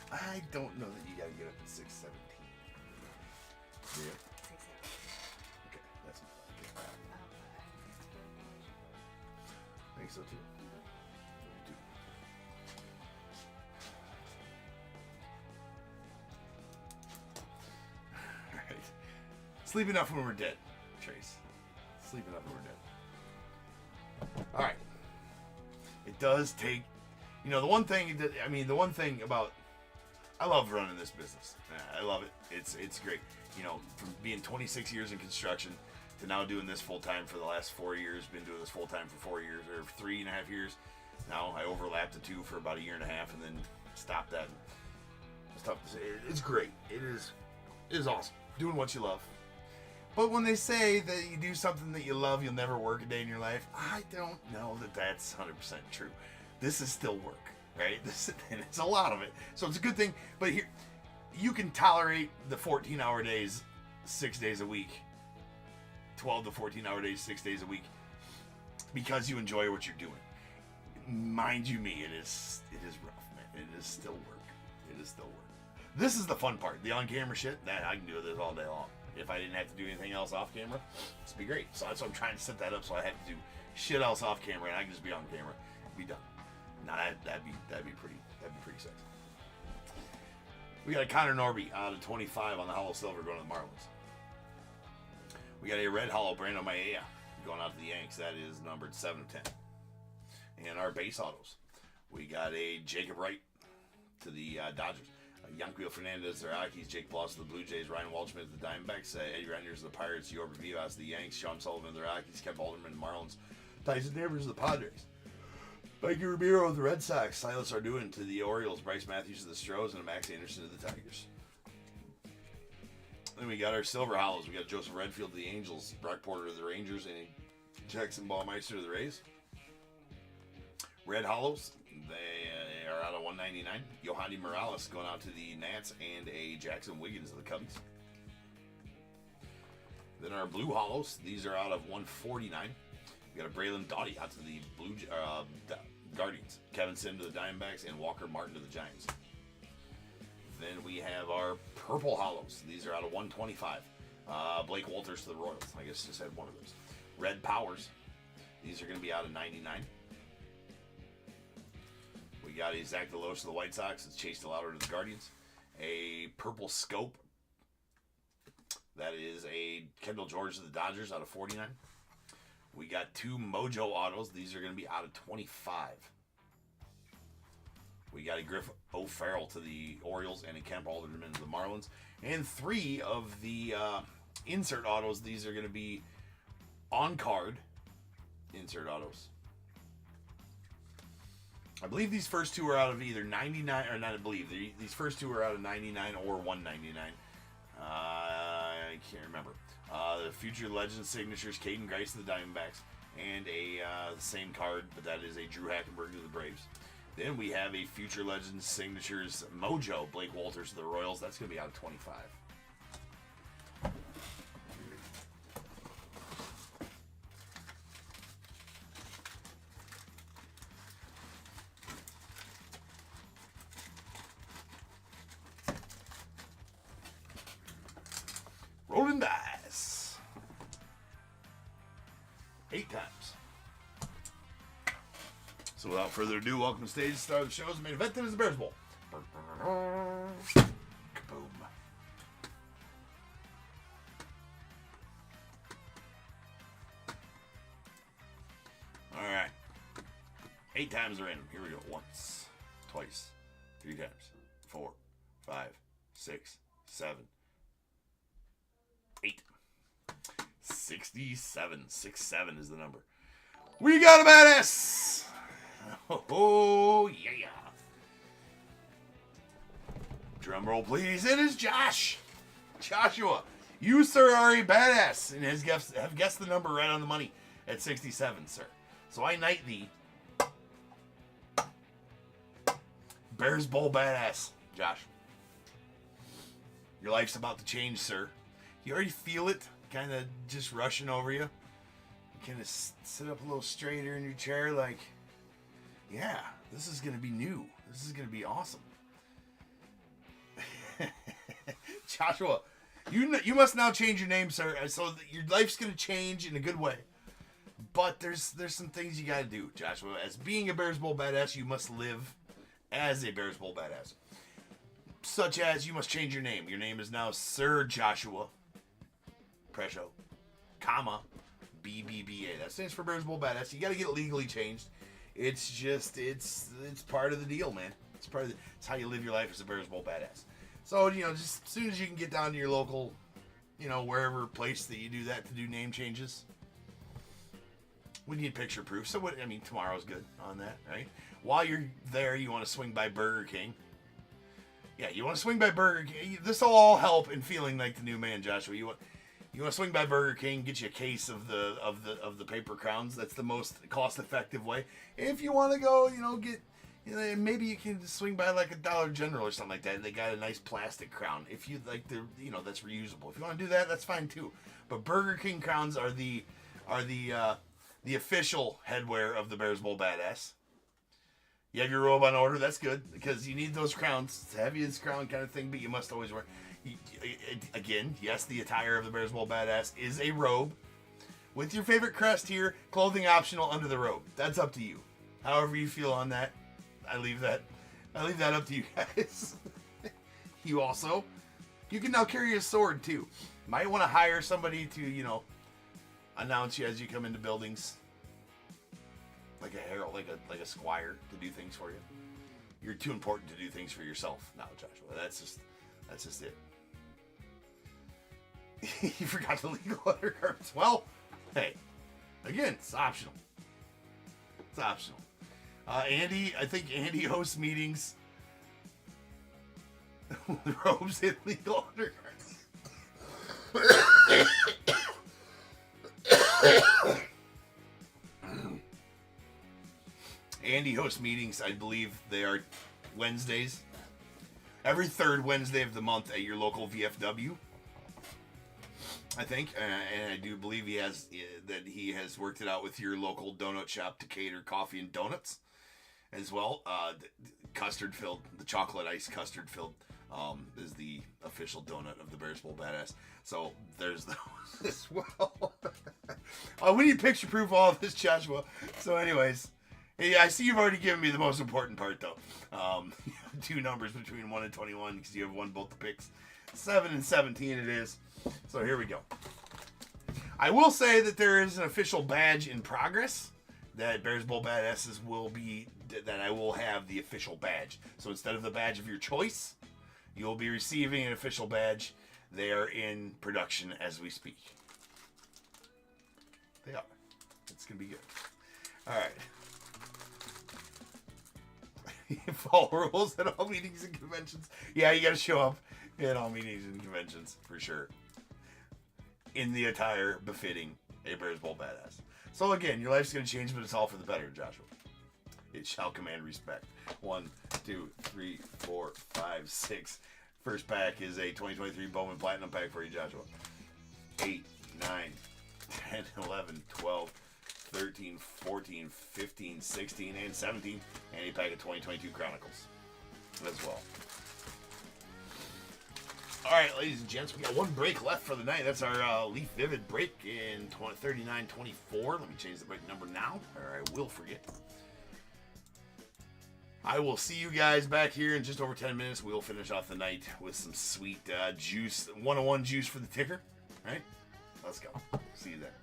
S1: I don't know that you gotta get up at 6:17. Yeah. 6:17. Okay, that's not bad. I think so too. Alright. Sleep enough when we're dead, Trace. Sleep enough when we're dead. Alright. It does take, you know, the one thing about, I love running this business. I love it. It's great. You know, from being 26 years in construction to now doing this full time for the last 4 years. Been doing this full time for 4 years or 3.5 years. Now I overlapped the 2 for about 1.5 years and then stopped that. It's tough to say. It's great. It is awesome. Doing what you love. But when they say that you do something that you love, you'll never work a day in your life, I don't know that that's 100% true. This is still work. Right? And it's a lot of it. So it's a good thing. But here, you can tolerate the 14-hour days 6 days a week. 12 to 14-hour days 6 days a week. Because you enjoy what you're doing. Mind you me, it is rough, man. It is still work. It is still work. This is the fun part. The on-camera shit, that I can do this all day long. If I didn't have to do anything else off camera, this would be great. So that's why I'm trying to set that up so I have to do shit else off camera and I can just be on camera. Be done. Now that'd be pretty sexy. We got a Connor Norby out of 25 on the Hollow Silver going to the Marlins. We got a red hollow Brando Maia going out to the Yanks. That is numbered 7 of 10. And our base autos, we got a Jacob Wright to the Dodgers. Yanquiel Fernandez, the Rockies. Jake Bloss to the Blue Jays. Ryan Waldschmidt to the Diamondbacks. Eddie Renders to the Pirates. Yorber Vivas to the Yanks. Sean Sullivan to the Rockies. Kevin Alderman to the Marlins. Tyson Neighbors to the Padres. Mikey Ramiro of the Red Sox, Silas Arduin to the Orioles, Bryce Matthews to the Stros, and Max Anderson to the Tigers. Then we got our Silver Hollows. We got Joseph Redfield to the Angels, Brock Porter to the Rangers, and Jackson Ballmeister to the Rays. Red Hollows, they are out of 199. Yohandy Morales going out to the Nats, and a Jackson Wiggins to the Cubbies. Then our Blue Hollows, these are out of 149. We got a Braylon Doughty out to the Guardians, Kevin Sim to the Diamondbacks, and Walker Martin to the Giants. Then we have our Purple Hollows. These are out of 125. Blake Walters to the Royals. I guess just had one of those. Red Powers. These are going to be out of 99. We got a Zach Delos to the White Sox. It's Chase DeLauder to the Guardians. A Purple Scope. That is a Kendall George to the Dodgers out of 49. We got 2 Mojo autos. These are going to be out of 25. We got a Griff O'Farrell to the Orioles and a Kemp Alderman to the Marlins. And 3 of the insert autos. These are going to be on-card insert autos. I believe these first 2 are out of either 99, or not I believe. These first 2 are out of 99 or 199. I can't remember. The Future Legends signatures, Caden Grice to the Diamondbacks, and the same card, but that is a Drew Hackenberg to the Braves. Then we have a Future Legends signatures Mojo, Blake Walters to the Royals. That's going to be out of 25. Rolling dice. 8 times. So without further ado, welcome to stage, star of the show's main event. That is the Bears Bowl. Kaboom. 8 times random. Here we go. Once, twice, 3 times, 4, 5, 6, 7, 8. 67. 67 is the number. We got a badass. Oh yeah. Drum roll, please. It is Josh. Joshua. You, sir, are a badass and have guessed the number right on the money at 67, sir. So I knight thee. Bears Bowl badass, Josh. Your life's about to change, sir. You already feel it kind of just rushing over you. You kind of sit up a little straighter in your chair like, yeah, this is going to be new. This is going to be awesome. Joshua, you must now change your name, sir, so that your life's going to change in a good way. But there's some things you got to do, Joshua. As being a Bears Bowl badass, you must live as a Bears Bowl badass. Such as you must change your name. Your name is now Sir Joshua Presho, comma, BBBA. That stands for Bears Bowl badass. You got to get it legally changed. It's just, it's part of the deal, man. It's how you live your life as a Bears Bowl badass. So, just as soon as you can get down to your local, wherever place that you do that to do name changes, we need picture proof. So, tomorrow's good on that, right? While you're there, you want to swing by Burger King. Yeah, you want to swing by Burger King. This will all help in feeling like the new man, Joshua. You want to swing by Burger King, get you a case of the paper crowns. That's the most cost-effective way. If you want to go, get, maybe you can swing by like a Dollar General or something like that. They got a nice plastic crown. If you like that's reusable. If you want to do that, that's fine too. But Burger King crowns are the official headwear of the Bears Bowl badass. You have your robe on order. That's good because you need those crowns. It's a heaviest crown kind of thing, but you must always wear. Again, yes, the attire of the Bears Bowl badass is a robe with your favorite crest here, clothing optional under the robe. That's up to you. However you feel on that, I leave that up to you guys. You can now carry a sword too. Might want to hire somebody to, announce you as you come into buildings. Like a herald, like a squire to do things for you. You're too important to do things for yourself now, Joshua. That's just it. You forgot the legal undergarments. Well, hey, again, it's optional. It's optional. I think Andy hosts meetings with robes and legal undergarments. Andy hosts meetings, I believe they are Wednesdays. Every third Wednesday of the month at your local VFW. I think, and I do believe he has worked it out with your local donut shop to cater coffee and donuts as well. Custard filled, the chocolate ice custard filled is the official donut of the Bears Bowl badass. So there's those as well. We need picture proof of all of this, Joshua. So anyways, yeah, I see you've already given me the most important part though. 2 numbers between 1 and 21 because you have won both the picks. 7 and 17 it is. So here we go. I will say that there is an official badge in progress that Bears Bowl Badasses that I will have the official badge. So instead of the badge of your choice, you'll be receiving an official badge. They are in production as we speak. They are. It's going to be good. All right. Follow rules at all meetings and conventions. Yeah, you got to show up at all meetings and conventions for sure. In the attire befitting a Bears Bowl badass. So again, your life's going to change, but it's all for the better, Joshua. It shall command respect. 1, 2, 3, 4, 5, 6. First pack is a 2023 Bowman Platinum pack for you, Joshua. 8, 9, 10, 11, 12, 13, 14, 15, 16, and 17. And a pack of 2022 Chronicles as well. All right, ladies and gents, we got 1 break left for the night. That's our Leaf Vivid break in 39-24. Let me change the break number now, or I will forget. I will see you guys back here in just over 10 minutes. We'll finish off the night with some sweet juice, 101 juice for the ticker. All right, let's go. See you there.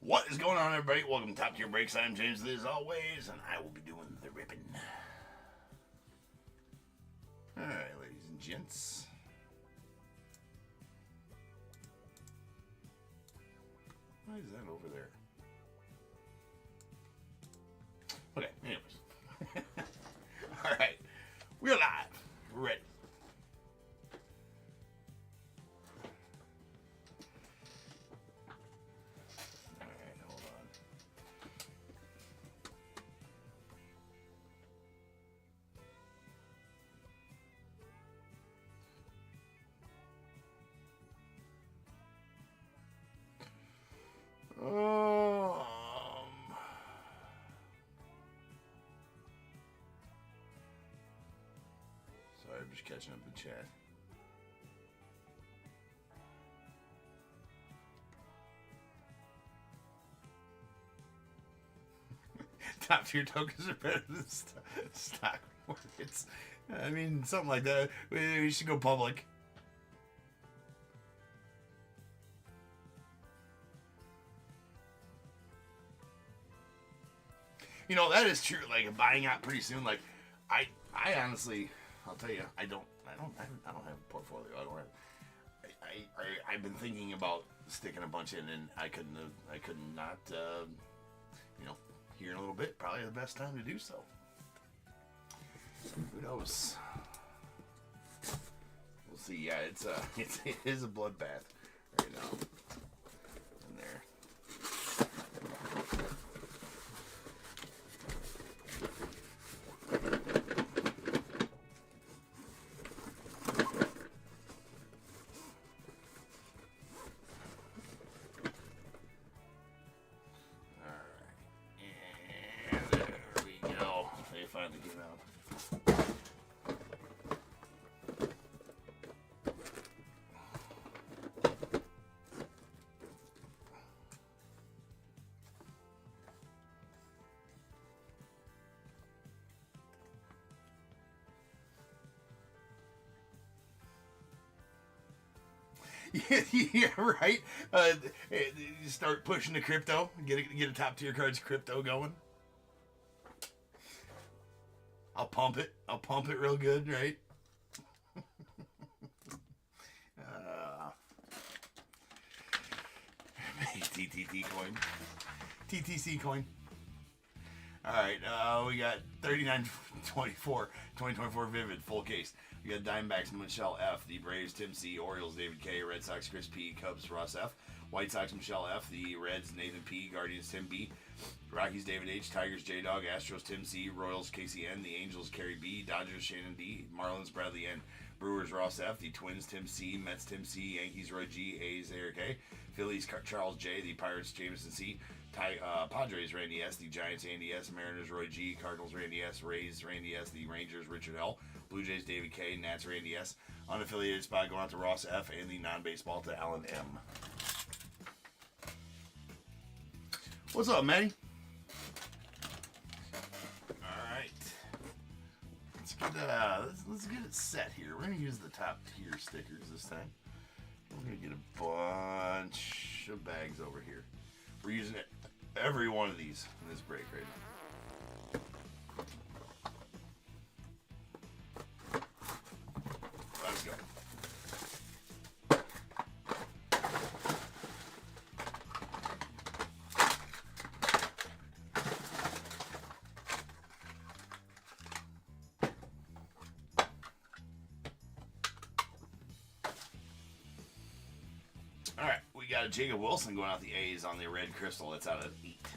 S1: What is going on, everybody? Welcome to Top Tier Breaks. I'm James, as always, and I will be doing the ripping. Alright, ladies and gents. Why is that over there? Okay, anyways. Alright, we're live. We're ready. Alright, hold on. Sorry, I'm just catching up the chat. Top tier tokens are better than stock markets. I mean, something like that. We should go public. You know, that is true. Like, buying out pretty soon. Like, I honestly, I'll tell you, I don't have a portfolio. I've been thinking about sticking a bunch in, and I could not, you know, here in a little bit, probably the best time to do so. Who knows? We'll see. Yeah, it is a bloodbath right now. In there. Finally came out. Yeah, right. You start pushing the crypto, get a top tier cards crypto going. I'll pump it real good, right? TTT coin. TTC coin. Alright, we got 3924, 2024 Vivid, full case. We got Diamondbacks, Michelle F, the Braves, Tim C, Orioles, David K, Red Sox, Chris P, Cubs, Ross F, White Sox, Michelle F, the Reds, Nathan P, Guardians, Tim B, Rockies, David H, Tigers, J-Dog, Astros, Tim C, Royals, KCN, the Angels, Kerry B, Dodgers, Shannon D, Marlins, Bradley N, Brewers, Ross F, the Twins, Tim C, Mets, Tim C, Yankees, Roy G, A's, Eric A, Phillies, Charles J, the Pirates, Jameson C, Padres, Randy S, the Giants, Andy S, Mariners, Roy G, Cardinals, Randy S, Rays, Randy S, the Rangers, Richard L, Blue Jays, David K, Nats, Randy S, unaffiliated spot going out to Ross F, and the non-baseball to Alan M. What's up, Matty? Alright. Let's get it set here. We're gonna use the top tier stickers this time. We're gonna get a bunch of bags over here. We're using it every one of these in this break right now. Let's go. Alright, we got a Jacob Wilson going out the A's on the red crystal. That's out of 8.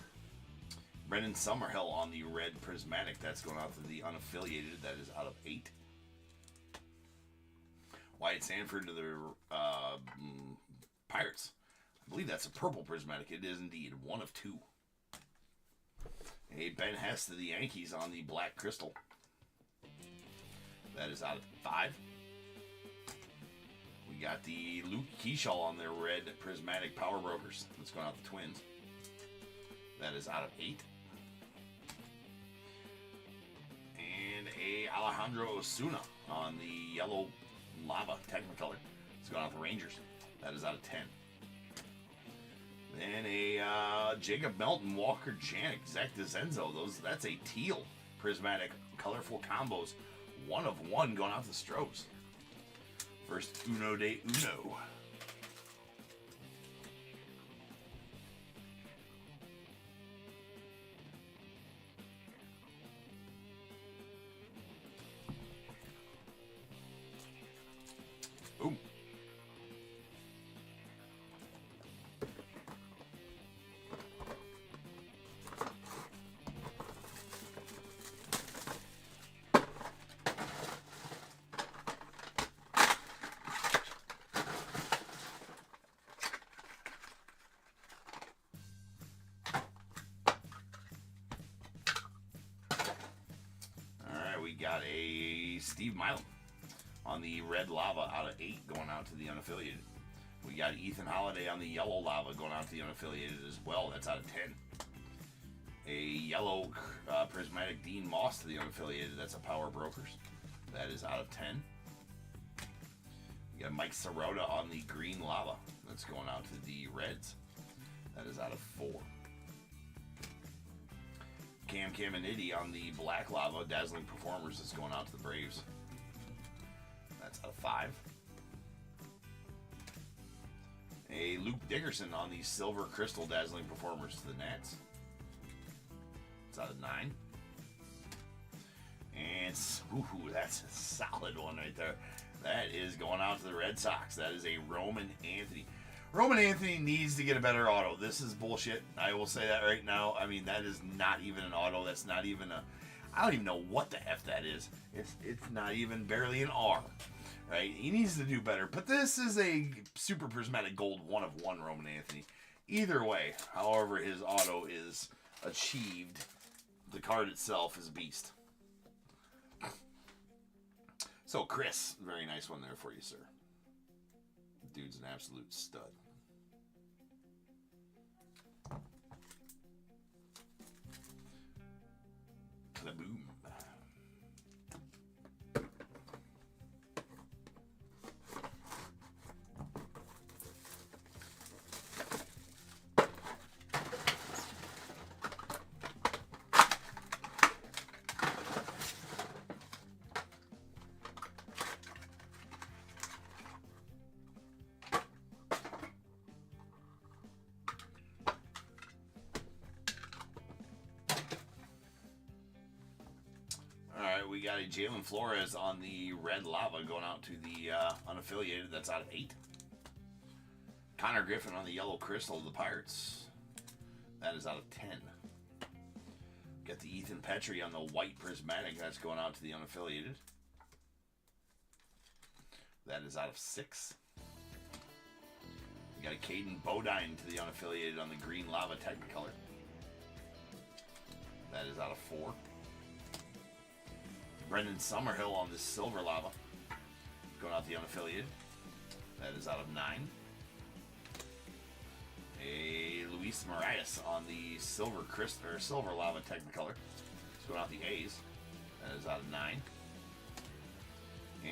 S1: Brendan Summerhill on the red prismatic. That's going out to the unaffiliated. That is out of 8. Wyatt Sanford to the Pirates. I believe that's a purple prismatic. It is indeed 1 of 2. A Ben Hess to the Yankees on the black crystal. That is out of 5. We got the Luke Keyshaw on their red prismatic power brokers. That's going out the Twins. That is out of 8. And a Alejandro Osuna on the yellow lava Technicolor. It's going out the Rangers. That is out of 10. And a Jacob Melton, Walker Janik, Zach DeZenzo. That's a teal prismatic colorful combos. 1 of 1 going out to Stros. First Uno de Uno. Ooh. We got a Steve Milam on the red lava out of 8 going out to the unaffiliated. We got Ethan Holiday on the yellow lava going out to the unaffiliated as well. That's out of 10. A yellow prismatic Dean Moss to the unaffiliated. That's a Power Brokers. That is out of 10. We got Mike Sirota on the green lava. That's going out to the Reds. That is out of 4. Cam Caminiti on the black lava, Dazzling Performers, that's going out to the Braves. That's out of 5. A Luke Dickerson on the silver crystal Dazzling Performers to the Nats. It's out of 9. And ooh, that's a solid one right there. That is going out to the Red Sox. That is a Roman Anthony. Roman Anthony needs to get a better auto. This is bullshit. I will say that right now. I mean, that is not even an auto. That's not even a... I don't even know what the F that is. It's not even barely an R. Right? He needs to do better. But this is a super prismatic gold 1 of 1 Roman Anthony. Either way, however his auto is achieved, the card itself is a beast. So, Chris, very nice one there for you, sir. Dude's an absolute stud. Kaboom. We got a Jalen Flores on the red lava going out to the unaffiliated. That's out of 8. Connor Griffin on the yellow crystal of the Pirates. That is out of 10. Got the Ethan Petrie on the white prismatic. That's going out to the unaffiliated. That is out of 6. We got a Caden Bodine to the unaffiliated on the green lava Technicolor. That is out of 4. Brendan Summerhill on this silver lava, going out the unaffiliated. That is out of 9. A Luis Marias on the silver crystal or silver lava Technicolor. It's going out the A's. That is out of 9.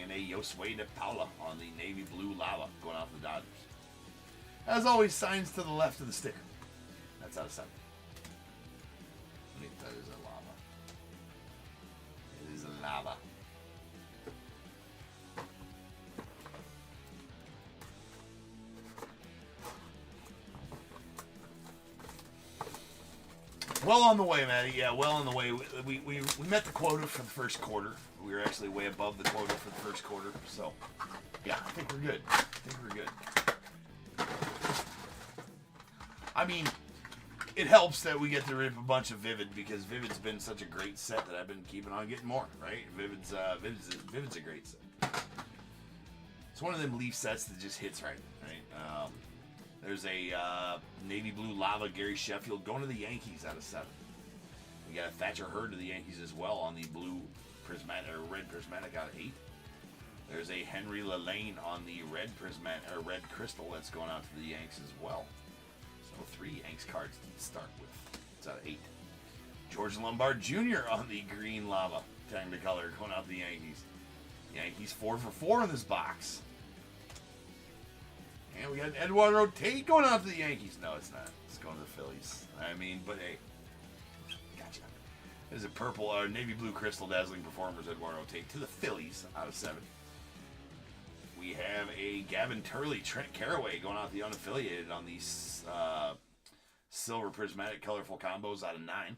S1: And a Josue de Paula on the navy blue lava, going out the Dodgers. As always, signs to the left of the sticker. That's out of 7. I think that is a lava. It is a lava. Well on the way, Maddie. Yeah, well on the way. We met the quota for the first quarter. We were actually way above the quota for the first quarter. So, yeah, I think we're good. I mean, it helps that we get to rip a bunch of Vivid because Vivid's been such a great set that I've been keeping on getting more, right? Vivid's a great set. It's one of them Leaf sets that just hits right? There's a navy blue lava Gary Sheffield going to the Yankees out of 7. We got a Thatcher Hurd to the Yankees as well on the blue prismatic or red prismatic out of 8. There's a Henry Lelaine on the red prismatic or red crystal that's going out to the Yanks as well. So 3 Yanks cards to start with. It's out of 8. George Lombard Jr. on the green lava Technicolor going out to the Yankees. Yankees 4 for 4 in this box. And we got Eduardo Tate going out to the Yankees. No, it's not. It's going to the Phillies. I mean, but hey. Gotcha. There's a purple or navy blue crystal dazzling performers, Eduardo Tate, to the Phillies out of 7. We have a Gavin Turley, Trent Caraway going out the unaffiliated on these silver prismatic colorful combos out of 9.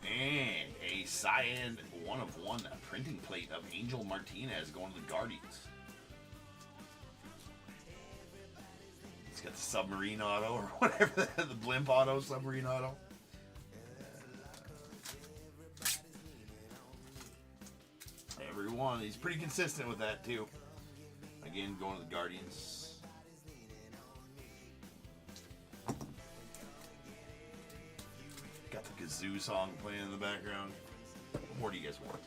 S1: And a cyan 1 of 1 printing plate of Angel Martinez going to the Guardians. It's got the submarine auto or whatever, the blimp auto, submarine auto. Everyone, he's pretty consistent with that too. Again, going to the Guardians. Got the kazoo song playing in the background. What more do you guys want?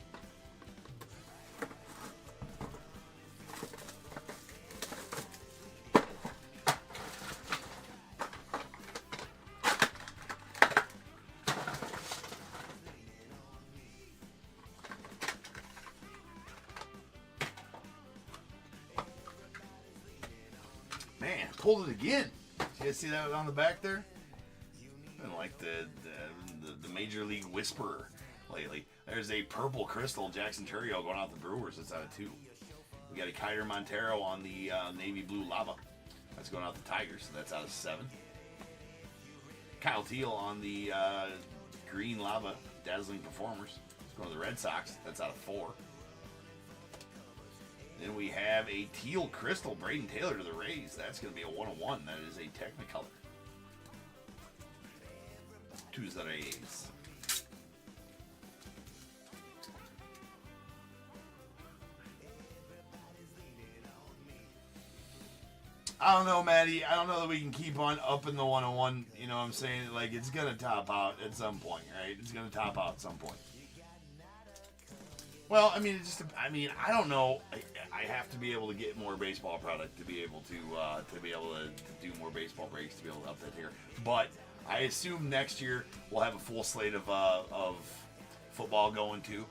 S1: Man, pulled it again. You guys see that on the back there? Been like the Major League Whisperer lately. There's a purple crystal Jackson Turrio going out the Brewers. That's out of 2. We got a Kiter Montero on the navy blue lava. That's going out the Tigers. So that's out of 7. Kyle Teal on the green lava dazzling performers. It's going to the Red Sox. That's out of 4. Then we have a teal crystal Braden Taylor to the Rays. That's going to be a 1 of 1. That is a Technicolor. 2s out of 8s. I don't know, Maddie. I don't know that we can keep on upping the 101. You know what I'm saying? Like, it's going to top out at some point, right? It's going to top out at some point. Well, I mean, I don't know. I have to be able to get more baseball product to be able to do more baseball breaks to be able to up that here. But I assume next year we'll have a full slate of football going too.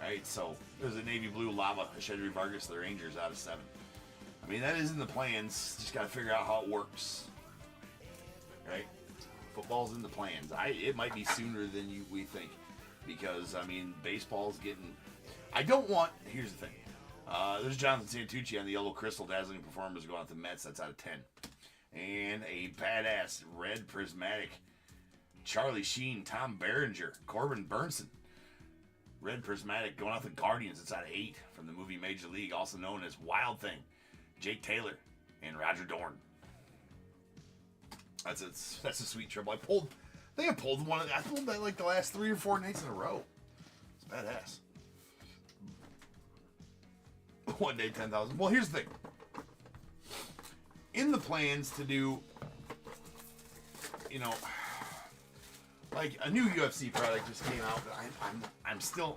S1: Right? So there's a navy blue lava, Shedry Vargas, the Rangers out of 7. I mean, that is in the plans. Just got to figure out how it works. Right? Football's in the plans. It might be sooner than we think. Because, I mean, baseball's getting... I don't want... Here's the thing. There's Jonathan Santucci on the yellow crystal dazzling performers going out the Mets. That's out of 10. And a badass red prismatic Charlie Sheen, Tom Berenger, Corbin Burnson. Red prismatic going out the Guardians. It's out of 8 from the movie Major League, also known as Wild Thing. Jake Taylor and Roger Dorn. That's a sweet triple. I pulled that like the last 3 or 4 nights in a row. It's badass. One day, 10,000. Well, here's the thing. In the plans to do, you know, like a new UFC product just came out.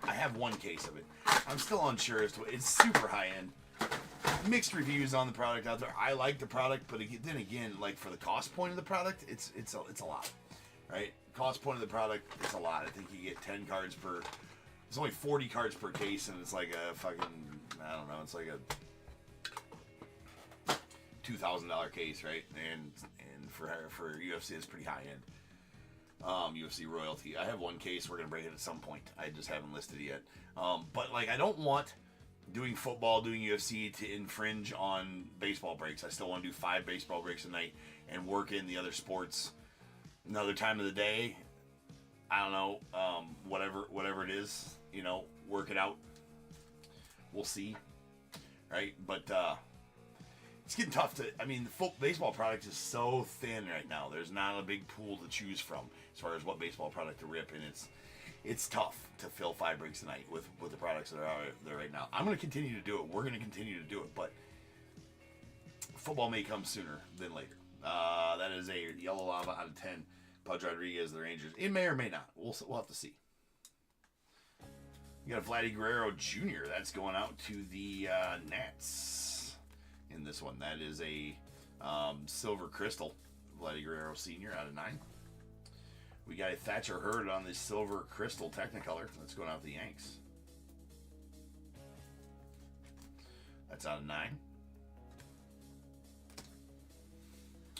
S1: I have 1 case of it. I'm still unsure as to it's super high end. Mixed reviews on the product out there. I like the product, but then again, like for the cost point of the product, it's a lot, right? Cost point of the product, it's a lot. I think you get 10 cards per. It's only 40 cards per case, and it's like a fucking, I don't know, it's like a $2,000 case, right? And for UFC, it's pretty high end. UFC royalty. I have 1 case. We're gonna break it at some point. I just haven't listed it yet. But like, I don't want doing football, doing UFC to infringe on baseball breaks. I still want to do 5 baseball breaks a night and work in the other sports another time of the day. I don't know, whatever it is, you know, work it out. We'll see, right? But it's getting tough to. I mean, the baseball product is so thin right now. There's not a big pool to choose from as far as what baseball product to rip, and it's tough to fill 5 breaks a night with the products that are out there right now. I'm going to continue to do it. We're going to continue to do it, but football may come sooner than later. That is a yellow lava out of 10. Pudge Rodriguez, the Rangers. It may or may not. We'll have to see. You got Vladdy Guerrero Jr. That's going out to the Nats in this one. That is a silver crystal. Vladdy Guerrero Sr. out of 9. We got a Thatcher Hurd on the silver crystal Technicolor. That's going out to the Yanks. That's out of 9.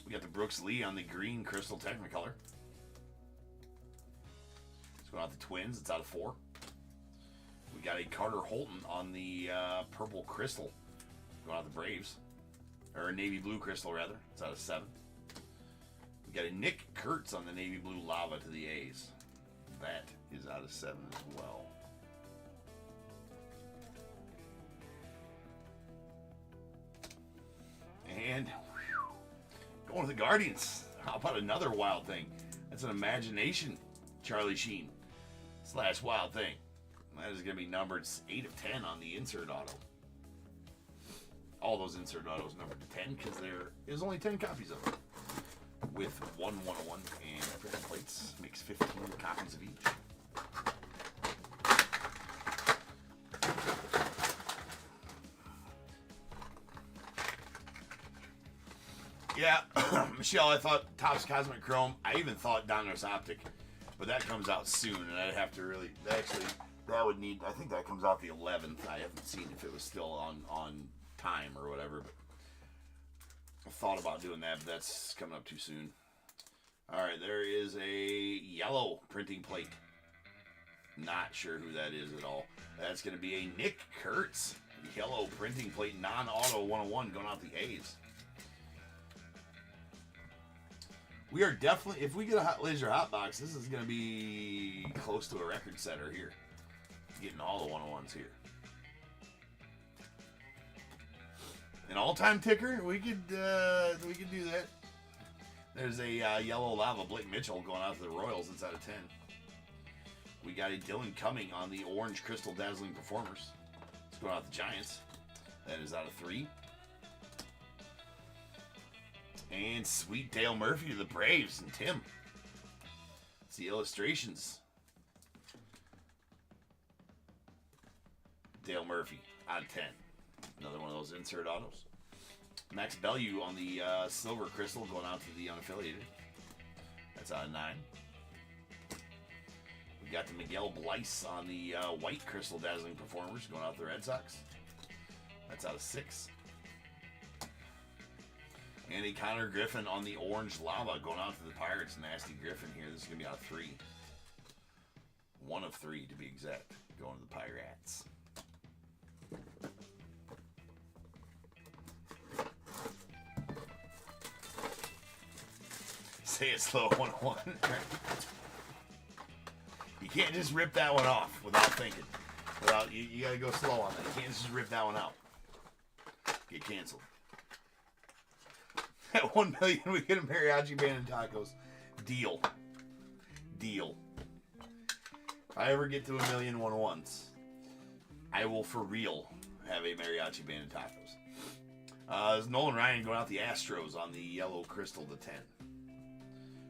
S1: We got the Brooks Lee on the green Crystal Technicolor. It's going out the Twins. It's out of 4. We got a Carter Holton on the purple Crystal. Going out the Braves. Or Navy Blue Crystal, rather. It's out of 7. We got a Nick Kurtz on the Navy Blue Lava to the A's. That is out of 7 as well. And going to the Guardians. How about another wild thing? That's an Imagination Charlie Sheen / Wild Thing. That is going to be numbered 8 of 10 on the insert auto. All those insert autos numbered to 10 because there is only 10 copies of it. With 1 101 and printed plates, makes 15 copies of each. Yeah, Michelle, I thought Topps Cosmic Chrome. I even thought Donruss Optic, but that comes out soon, and I'd have to really. Actually, that would need. I think that comes out the 11th. I haven't seen if it was still on time or whatever, but I thought about doing that, but that's coming up too soon. All right, there is a yellow printing plate. Not sure who that is at all. That's going to be a Nick Kurtz yellow printing plate, non-auto 101 going out the A's. We are definitely, if we get a hot laser hot box, this is going to be close to a record setter here. Getting all the 101s here. An all-time ticker, we could do that. There's a yellow lava Blake Mitchell going out to the Royals. It's out of 10. We got a Dylan Cumming on the orange Crystal Dazzling Performers. It's going out the Giants. That is out of 3. And sweet Dale Murphy to the Braves and Tim. It's the illustrations. Dale Murphy out of 10. Another one of those insert autos. Max Bellew on the silver crystal going out to the unaffiliated. That's out of 9. We got the Miguel Bleis on the white crystal dazzling performers going out to the Red Sox. That's out of 6. And a Connor Griffin on the orange lava going out to the Pirates. Nasty Griffin here. This is going to be out of 3. 1 of 3 to be exact. Going to the Pirates. Say it slow, 101. You can't just rip that one off without thinking. You got to go slow on that. You can't just rip that one out. Get canceled. At 1 million, we get a mariachi band and tacos. Deal. If I ever get to 1 million 101s, I will for real have a mariachi band and tacos. There's Nolan Ryan going out the Astros on the yellow crystal to 10.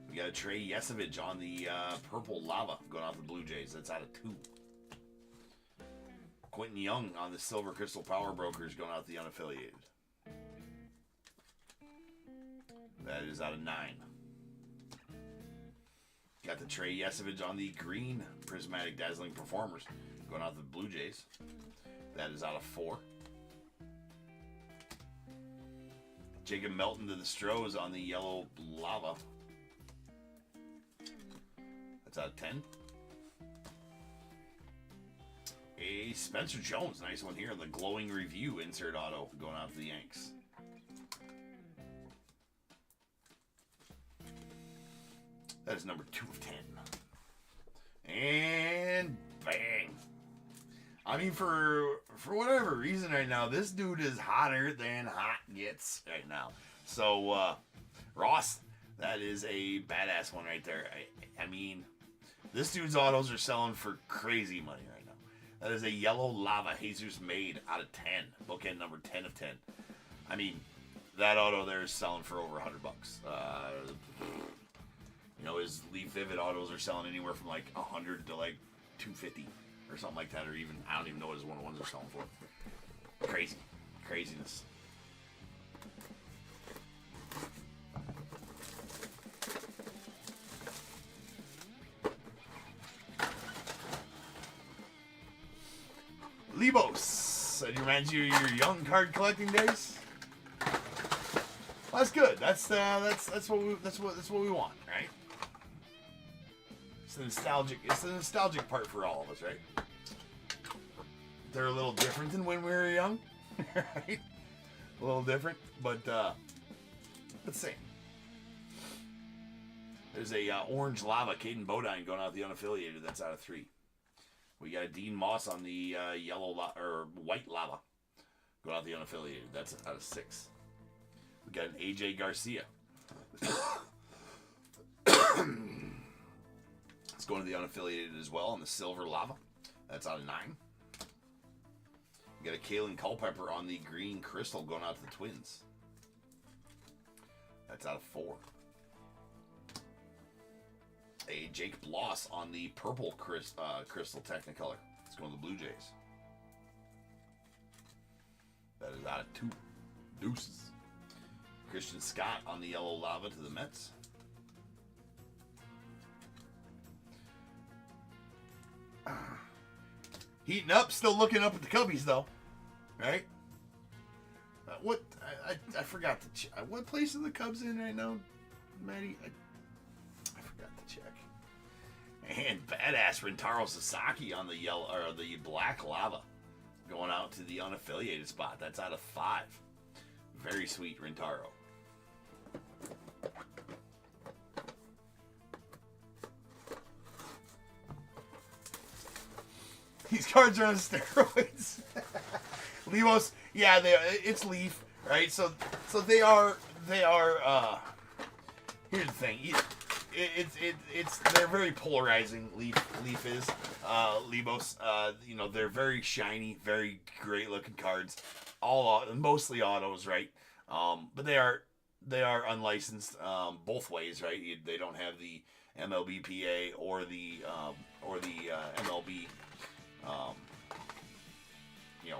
S1: We got a Trey Yesevich on the purple lava going out the Blue Jays. That's out of 2. Quentin Young on the silver crystal power brokers going out the unaffiliated. That is out of 9. Got the Trey Yesevich on the green prismatic dazzling performers going out the Blue Jays. That is out of 4. Jacob Melton to the Stros on the yellow lava. That's out of 10. A Spencer Jones, nice one here. The glowing review insert auto going out to the Yanks. That is number 2 of 10. And bang. I mean, for whatever reason right now, this dude is hotter than hot gets right now. So, Ross, that is a badass one right there. I mean, this dude's autos are selling for crazy money right now. That is a yellow lava Jesus made out of 10. Bookend number 10 of 10. I mean, that auto there is selling for over $100. You know, his Leaf Vivid autos are selling anywhere from like 100 to like 250 or something like that, or even, I don't even know what his 101s are selling for. Craziness. Lebos. Libos, it reminds you of your young card collecting days. Well, that's good. That's what we want, right? It's the nostalgic part for all of us, right? They're a little different than when we were young, right? A little different, but same. There's a orange lava Caden Bodine going out the unaffiliated. That's out of 3. We got a Dean Moss on the white lava going out the unaffiliated. That's out of 6. We got an AJ Garcia. It's going to the unaffiliated as well on the silver lava. That's out of 9. We got a Kalen Culpepper on the green crystal going out to the Twins. That's out of 4. A Jake Bloss on the purple crystal Technicolor. It's going to the Blue Jays. That is out of 2. Deuces. Christian Scott on the yellow lava to the Mets. Heating up, still looking up at the Cubbies though, right? What I forgot to check. What place are the Cubs in right now, Maddie? I forgot to check. And badass Rintaro Sasaki on the yellow or the black lava, going out to the unaffiliated spot. That's out of 5. Very sweet Rintaro. These cards are on steroids. Levos, yeah, it's Leaf, right? So they are. Here's the thing. They're very polarizing. Leaf is Levos. They're very shiny, very great looking cards. Mostly autos, right? But they are unlicensed both ways, right? They don't have the MLBPA or the MLB.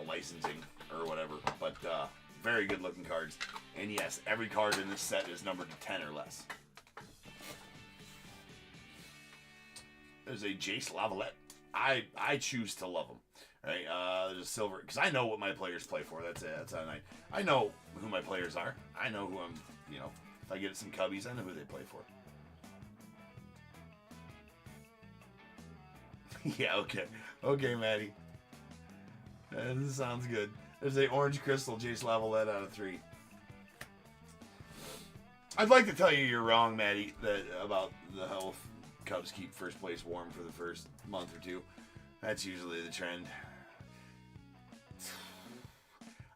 S1: Licensing or whatever, but very good looking cards. And yes, every card in this set is numbered to 10 or less. There's a Jace Lavalette. I choose to love them, right? There's a silver, because I know what my players play for. That's it. That's how I know who my players are. I know who I'm, if I get some Cubbies, I know who they play for. Yeah, okay, Maddie. This sounds good. There's a orange crystal Jace Lavalette out of 3. I'd like to tell you you're wrong, Maddie, about the how Cubs keep first place warm for the first month or 2. That's usually the trend.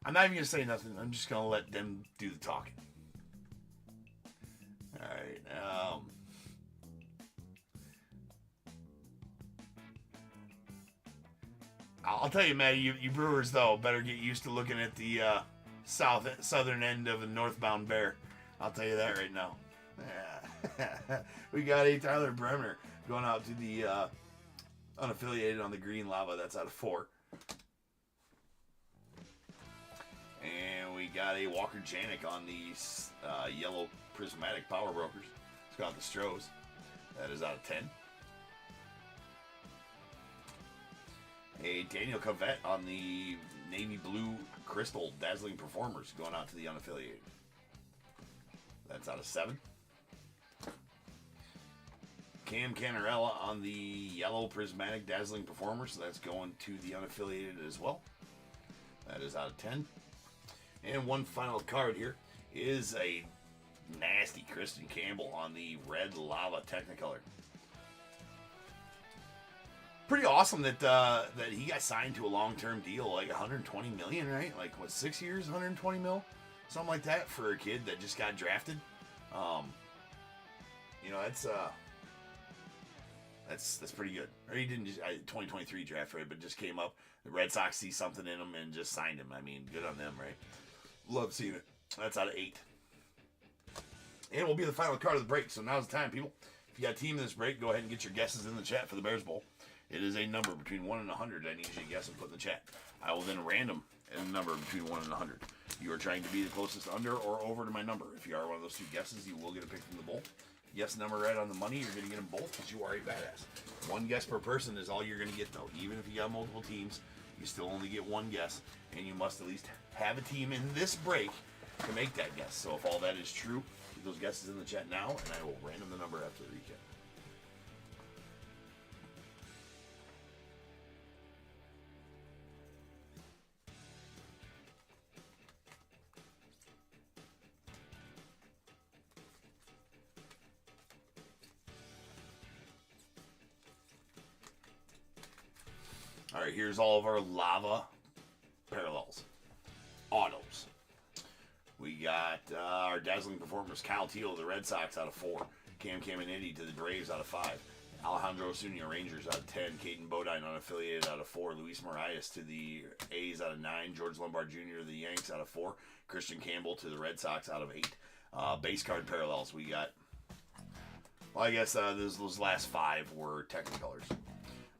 S1: I'm not even going to say nothing. I'm just going to let them do the talking. All right. I'll tell you, Maddie, you Brewers, though, better get used to looking at the southern end of a northbound bear. I'll tell you that right now. Yeah. We got a Tyler Bremner going out to the unaffiliated on the green lava. That's out of 4. And we got a Walker Janik on the yellow prismatic power brokers. It's got the Stros. That is out of 10. A Daniel Cavett on the navy blue crystal dazzling performers going out to the unaffiliated. That's out of 7. Cam Canarella on the yellow prismatic dazzling performers. So that's going to the unaffiliated as well. That is out of 10. And one final card here is a nasty Kristen Campbell on the red lava Technicolor. Pretty awesome that he got signed to a long-term deal, like $120 million, right? Like what, 6 years, $120 mil, something like that for a kid that just got drafted. That's pretty good. Or he didn't just 2023 draft, right? But just came up. The Red Sox see something in him and just signed him. I mean, good on them, right? Love seeing it. That's out of 8. And will be the final card of the break. So now's the time, people. If you got a team in this break, go ahead and get your guesses in the chat for the Bears Bowl. It is a number between 1 and 100. I need you to guess and put in the chat. I will then random a number between 1 and 100. You are trying to be the closest under or over to my number. If you are one of those 2 guesses, you will get a pick from the bowl. Yes, number right on the money, you're going to get them both because you are a badass. 1 guess per person is all you're going to get, though. Even if you got multiple teams, You still only get one guess, and you must at least have a team in this break to make that guess. So if all that is true, leave those guesses in the chat now, and I will random the number after the recap. All right, here's all of our lava parallels. Autos. We got our dazzling performers, Kyle Teal to the Red Sox out of 4. Cam Caminiti to the Braves out of 5. Alejandro Osuna, Rangers out of 10. Caden Bodine, unaffiliated, out of 4. Luis Marias to the A's out of 9. George Lombard Jr. to the Yanks out of 4. Christian Campbell to the Red Sox out of 8. Base card parallels. We got, well, I guess those last 5 were Technicolors.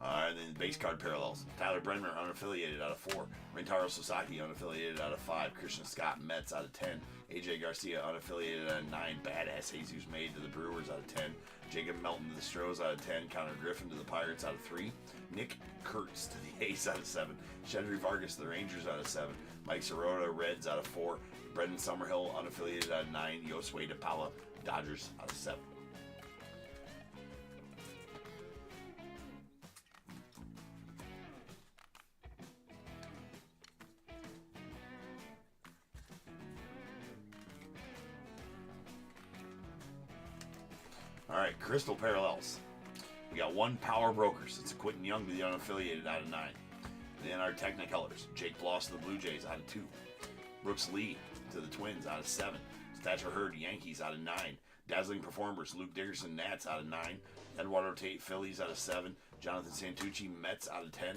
S1: And then base card parallels. Tyler Brenner, unaffiliated, out of 4. Rintaro Sasaki, unaffiliated, out of 5. Christian Scott, Mets, out of 10. AJ Garcia, unaffiliated, out of 9. Badass Jesus Made to the Brewers, out of 10. Jacob Melton to the Stros, out of 10. Connor Griffin to the Pirates, out of 3. Nick Kurtz to the A's, out of 7. Shedry Vargas to the Rangers, out of 7. Mike Sirota, Reds, out of 4. Brendan Summerhill, unaffiliated, out of 9. Josue DePaula, Dodgers, out of 7. All right, Crystal Parallels. We got 1 Power Brokers. It's Quentin Young to the unaffiliated, out of 9. Then our Technicolors. Jake Bloss to the Blue Jays, out of 2. Brooks Lee to the Twins, out of 7. Stature Hurd, Yankees, out of 9. Dazzling Performers, Luke Dickerson, Nats, out of 9. Eduardo Tate, Phillies, out of 7. Jonathan Santucci, Mets, out of 10.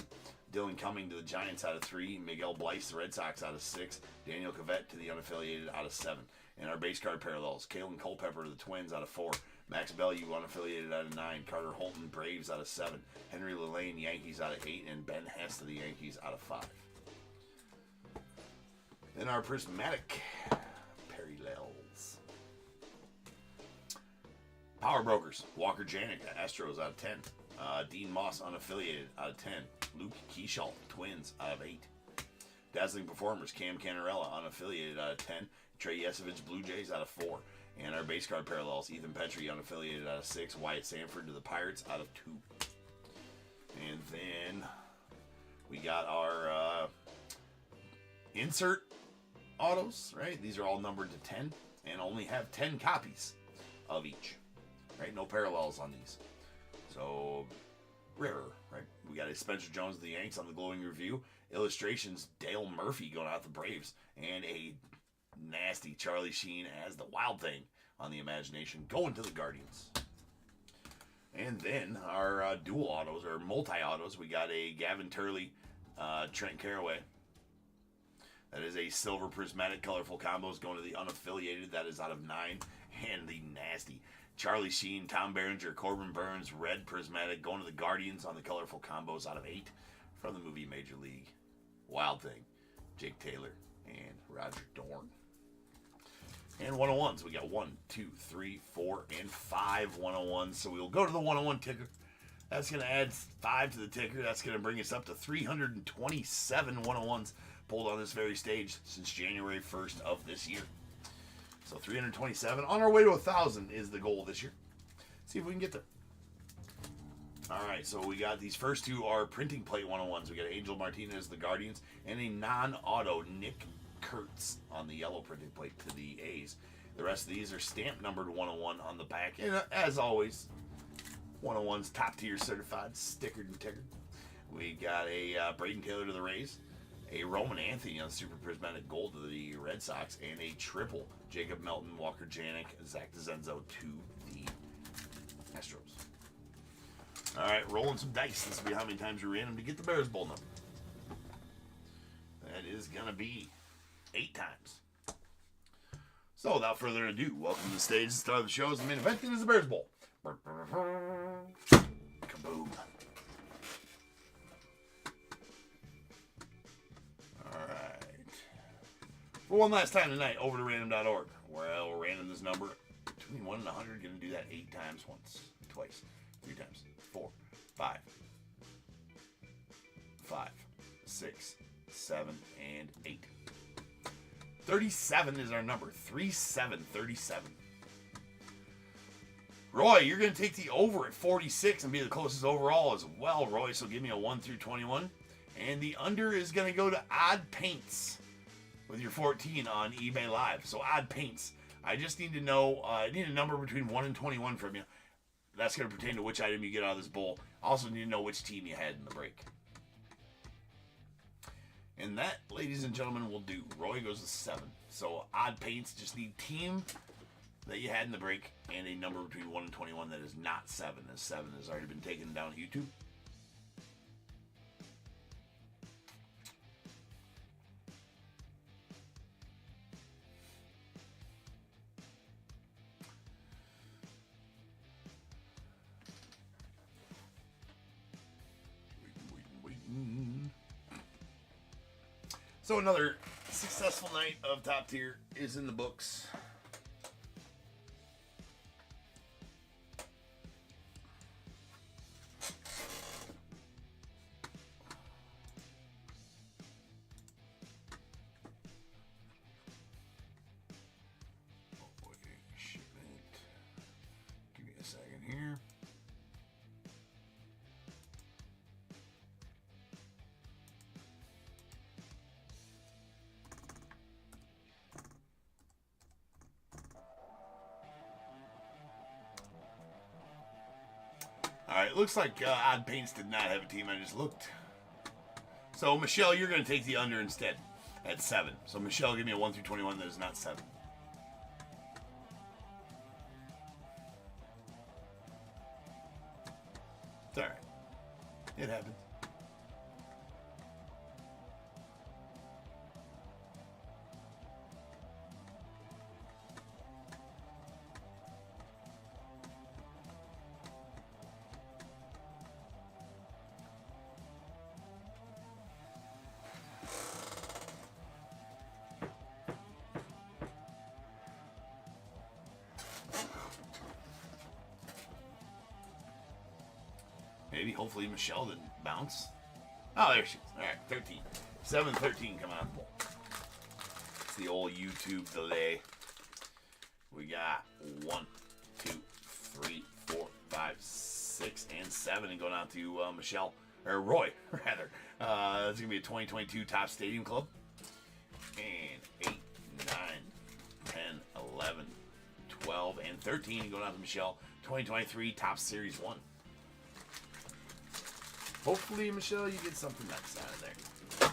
S1: Dylan Cumming to the Giants, out of 3. Miguel Blyce, the Red Sox, out of 6. Daniel Cavett to the unaffiliated, out of 7. And our base card parallels. Kalen Culpepper to the Twins, out of 4. Max Bellew, unaffiliated, out of 9. Carter Holton, Braves, out of 7. Henry Lillane, Yankees, out of 8. And Ben Hess to the Yankees, out of 5. Then our prismatic parallels. Power Brokers. Walker Janik, Astros, out of 10. Dean Moss, unaffiliated, out of 10. Luke Keeshall, Twins, out of 8. Dazzling Performers. Cam Canarella, unaffiliated, out of 10. Trey Yesovich, Blue Jays, out of 4. And our base card parallels, Ethan Petrie, unaffiliated, out of 6. Wyatt Sanford to the Pirates, out of 2. And then we got our insert autos, right? These are all numbered to 10 and only have 10 copies of each, right? No parallels on these. So, rarer, right? We got a Spencer Jones of the Yanks on the glowing review. Illustrations, Dale Murphy going out the Braves. And a nasty Charlie Sheen as the Wild Thing on the Imagination going to the Guardians. And then our dual autos, or multi-autos, we got a Gavin Turley, Trent Caraway. That is a silver prismatic colorful combos going to the unaffiliated. That is out of 9. And the nasty Charlie Sheen, Tom Berenger, Corbin Burns, red prismatic going to the Guardians on the colorful combos, out of 8 from the movie Major League. Wild Thing, Jake Taylor, and Roger Dorn. And 101s. We got 1, 2, 3, 4, and 5 101s. So we'll go to the 101 ticker. That's going to add 5 to the ticker. That's going to bring us up to 327 101s pulled on this very stage since January 1st of this year. So 327. On our way to 1,000 is the goal this year. See if we can get there. All right, so we got these first 2 are printing plate 101s. We got Angel Martinez, the Guardians, and a non-auto Nick Kurtz on the yellow printing plate to the A's. The rest of these are stamp numbered 101 on the back. And as always, 101's top tier certified, stickered and tickered. We got a Braden Taylor to the Rays, a Roman Anthony on Super Prismatic Gold to the Red Sox, and a triple Jacob Melton, Walker Janik, Zach DeZenzo to the Astros. All right, rolling some dice. This will be how many times we ran them to get the Bears Bowl number. That is going to be 8 times. So, without further ado, welcome to the stage. The start of the show is the main event, and it's the Bears Bowl. Kaboom. Alright. For one last time tonight, over to random.org, where I will random this number between 1 and 100. Going to do that 8 times, once, twice, 3 times, 4, 5, 5, 6, 7, and 8. 37 is our number. 3737. Roy, you're going to take the over at 46 and be the closest overall as well, Roy. So give me a 1 through 21. And the under is going to go to Odd Paints with your 14 on eBay Live. So Odd Paints. I just need to know, I need a number between 1 and 21 from you. That's going to pertain to which item you get out of this bowl. Also need to know which team you had in the break. And that, ladies and gentlemen, will do. Roy goes to 7. So Odd Paints just need team that you had in the break and a number between 1 and 21 that is not 7, as 7 has already been taken down at YouTube. Waiting. So another successful night of Top Tier is in the books. Give me a second here. Alright, looks like Odd Paints did not have a team. I just looked. So, Michelle, you're going to take the under instead at 7. So, Michelle, give me a 1 through 21 that is not 7. It's alright. It happens. Maybe, hopefully, Michelle didn't bounce. Oh, there she is. All right, 13. 7-13 coming out. It's the old YouTube delay. We got 1, 2, 3, 4, 5, 6, and 7. And going out to Michelle, or Roy, rather. It's going to be a 2022 Top Stadium Club. And 8, 9, 10, 11, 12, and 13. And going out to Michelle, 2023 Top Series 1. Hopefully, Michelle, you get something nice out of there.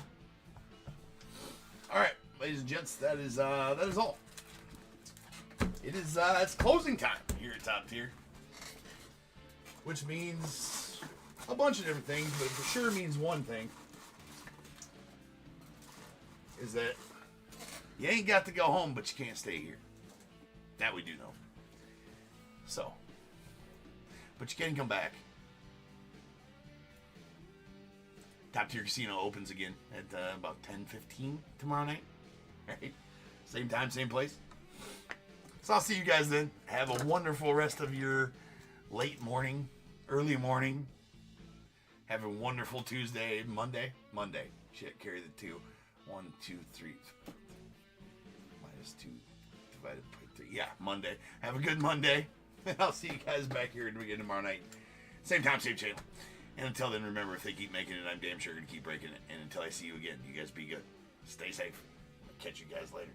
S1: All right, ladies and gents, that is all. It is it's closing time here at Top Tier, which means a bunch of different things, but it for sure means one thing: is that you ain't got to go home, but you can't stay here. That we do know. So, but you can come back. Top Tier Casino opens again at about 10:15 tomorrow night. Right? Same time, same place. So I'll see you guys then. Have a wonderful rest of your late morning, early morning. Have a wonderful Tuesday, Monday. Shit, carry the 2. 1, 2, 3. Minus 2 divided by 3. Yeah, Monday. Have a good Monday. And I'll see you guys back here again tomorrow night. Same time, same channel. And until then, remember, if they keep making it, I'm damn sure going to keep breaking it. And until I see you again, you guys be good. Stay safe. I'll catch you guys later.